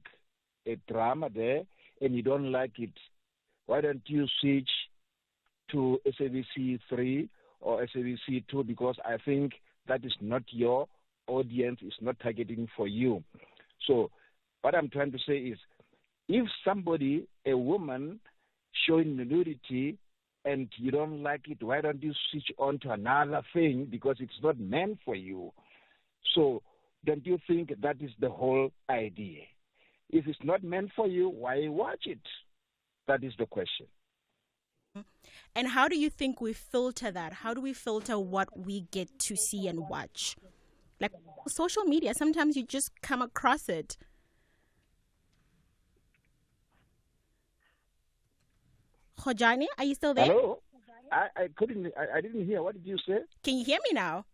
a drama there and you don't like it, why don't you switch to SABC 3 or SABC 2 because I think that is not your audience, is not targeting for you. So what I'm trying to say is, if somebody, a woman, showing nudity and you don't like it, why don't you switch on to another thing because it's not meant for you? So don't you think that is the whole idea? If it's not meant for you, why watch it? That is the question. And how do you think we filter that? How do we filter what we get to see and watch? Like social media, sometimes you just come across it. Khojani, are you still there? Hello? I didn't hear. What did you say? Can you hear me now?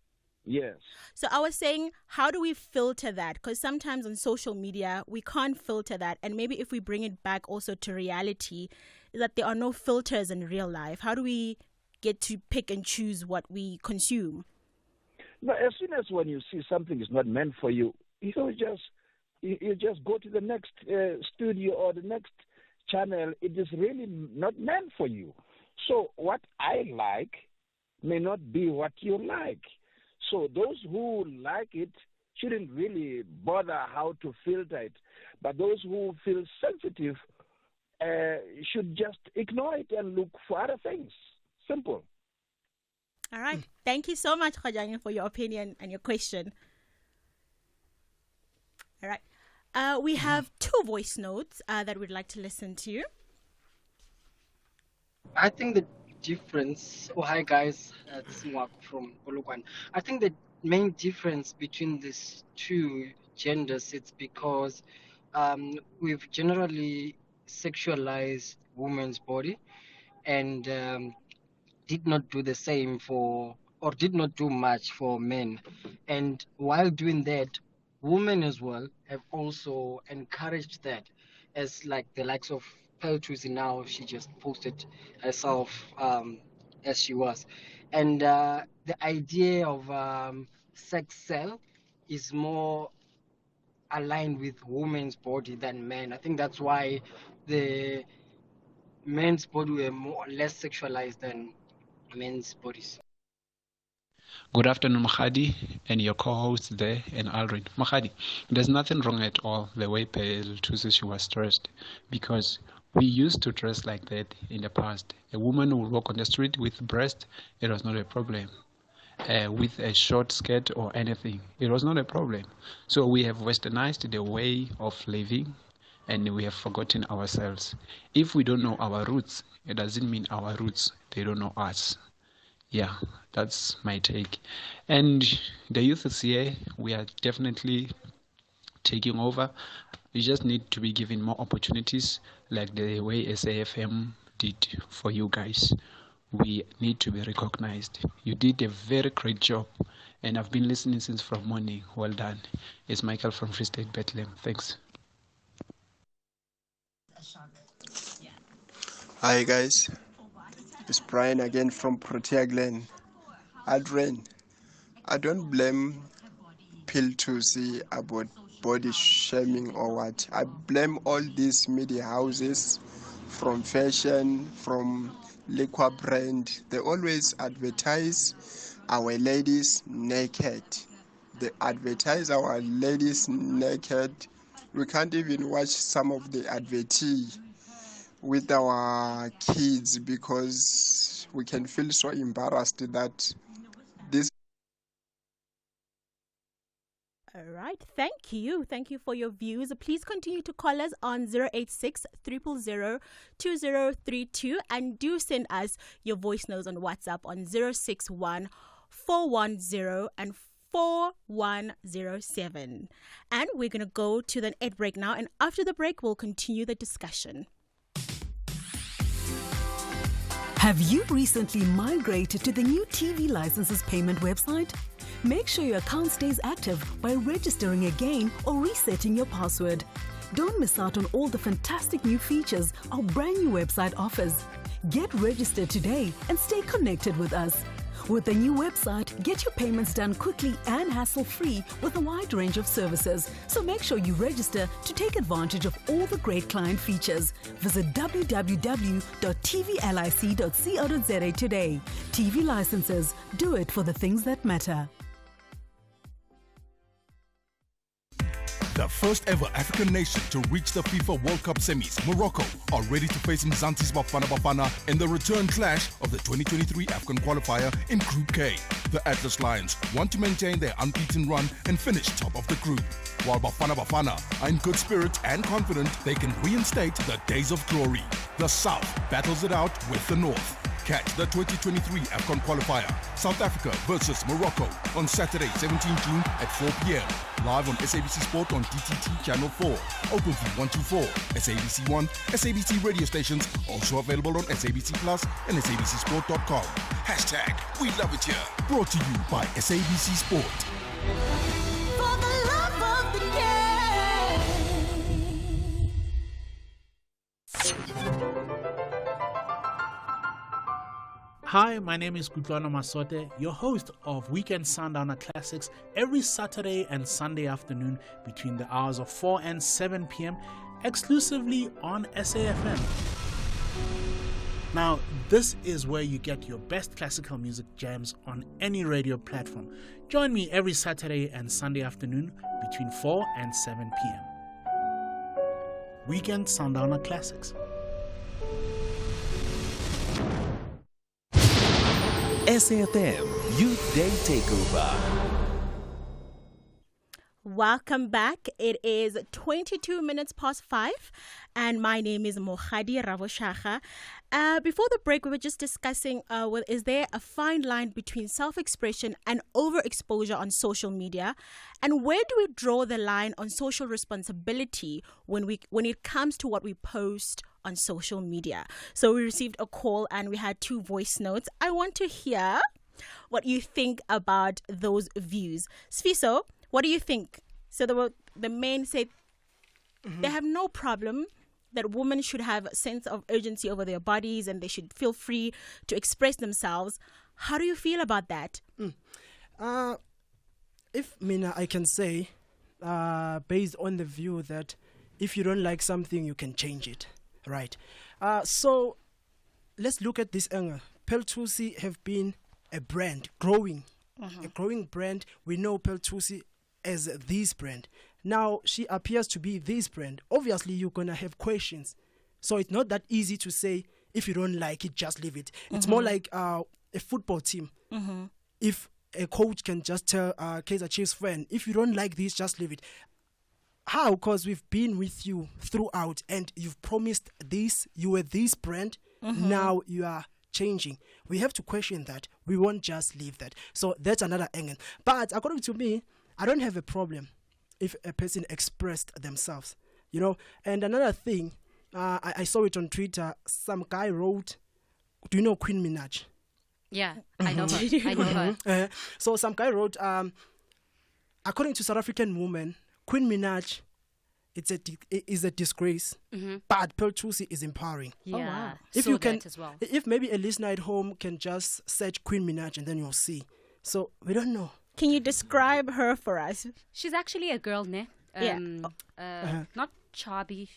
Yes. So I was saying, how do we filter that? Because sometimes on social media, we can't filter that. And maybe if we bring it back also to reality, is that there are no filters in real life. How do we get to pick and choose what we consume? No, as soon as when you see something is not meant for you, you just go to the next studio or the next channel. It is really not meant for you. So what I like may not be what you like. So those who like it shouldn't really bother how to filter it. But those who feel sensitive should just ignore it and look for other things. Simple. All right. Thank you so much, Khojani, for your opinion and your question. All right. We have 2 voice notes that we'd like to listen to. I think the difference, hi guys, it's Mwak from Polokwane. I think the main difference between these 2 genders, it's because we've generally sexualized women's body and did not do the same did not do much for men. And while doing that, women as well have also encouraged that, as like the likes of Tusi now, she just posted herself as she was. And the idea of sex cell is more aligned with women's body than men. I think that's why the men's body were more or less sexualized than men's bodies. Good afternoon, Mahadi, and your co-host there, and Alrin. Mahadi, there's nothing wrong at all the way Tusi was dressed, because we used to dress like that in the past. A woman would walk on the street with breast, it was not a problem. With a short skirt or anything, it was not a problem. So we have westernized the way of living, and we have forgotten ourselves. If we don't know our roots, it doesn't mean our roots, they don't know us. Yeah, that's my take. And the youth is here, we are definitely taking over. You just need to be given more opportunities, like the way SAfm did for you guys. We need to be recognized. You did a very great job, and I've been listening since from morning. Well done. It's Michael from Free State, Bethlehem. Thanks. Hi guys, it's Brian again from Protea Glen. Adrian, I don't blame Tusi about body shaming or what. I blame all these media houses, from fashion, from liquor brand. They always advertise our ladies naked. They advertise our ladies naked. We can't even watch some of the advertise with our kids because we can feel so embarrassed that this. All right. Thank you. Thank you for your views. Please continue to call us on 086 000 2032 and do send us your voice notes on WhatsApp on 061 410 and 4107. And we're going to go to the ad break now. And after the break, we'll continue the discussion. Have you recently migrated to the new TV licenses payment website? Make sure your account stays active by registering again or resetting your password. Don't miss out on all the fantastic new features our brand new website offers. Get registered today and stay connected with us. With the new website, get your payments done quickly and hassle-free with a wide range of services. So make sure you register to take advantage of all the great client features. Visit www.tvlic.co.za today. TV licenses. Do it for the things that matter. The first ever African nation to reach the FIFA World Cup semis, Morocco, are ready to face Mzansi's Bafana Bafana in the return clash of the 2023 African qualifier in Group K. The Atlas Lions want to maintain their unbeaten run and finish top of the group, while Bafana Bafana are in good spirit and confident they can reinstate the days of glory. The South battles it out with the North. Catch the 2023 AFCON qualifier, South Africa versus Morocco, on Saturday, 17 June at 4 p.m. Live on SABC Sport on DTT Channel 4, OpenView 124, SABC 1, SABC radio stations, also available on SABC Plus and SABCSport.com. Hashtag We Love It Here. Brought to you by SABC Sport. For the love of the Hi, my name is Kutlwana Masote, your host of Weekend Sundowner Classics every Saturday and Sunday afternoon between the hours of 4 and 7 p.m. exclusively on SAfm. Now, this is where you get your best classical music jams on any radio platform. Join me every Saturday and Sunday afternoon between 4 and 7 p.m. Weekend Sundowner Classics. SAfm Youth Day TakeOver. Welcome back. It is 22 minutes past 5 and my name is Mohadi Ravoshaga. Before the break, we were just discussing is there a fine line between self-expression and overexposure on social media, and where do we draw the line on social responsibility when it comes to what we post on social media? So we received a call and we had 2 voice notes. I want to hear what you think about those views. Sfiso, what do you think? So the men said they have no problem that women should have a sense of urgency over their bodies and they should feel free to express themselves. How do you feel about that? If Mina, I can say, based on the view that if you don't like something, you can change it, right? So let's look at this angle. Peltusi have been a brand, a growing brand. We know Peltusi as this brand. Now she appears to be this brand. Obviously, you're going to have questions. So it's not that easy to say, if you don't like it, just leave it. It's more like a football team. If a coach can just tell a Kaizer Chiefs fan, if you don't like this, just leave it. How? Because we've been with you throughout and you've promised this, you were this brand, now you are changing. We have to question that. We won't just leave that. So that's another angle. But according to me, I don't have a problem if a person expressed themselves, you know. And another thing, I saw it on Twitter. Some guy wrote, do you know Queen Minaj? Yeah, I know her. I know her. So some guy wrote, according to South African women, Queen Minaj, is a disgrace, but Peltusi is empowering. Yeah, wow. If so you can, as well. If maybe a listener at home can just search Queen Minaj and then you'll see. So we don't know. Can you describe her for us? She's actually a girl, ne? Not chubby,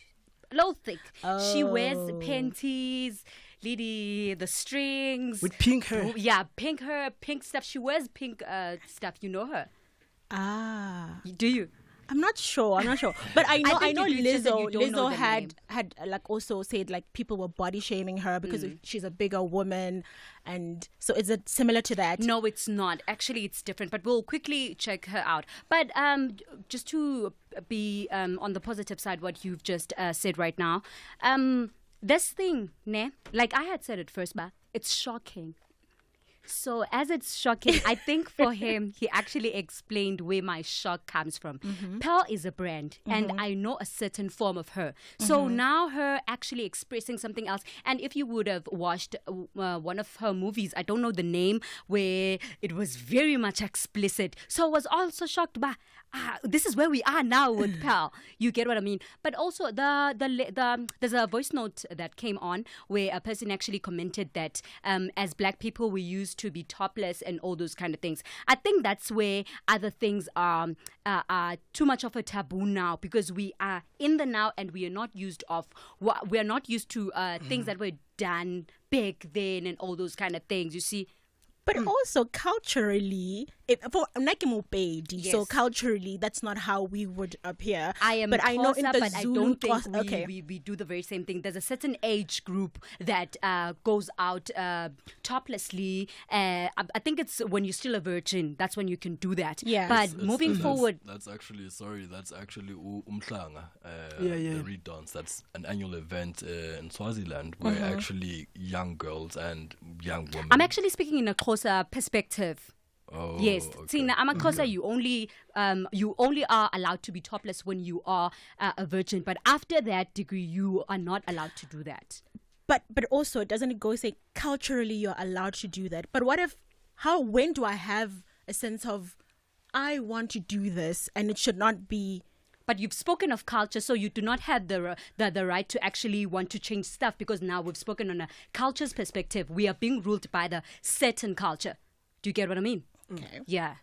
a little thick. Oh. She wears panties, the strings. With pink hair. Yeah, pink hair, pink stuff. She wears pink stuff. You know her? Do you? I'm not sure. But I know Lizzo had like also said like people were body shaming her because she's a bigger woman, and so is it similar to that? No, it's not. Actually, it's different. But we'll quickly check her out. But just to be on the positive side, what you've just said right now, this thing, ne? Like I had said it first, but it's shocking. So as it's shocking, I think for him, he actually explained where my shock comes from. Pearl is a brand, and I know a certain form of her. So now her actually expressing something else. And if you would have watched one of her movies, I don't know the name, where it was very much explicit. So I was also shocked by, this is where we are now with Pearl. You get what I mean? But also there's a voice note that came on where a person actually commented that as black people we used used to be topless and all those kind of things. I think that's where other things are too much of a taboo now, because we are in the now and we are not used to things that were done back then and all those kind of things, you see. But also culturally, so culturally, that's not how we would appear. I am but I know in the but Zulu, I don't think we do the very same thing. There's a certain age group that goes out toplessly. I think it's when you're still a virgin. That's when you can do that. Yeah. But moving forward, that's actually Umhlanga, the Reed Dance. That's an annual event in Swaziland where actually young girls and young women. I'm actually speaking in a closer perspective. Oh, yes. okay. See, in Amakosa, you only are allowed to be topless when you are a virgin, but after that degree, you are not allowed to do that. But also, doesn't it go say culturally you're allowed to do that? But when do I have a sense of I want to do this and it should not be? But you've spoken of culture, so you do not have the right to actually want to change stuff, because now we've spoken on a culture's perspective. We are being ruled by the certain culture. Do you get what I mean? Okay. Yeah.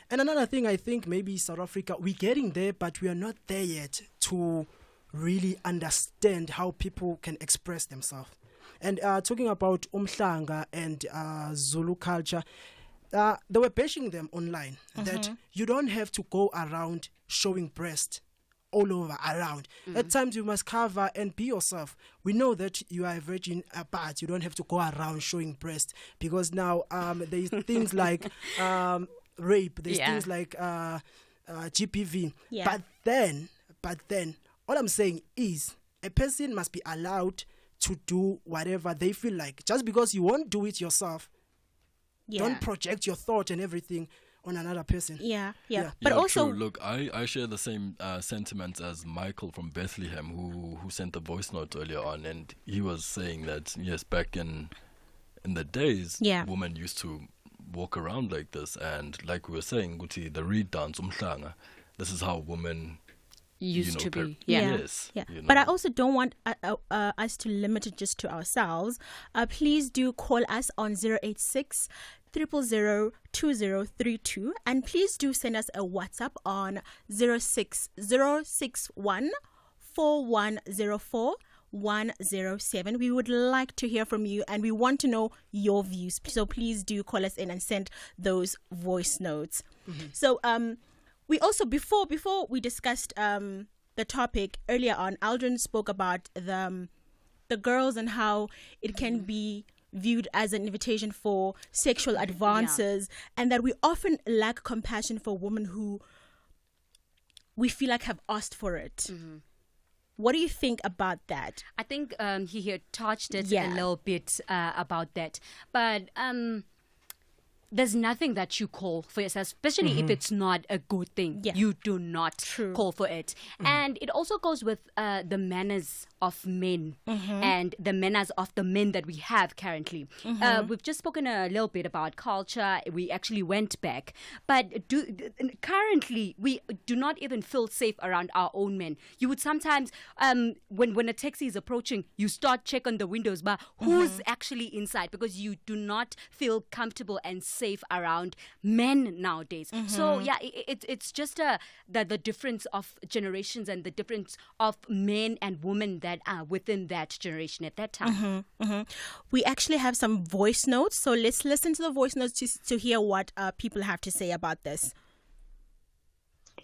And another thing, I think maybe South Africa, we're getting there, but we are not there yet to really understand how people can express themselves. And talking about Umhlanga and Zulu culture, they were bashing them online that you don't have to go around showing breast all over around. At times you must cover and be yourself. We know that you are a virgin, but you don't have to go around showing breast, because now there's things like rape, there's things like GPV. Yeah. But then all I'm saying is a person must be allowed to do whatever they feel like. Just because you won't do it yourself, don't project your thought and everything on another person. Yeah. But also, true. Look, I share the same sentiments as Michael from Bethlehem, who sent the voice note earlier on, and he was saying that yes, back in the days, women used to walk around like this, and like we were saying, Guti, the Reed Dance, Umhlanga, this is how women used to be. Yes. But I also don't want us to limit it just to ourselves. Please do call us on 086 0002032, and please do send us a WhatsApp on 06061 4104 107. We would like to hear from you and we want to know your views. So please do call us in and send those voice notes. So we also, before we discussed the topic earlier on, Aldrin spoke about the girls and how it can be viewed as an invitation for sexual advances, and that we often lack compassion for women who we feel like have asked for it. What do you think about that? I think he here touched it a little bit about that. But there's nothing that you call for yourself, especially if it's not a good thing. You do not call for it. And it also goes with the manners of men and the manners of the men that we have currently. We've just spoken a little bit about culture. We actually went back. But currently, we do not even feel safe around our own men. You would sometimes, when a taxi is approaching, you start check on the windows, but who's actually inside? Because you do not feel comfortable and safe around men nowadays. So it's just the difference of generations and the difference of men and women that are within that generation at that time. We actually have some voice notes, so let's listen to the voice notes to hear what people have to say about this.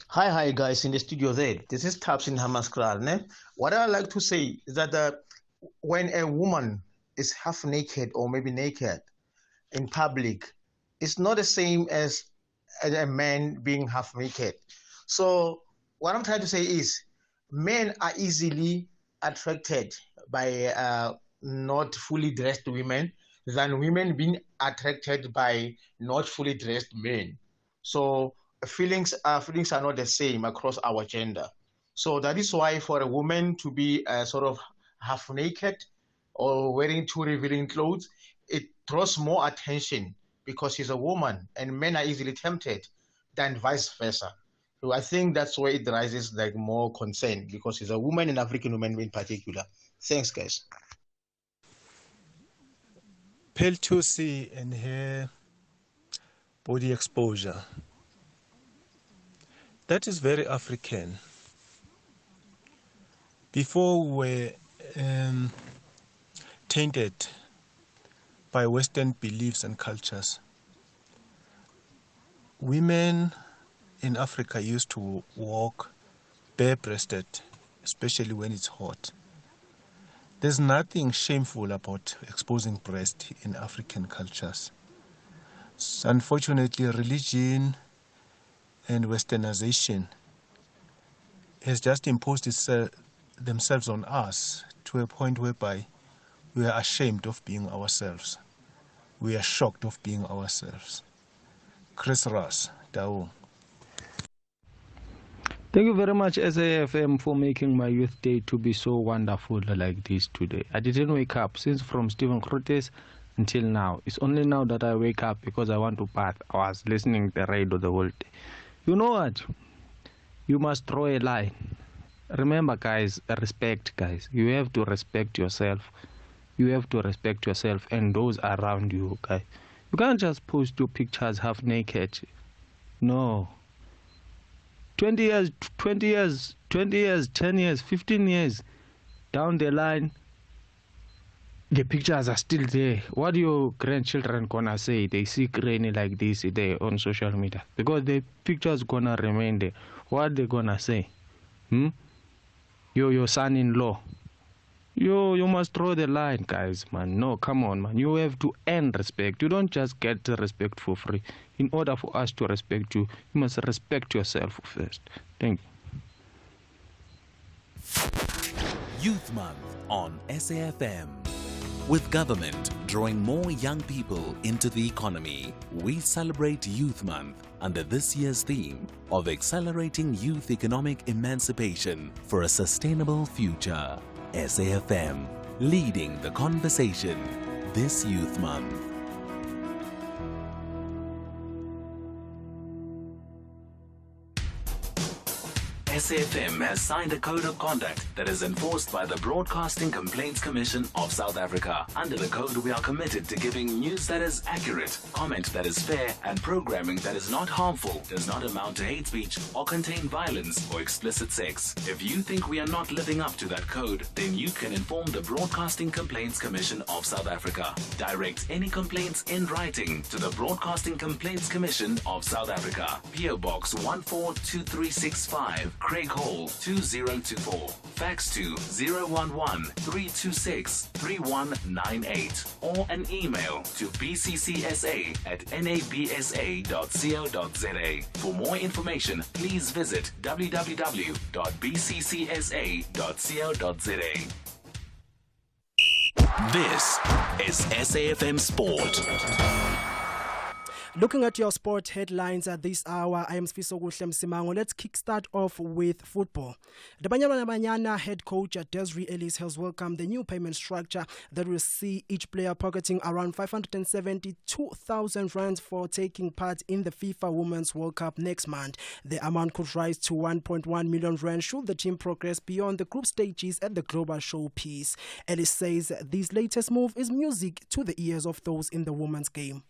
Hi guys in the studio there. This is Taps in Hamaskral. What I like to say is that when a woman is half naked or maybe naked in public, it's not the same as a man being half naked. So what I'm trying to say is men are easily attracted by not fully dressed women than women being attracted by not fully dressed men. So feelings are not the same across our gender. So that is why for a woman to be sort of half naked or wearing too revealing clothes, it draws more attention because she's a woman, and men are easily tempted than vice versa. So I think that's where it raises like more concern because she's a woman and African women in particular. Thanks, guys. Peltusi and her body exposure. That is very African. Before we were tainted by Western beliefs and cultures, women in Africa used to walk bare-breasted, especially when it's hot. There's nothing shameful about exposing breast in African cultures. Unfortunately, religion and westernization has just imposed themselves on us to a point whereby we are ashamed of being ourselves. We are shocked of being ourselves. Chris Ross, Dao. Thank you very much, SAfm, for making my youth day to be so wonderful like this today. I didn't wake up since from Stephen Crutes until now. It's only now that I wake up because I want to bath. I was listening to the radio the whole day. You know what? You must draw a line. Remember, guys, respect, guys. You have to respect yourself. You have to respect yourself and those around you, guys. You can't just post your pictures half naked. No. 20 years, 10 years, 15 years down the line, the pictures are still there. What are your grandchildren gonna say? They see Granny like this there on social media because the pictures gonna remain there. What they gonna say? Your son-in-law. You must draw the line, guys, man. No, come on, man. You have to earn respect. You don't just get the respect for free. In order for us to respect you, you must respect yourself first. Thank you. Youth Month on SAfm. With government drawing more young people into the economy, we celebrate Youth Month under this year's theme of accelerating youth economic emancipation for a sustainable future. SAfm, leading the conversation this Youth Month. SAfm has signed a code of conduct that is enforced by the Broadcasting Complaints Commission of South Africa. Under the code, we are committed to giving news that is accurate, comment that is fair, and programming that is not harmful, does not amount to hate speech, or contain violence or explicit sex. If you think we are not living up to that code, then you can inform the Broadcasting Complaints Commission of South Africa. Direct any complaints in writing to the Broadcasting Complaints Commission of South Africa. PO Box 142365. Craig Hall 2024. Fax to 011-326-3198 or an email to bccsa@nabsa.co.za. For more information, please visit www.bccsa.co.za. This is SAfm Sport. Looking at your sport headlines at this hour, I am Sfiso Guhle Msimango. Let's kickstart off with football. The Banyana head coach Desiree Ellis has welcomed the new payment structure that will see each player pocketing around 572,000 rands for taking part in the FIFA Women's World Cup next month. The amount could rise to 1.1 million rand should the team progress beyond the group stages at the global showpiece. Ellis says this latest move is music to the ears of those in the women's game.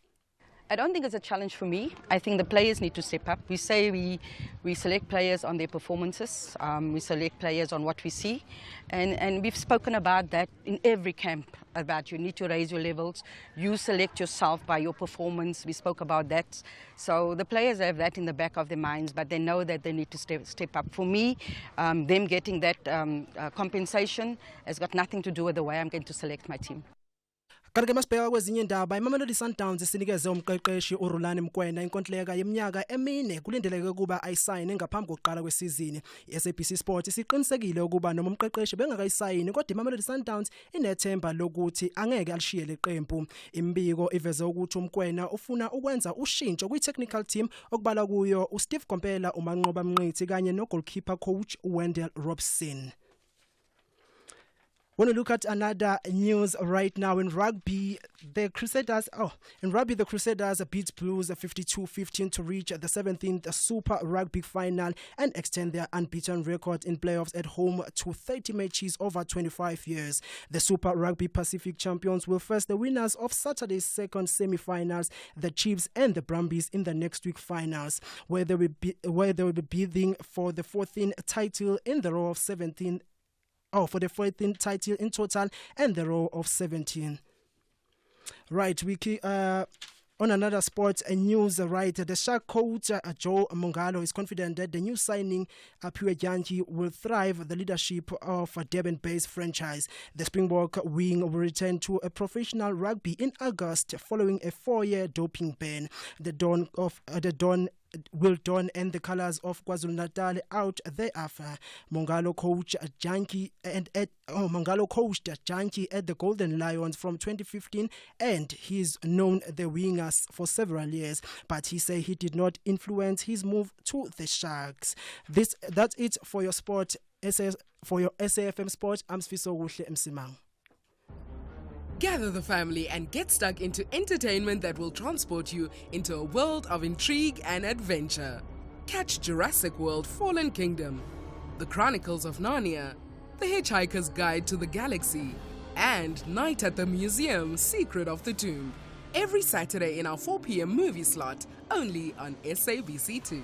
I don't think it's a challenge for me. I think the players need to step up. We say we select players on their performances. We select players on what we see. And we've spoken about that in every camp, about you need to raise your levels. You select yourself by your performance. We spoke about that. So the players have that in the back of their minds, but they know that they need to step up. For me, them getting that compensation has got nothing to do with the way I'm going to select my team. Kanti ke masibheka kwezinye indaba iMamelodi Sundowns isinikeze umqeqeshi uRulani Mkwena inkontileka yeminyaka emine kulindeleke ukuba ayisayine ngaphambi kokuqala kwesizini. iSABC Sport isiqinisekile ukuba noma umqeqeshi bengakayisayini kodwa iMamelodi Sundowns inethemba lokuthi angeke alishiye leqembu. Imbiko iveze ukuthi uMkwena ufuna ukwenza ushintsho kwi-technical team okubala kuyo uSteve Kompela, uManqoba Mnqithi kanye no-goalkeeper coach Wendell Robson. When we look at another news right now in rugby, the Crusaders beat Blues 52-15 to reach the 17th Super Rugby final and extend their unbeaten record in playoffs at home to 30 matches over 25 years. The Super Rugby Pacific champions will face the winners of Saturday's second semi-finals, the Chiefs and the Brumbies, in the next week finals, where they will be bidding for the 14th title in the row of 17. For the 14th title in total and the row of 17. Right, on another sports news, right, the Shark coach Joe Mongalo is confident that the new signing Pure Janji will thrive the leadership of a Durban-based franchise. The Springbok wing will return to a professional rugby in August following a 4-year doping ban. The Dawn will don and the colours of KwaZulu-Natal out thereafter. Mongalo coached Janki at the Golden Lions from 2015, and he's known the wingers for several years, but he said he did not influence his move to the Sharks. That's it for your sport. For your SAfm Sport, I'm Sfiso Wuhle Msimang. Gather the family and get stuck into entertainment that will transport you into a world of intrigue and adventure. Catch Jurassic World Fallen Kingdom, The Chronicles of Narnia, The Hitchhiker's Guide to the Galaxy, and Night at the Museum Secret of the Tomb. Every Saturday in our 4 p.m. movie slot, only on SABC2.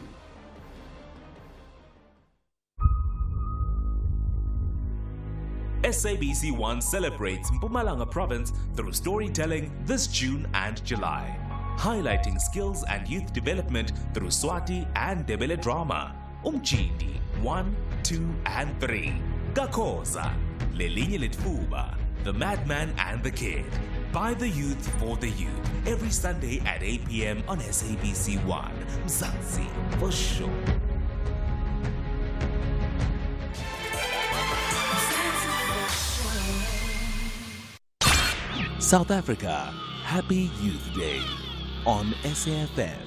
SABC1 celebrates Mpumalanga Province through storytelling this June and July, highlighting skills and youth development through Swati and Ndebele drama. Umchindi 1, 2, and 3. Gakoza, Lelinye Litfuba, The Madman and the Kid. By the youth for the youth. Every Sunday at 8 p.m. on SABC1. Mzansi, for sure. South Africa, Happy Youth Day on SAfm.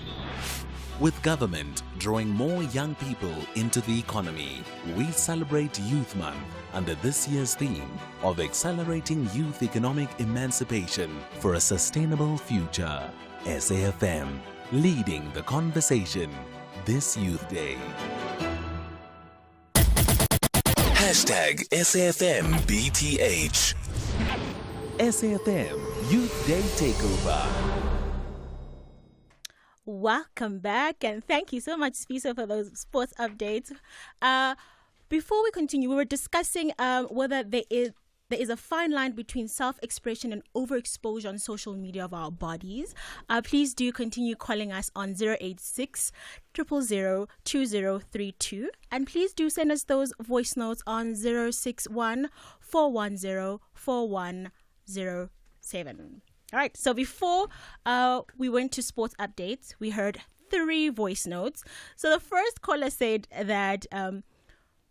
With government drawing more young people into the economy, we celebrate Youth Month under this year's theme of accelerating youth economic emancipation for a sustainable future. SAfm, leading the conversation this Youth Day. Hashtag SAfmBTH. SAfm Youth Day TakeOver. Welcome back, and thank you so much, Spiso, for those sports updates. Before we continue, we were discussing whether there is a fine line between self-expression and overexposure on social media of our bodies. Please do continue calling us on 086 000 2032, and please do send us those voice notes on 061 410 4107. All right, so before we went to sports updates, we heard 3 voice notes. So the first caller said that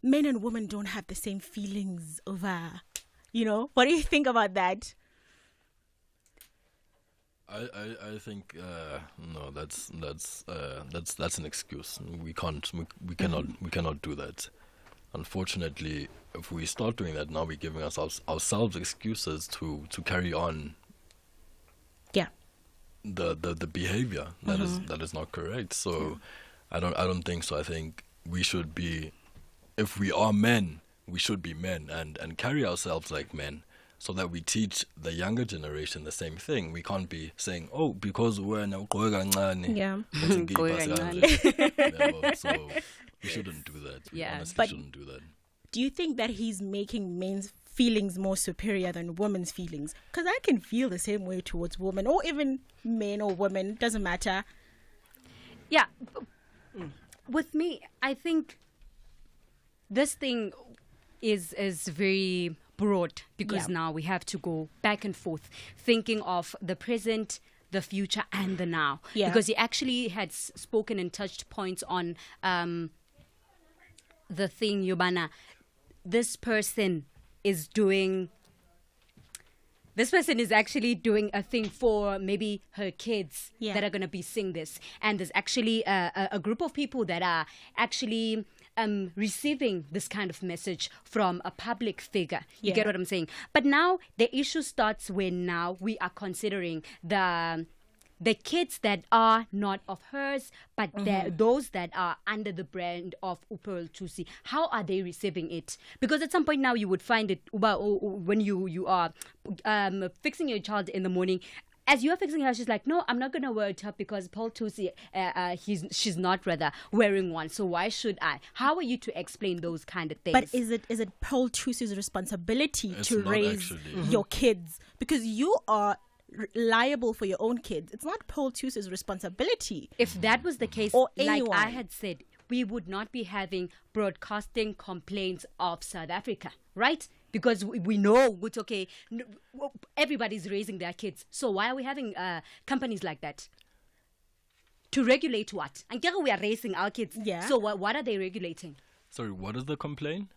men and women don't have the same feelings over, what do you think about that? I think no, that's an excuse. We cannot do that. Unfortunately, if we start doing that now, we're giving ourselves excuses to carry on. Yeah. The behavior that is not correct. So I don't think so. I think we should be, if we are men, we should be men and carry ourselves like men, so that we teach the younger generation the same thing. We can't be saying, oh, because we're now so we shouldn't do that. We honestly shouldn't do that. Do you think that he's making men's feelings more superior than women's feelings? Because I can feel the same way towards women, or even men or women, doesn't matter. Yeah. With me, I think this thing is very broad, because now we have to go back and forth thinking of the present, the future, and the now. Yeah. Because he actually had spoken and touched points on the thing, Yubana, this person is actually doing a thing for maybe her kids that are going to be seeing this. And there's actually a group of people that are actually receiving this kind of message from a public figure. You Yeah. get what I'm saying? But now the issue starts when now we are considering the kids that are not of hers, but those that are under the brand of Upel Tusi. How are they receiving it? Because at some point now you would find it when you are fixing your child in the morning. As you're fixing her, she's like, no, I'm not going to wear a top because Paul Tusi, she's not rather wearing one. So why should I? How are you to explain those kind of things? But is it Paul Tusi's responsibility It's to not raise actually. your kids? Because you are liable for your own kids. It's not Paul Tusi's responsibility. If that was the case, or like anyone. I had said, we would not be having broadcasting complaints of South Africa, right? Because we know it's okay. Everybody's raising their kids. So why are we having companies like that? To regulate what? And we are raising our kids. Yeah. So what are they regulating? Sorry, what is the complaint?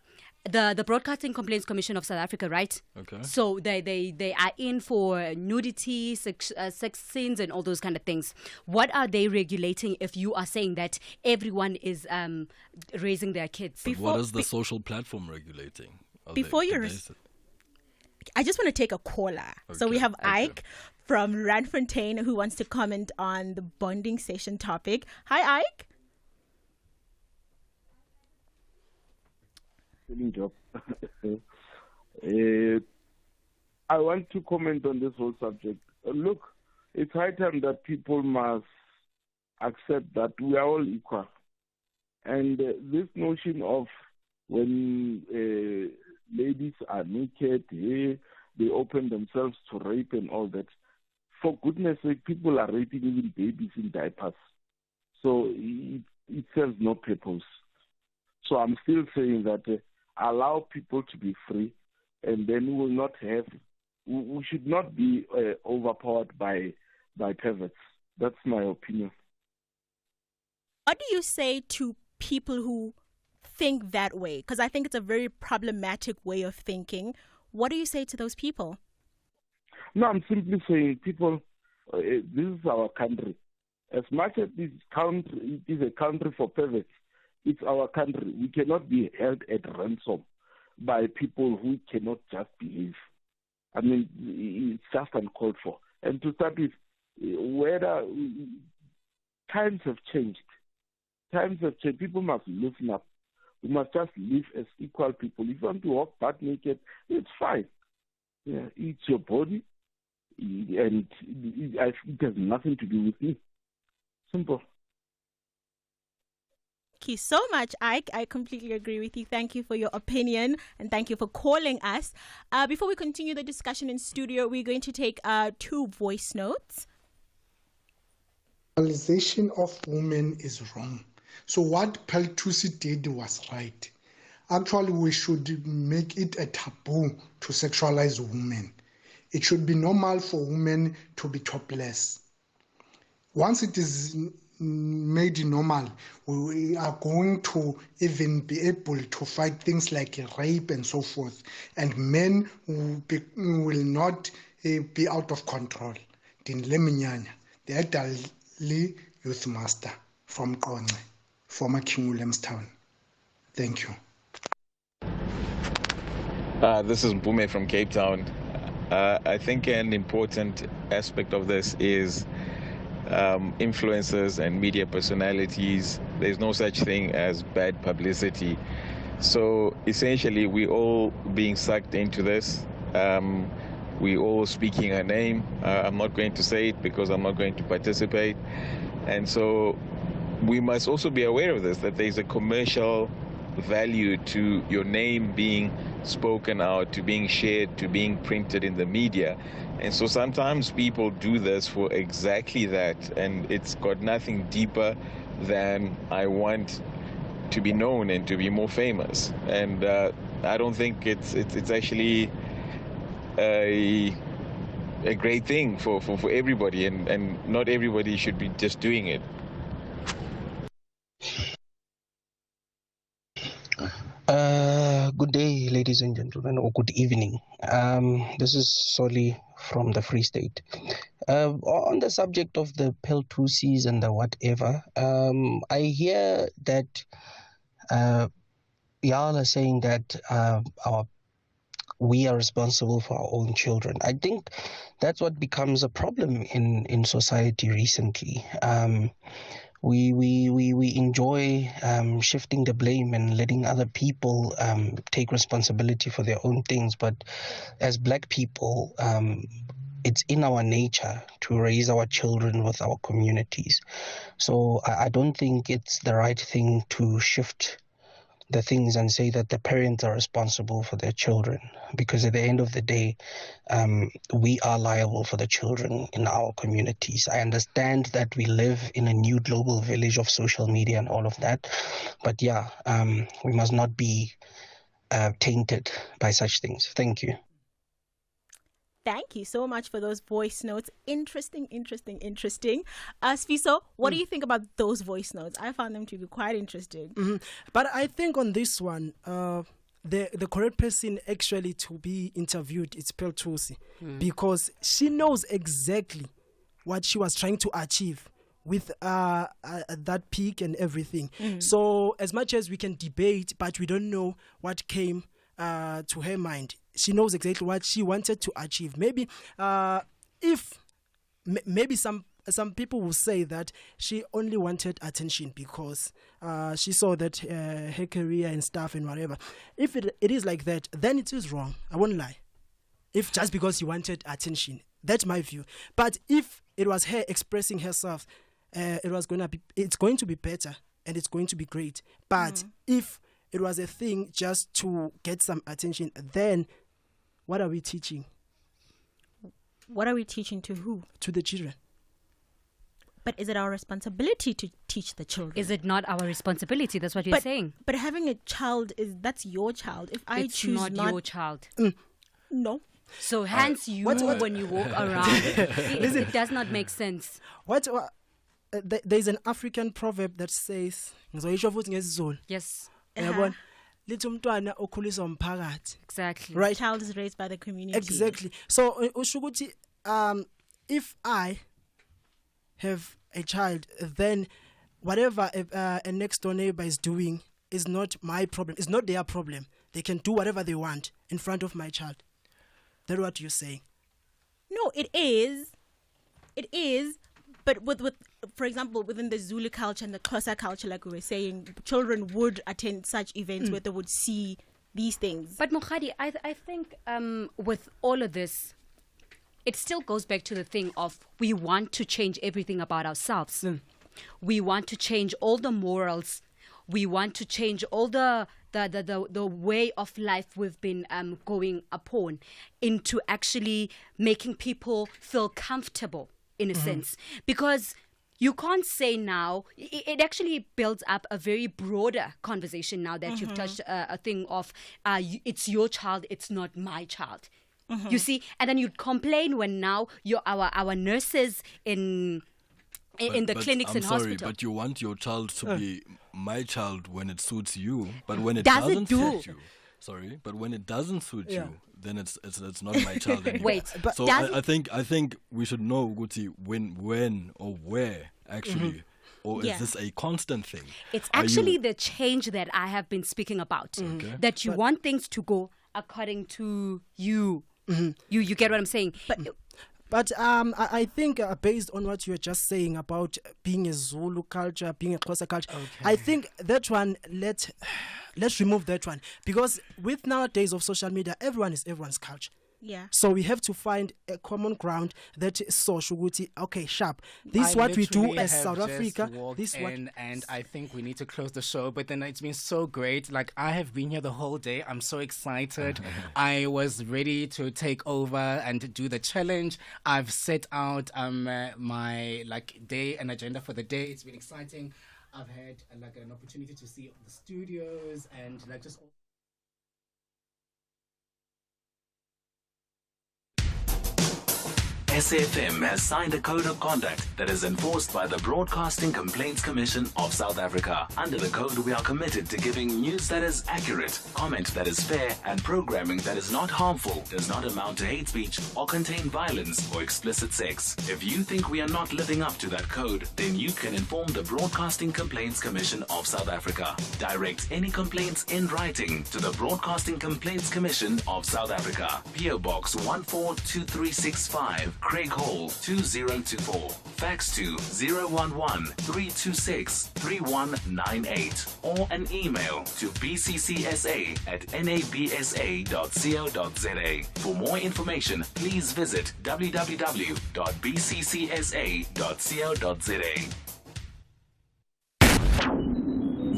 The Broadcasting Complaints Commission of South Africa, right? Okay. So they are in for nudity, sex scenes, and all those kind of things. What are they regulating if you are saying that everyone is raising their kids? But what is the social platform regulating? Before you... I just want to take a caller. So we have Ike from Randfontein who wants to comment on the bonding session topic. Hi, Ike. Job. I want to comment on this whole subject. Look, it's high time that people must accept that we are all equal. And this notion of when ladies are naked, they open themselves to rape and all that, for goodness sake, people are raping even babies in diapers. So it serves no purpose. So I'm still saying that allow people to be free, and then we should not be overpowered by perverts. That's my opinion. What do you say to people who think that way? Because I think it's a very problematic way of thinking. What do you say to those people? No, I'm simply saying, people, this is our country. As much as it is a country for perverts, it's our country. We cannot be held at ransom by people who cannot just behave. I mean, it's just uncalled for. And to start with, whether times have changed. Times have changed. People must loosen up. We must just live as equal people. If you want to walk butt naked, it's fine. Yeah, it's your body, and it has nothing to do with me. Simple. Thank you so much, Ike. I completely agree with you. Thank you for your opinion and thank you for calling us. Before we continue the discussion in studio, we're going to take 2 voice notes. Sexualization of women is wrong. So what Peltusi did was right. Actually, we should make it a taboo to sexualize women. It should be normal for women to be topless. Once it is made normal, we are going to even be able to fight things like rape and so forth, and men will not be out of control. Dinle Minyanya, the elderly youth master from Qonce, former King Williamstown. Thank you. This is Mpume from Cape Town. I think an important aspect of this is influencers and media personalities. There's no such thing as bad publicity. So essentially, we all being sucked into this. We all speaking her name. I'm not going to say it because I'm not going to participate. And so we must also be aware of this, that there's a commercial value to your name being spoken out, to being shared, to being printed in the media. And so sometimes people do this for exactly that, and it's got nothing deeper than I want to be known and to be more famous. And I don't think it's actually a great thing for everybody, and not everybody should be just doing it. Good day, ladies and gentlemen, or good evening. This is Soli from the Free State. On the subject of the Peltusis and the whatever, I hear that y'all are saying that we are responsible for our own children. I think that's what becomes a problem in society recently. We enjoy shifting the blame and letting other people take responsibility for their own things. But as Black people, it's in our nature to raise our children with our communities. So I don't think it's the right thing to shift the things and say that the parents are responsible for their children, because at the end of the day, we are liable for the children in our communities. I understand that we live in a new global village of social media and all of that, but yeah, we must not be tainted by such things. Thank you. Thank you so much for those voice notes. Interesting. Sfiso, what do you think about those voice notes? I found them to be quite interesting. Mm-hmm. But I think on this one, the correct person actually to be interviewed is Peltusi, because she knows exactly what she was trying to achieve with that peak and everything. So as much as we can debate, but we don't know what came to her mind. She knows exactly what she wanted to achieve. Maybe maybe some people will say that she only wanted attention because she saw that her career and stuff and whatever. If it is like that, then it is wrong. I won't lie. If just because she wanted attention, that's my view. But if it was her expressing herself, it's going to be better and it's going to be great. But if it was a thing just to get some attention, then what are we teaching? What are we teaching to who? To the children. But is it our responsibility to teach the children? Is it not our responsibility? That's what you're saying. But having a child, that's your child. If I choose not your child. No. So hence when you walk around, it does not make sense. There's an African proverb that says, yes. Exactly. Right. Child is raised by the community. Exactly. So if I have a child, then whatever a next door neighbor is doing is not my problem. It's not their problem. They can do whatever they want in front of my child. That's what you're saying. No, it is. It is. But with for example, within the Zulu culture and the Xhosa culture, like we were saying, children would attend such events where they would see these things. But Mokhadi, I think with all of this, it still goes back to the thing of we want to change everything about ourselves. We want to change all the morals. We want to change all the way of life we've been going upon into actually making people feel comfortable in a sense. Because you can't say now, it actually builds up a very broader conversation now that you've touched a thing of it's your child, it's not my child. You see? And then you'd complain when now our nurses in the clinics and hospitals. Sorry, but you want your child to be my child when it suits you, but when it doesn't suit you. Sorry, but when it doesn't suit you, then it's not my child anymore. Wait, but so I think we should know, Guti, when or where actually, or is this a constant thing? It's actually the change that I have been speaking about. That you want things to go according to you. You get what I'm saying? But I think based on what you were just saying about being a Zulu culture, being a Xhosa culture, I think that one, let's remove that one. Because with nowadays of social media, everyone is everyone's culture. Yeah. So we have to find a common ground that is so shuguti. Okay, sharp. This is what we do as South Africa. This and I think we need to close the show. But then it's been so great. Like, I have been here the whole day. I'm so excited. I was ready to take over and do the challenge. I've set out my day and agenda for the day. It's been exciting. I've had an opportunity to see the studios and just. SAfm has signed a code of conduct that is enforced by the Broadcasting Complaints Commission of South Africa. Under the code, we are committed to giving news that is accurate, comment that is fair, and programming that is not harmful, does not amount to hate speech, or contain violence or explicit sex. If you think we are not living up to that code, then you can inform the Broadcasting Complaints Commission of South Africa. Direct any complaints in writing to the Broadcasting Complaints Commission of South Africa. PO Box 142365, Craig Hall 2024. Fax to 011-326-3198 or an email to bccsa@nabsa.co.za. For more information, please visit www.bccsa.co.za.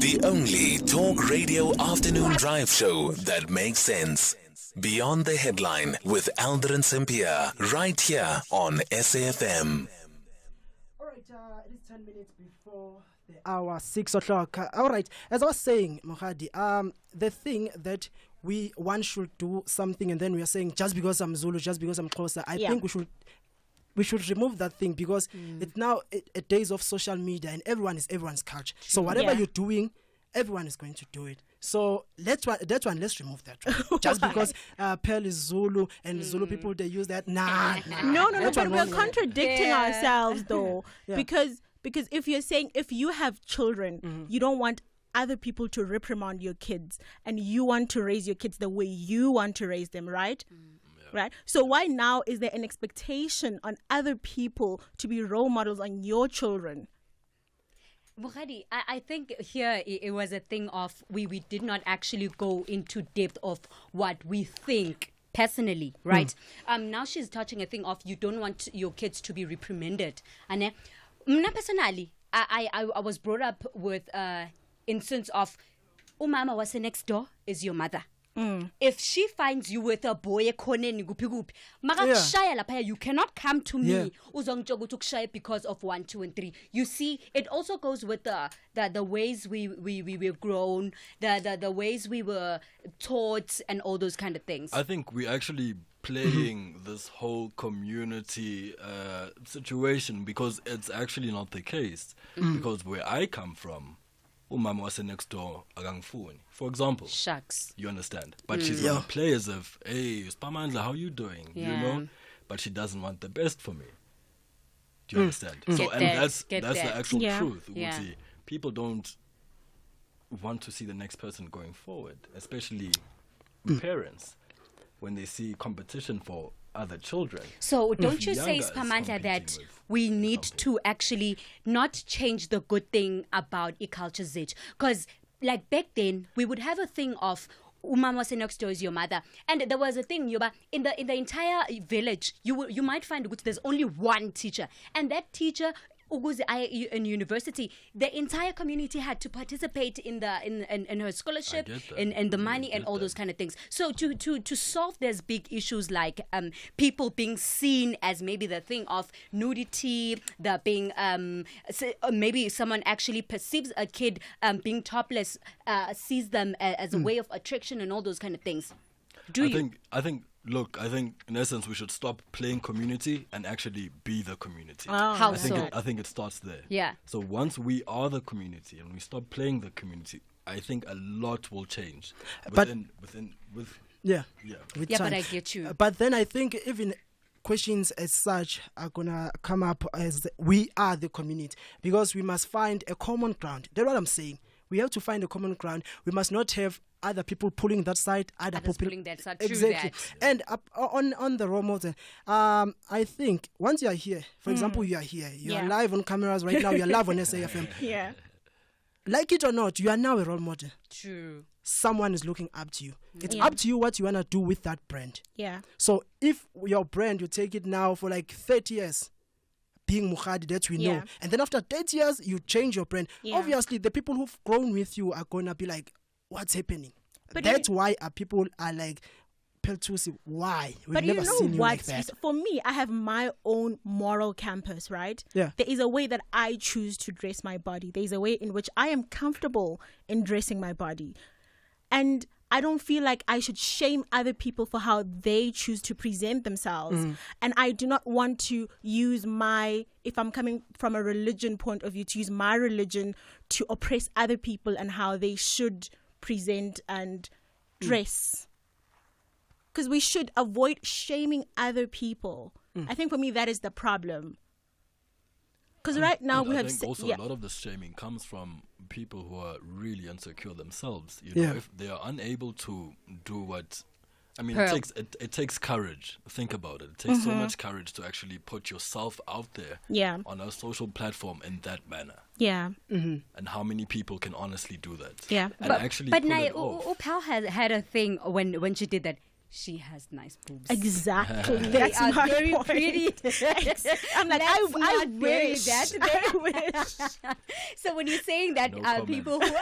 The only talk radio afternoon drive show that makes sense. Beyond the Headline with Aldrin Sampear, right here on SAfm. All right, it is 10 minutes before the hour, 6 o'clock. All right, as I was saying, Mohadi, the thing that one should do something, and then we are saying just because I'm Zulu, just because I'm Xhosa, I think we should remove that thing, because it's now a days of social media and everyone is everyone's culture. So whatever you're doing, everyone is going to do it. So let's remove that. Just because Pearl is Zulu and Zulu people, they use that. Nah. No, but we're contradicting ourselves though. Because if you're saying, if you have children, you don't want other people to reprimand your kids, and you want to raise your kids the way you want to raise them, right? Right. So why now is there an expectation on other people to be role models on your children? Mohadi, I think here it was a thing of we did not actually go into depth of what we think personally, right? Now she's touching a thing of you don't want your kids to be reprimanded. And personally, I was brought up with instance of umama was next door is your mother. If she finds you with a boy, you cannot come to me because of 1, 2, and 3. You see, it also goes with the ways we were grown, the ways we were taught, and all those kind of things. I think we actually playing this whole community situation, because it's actually not the case. Because where I come from, umama was next door akangifuni, for example. Shucks. You understand? But she's gonna play as if, hey, Spamandla, how you doing? You know? But she doesn't want the best for me. Do you understand? So that's the actual truth. See, people don't want to see the next person going forward, especially parents, when they see competition for other children. So don't you say, Spamandla, that we need to actually not change the good thing about culture Z? Because like back then, we would have a thing of umama next door is your mother, and there was a thing in the entire village. You might find there's only one teacher, and that teacher, in university, the entire community had to participate in her scholarship, in the money and all those kind of things. So to solve these big issues like people being seen as maybe the thing of nudity, the being maybe someone actually perceives a kid being topless, sees them as a way of attraction and all those kind of things. I think in essence we should stop playing community and actually be the community. How I think it starts there. Yeah. So once we are the community and we stop playing the community, I think a lot will change. With time. But I get you. But then I think even questions as such are gonna come up as we are the community, because we must find a common ground. That's what I'm saying. We have to find a common ground. We must not have other people pulling that side, others pulling that side. Exactly. And on the role model, I think once you are here, for example, you are here, you are live on cameras right now, you are live on SAfm. Yeah. Like it or not, you are now a role model. True. Someone is looking up to you. It's up to you what you want to do with that brand. Yeah. So if your brand, you take it now for like 30 years, being Mohadi, that we know. And then after 30 years, you change your brand. Obviously, the people who've grown with you are going to be like, what's happening? But that's why people are like, Peltusi, why? We've never seen you like that. For me, I have my own moral campus, right? Yeah. There is a way that I choose to dress my body. There is a way in which I am comfortable in dressing my body. And I don't feel like I should shame other people for how they choose to present themselves. And I do not want to use if I'm coming from a religion point of view, to use my religion to oppress other people and how they should present and dress. Because we should avoid shaming other people. I think for me that is the problem. Because right now we have... I think also a lot of this shaming comes from people who are really insecure themselves. You know, if they are unable to do what... I mean, it takes courage. Think about it. It takes so much courage to actually put yourself out there on a social platform in that manner. Yeah. And how many people can honestly do that? Yeah. And actually pull it off. Upal had a thing when she did that. She has nice boobs. Exactly. They are my very point. pretty. I'm like, I wish. That. I wish. So when you're saying that, people who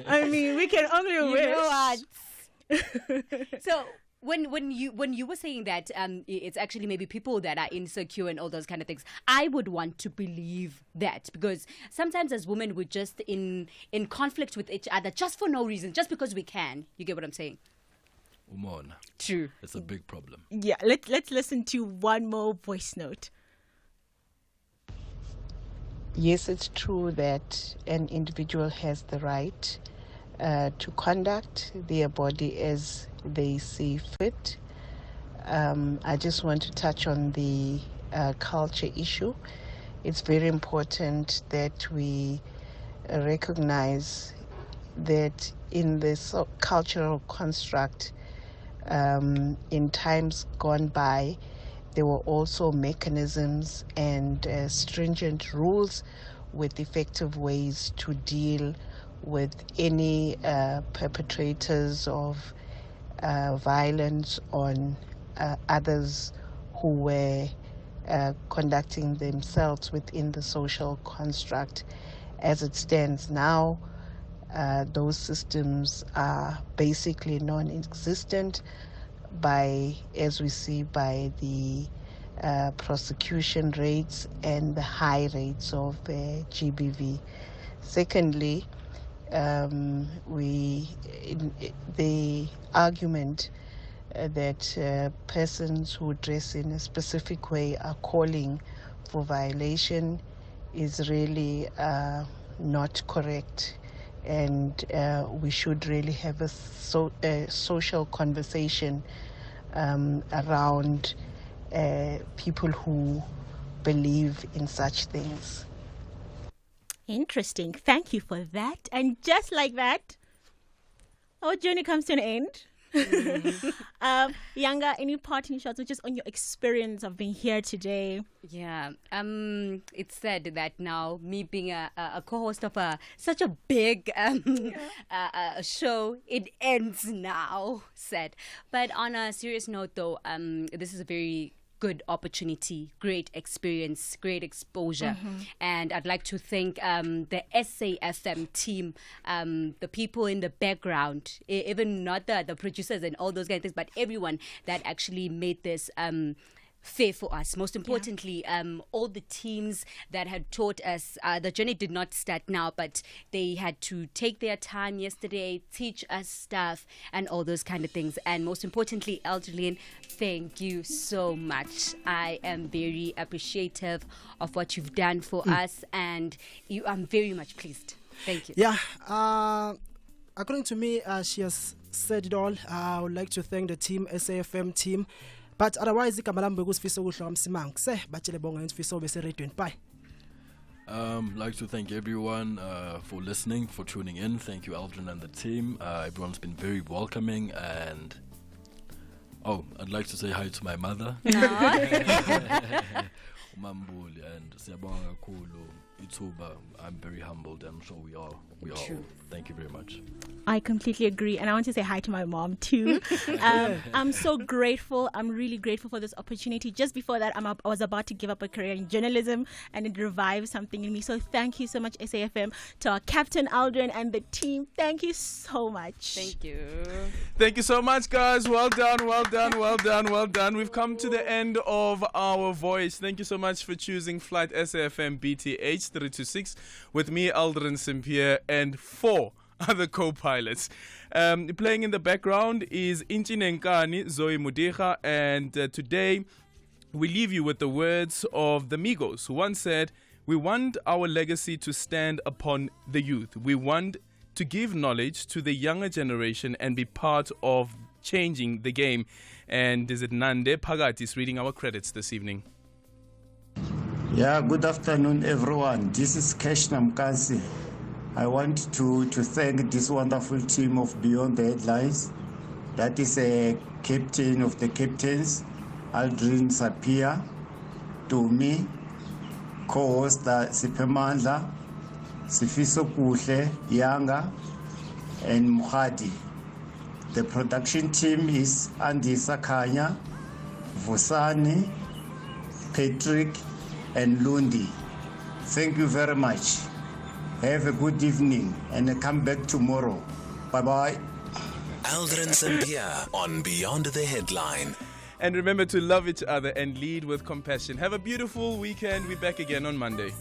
I mean, we can only wish. Know what? So when you were saying that it's actually maybe people that are insecure and all those kind of things, I would want to believe that, because sometimes as women we're just in conflict with each other just for no reason, just because we can. You get what I'm saying? Umona. True. It's a big problem. Yeah, let's listen to one more voice note. Yes, it's true that an individual has the right to conduct their body as they see fit. I just want to touch on the culture issue. It's very important that we recognize that in this cultural construct, in times gone by, there were also mechanisms and stringent rules with effective ways to deal with any perpetrators of violence on others who were conducting themselves within the social construct. As it stands now, those systems are basically non-existent, as we see by the prosecution rates and the high rates of GBV. Secondly, the argument that persons who dress in a specific way are calling for violation is really not correct, and we should really have a social conversation around people who believe in such things. Interesting. Thank you for that. And just like that, our journey comes to an end. Yanga, any parting shots, or just on your experience of being here today? Yeah, it's said that now, me being a co-host of such a big show, it ends now, said. But on a serious note though, this is a very good opportunity, great experience, great exposure. And I'd like to thank the SAfm team, the people in the background, even not the producers and all those kind of things, but everyone that actually made this fair for us. Most importantly, all the teams that had taught us, the journey did not start now, but they had to take their time yesterday, teach us stuff and all those kind of things. And most importantly, Aldrin, thank you so much. I am very appreciative of what you've done for us, and I'm very much pleased. Thank you. Yeah, according to me, she has said it all. I would like to thank the team, SAfm team. But otherwise, bye. Like to thank everyone for listening, for tuning in. Thank you, Aldrin and the team. Everyone's been very welcoming, and I'd like to say hi to my mother. Umambuli, and siyabonga kakhulu ithuba. I'm very humbled, and I'm sure we are. Thank you very much. I completely agree, and I want to say hi to my mom too. I'm so grateful. I'm really grateful for this opportunity. Just before that, I was about to give up a career in journalism, and it revived something in me. So thank you so much, SAfm, to our captain Aldrin and the team. Thank you so much. Thank you. Thank you so much, guys. Well done, well done, well done, well done. We've come to the end of our voice. Thank you so much for choosing Flight SAfm BTH 326 with me, Aldrin Simpier, and for other co-pilots. Playing in the background is Inchi Nenkani, Zoe Mudicha, and today we leave you with the words of the Migos, who once said, "We want our legacy to stand upon the youth. We want to give knowledge to the younger generation and be part of changing the game." And is it Nande Pagat is reading our credits this evening. Yeah, good afternoon, everyone. This is Kesh Namkasi. I want to thank this wonderful team of Beyond the Headlines. That is a captain of the captains, Aldrin Sapia, to me, co-host Sipemandla, Sifiso Kuhle, Yanga, and Muhadi. The production team is Andy Sakanya, Vusani, Patrick, and Lundi. Thank you very much. Have a good evening and come back tomorrow. Bye-bye. Aldrin Sampia on Beyond the Headline. And remember to love each other and lead with compassion. Have a beautiful weekend. We're back again on Monday.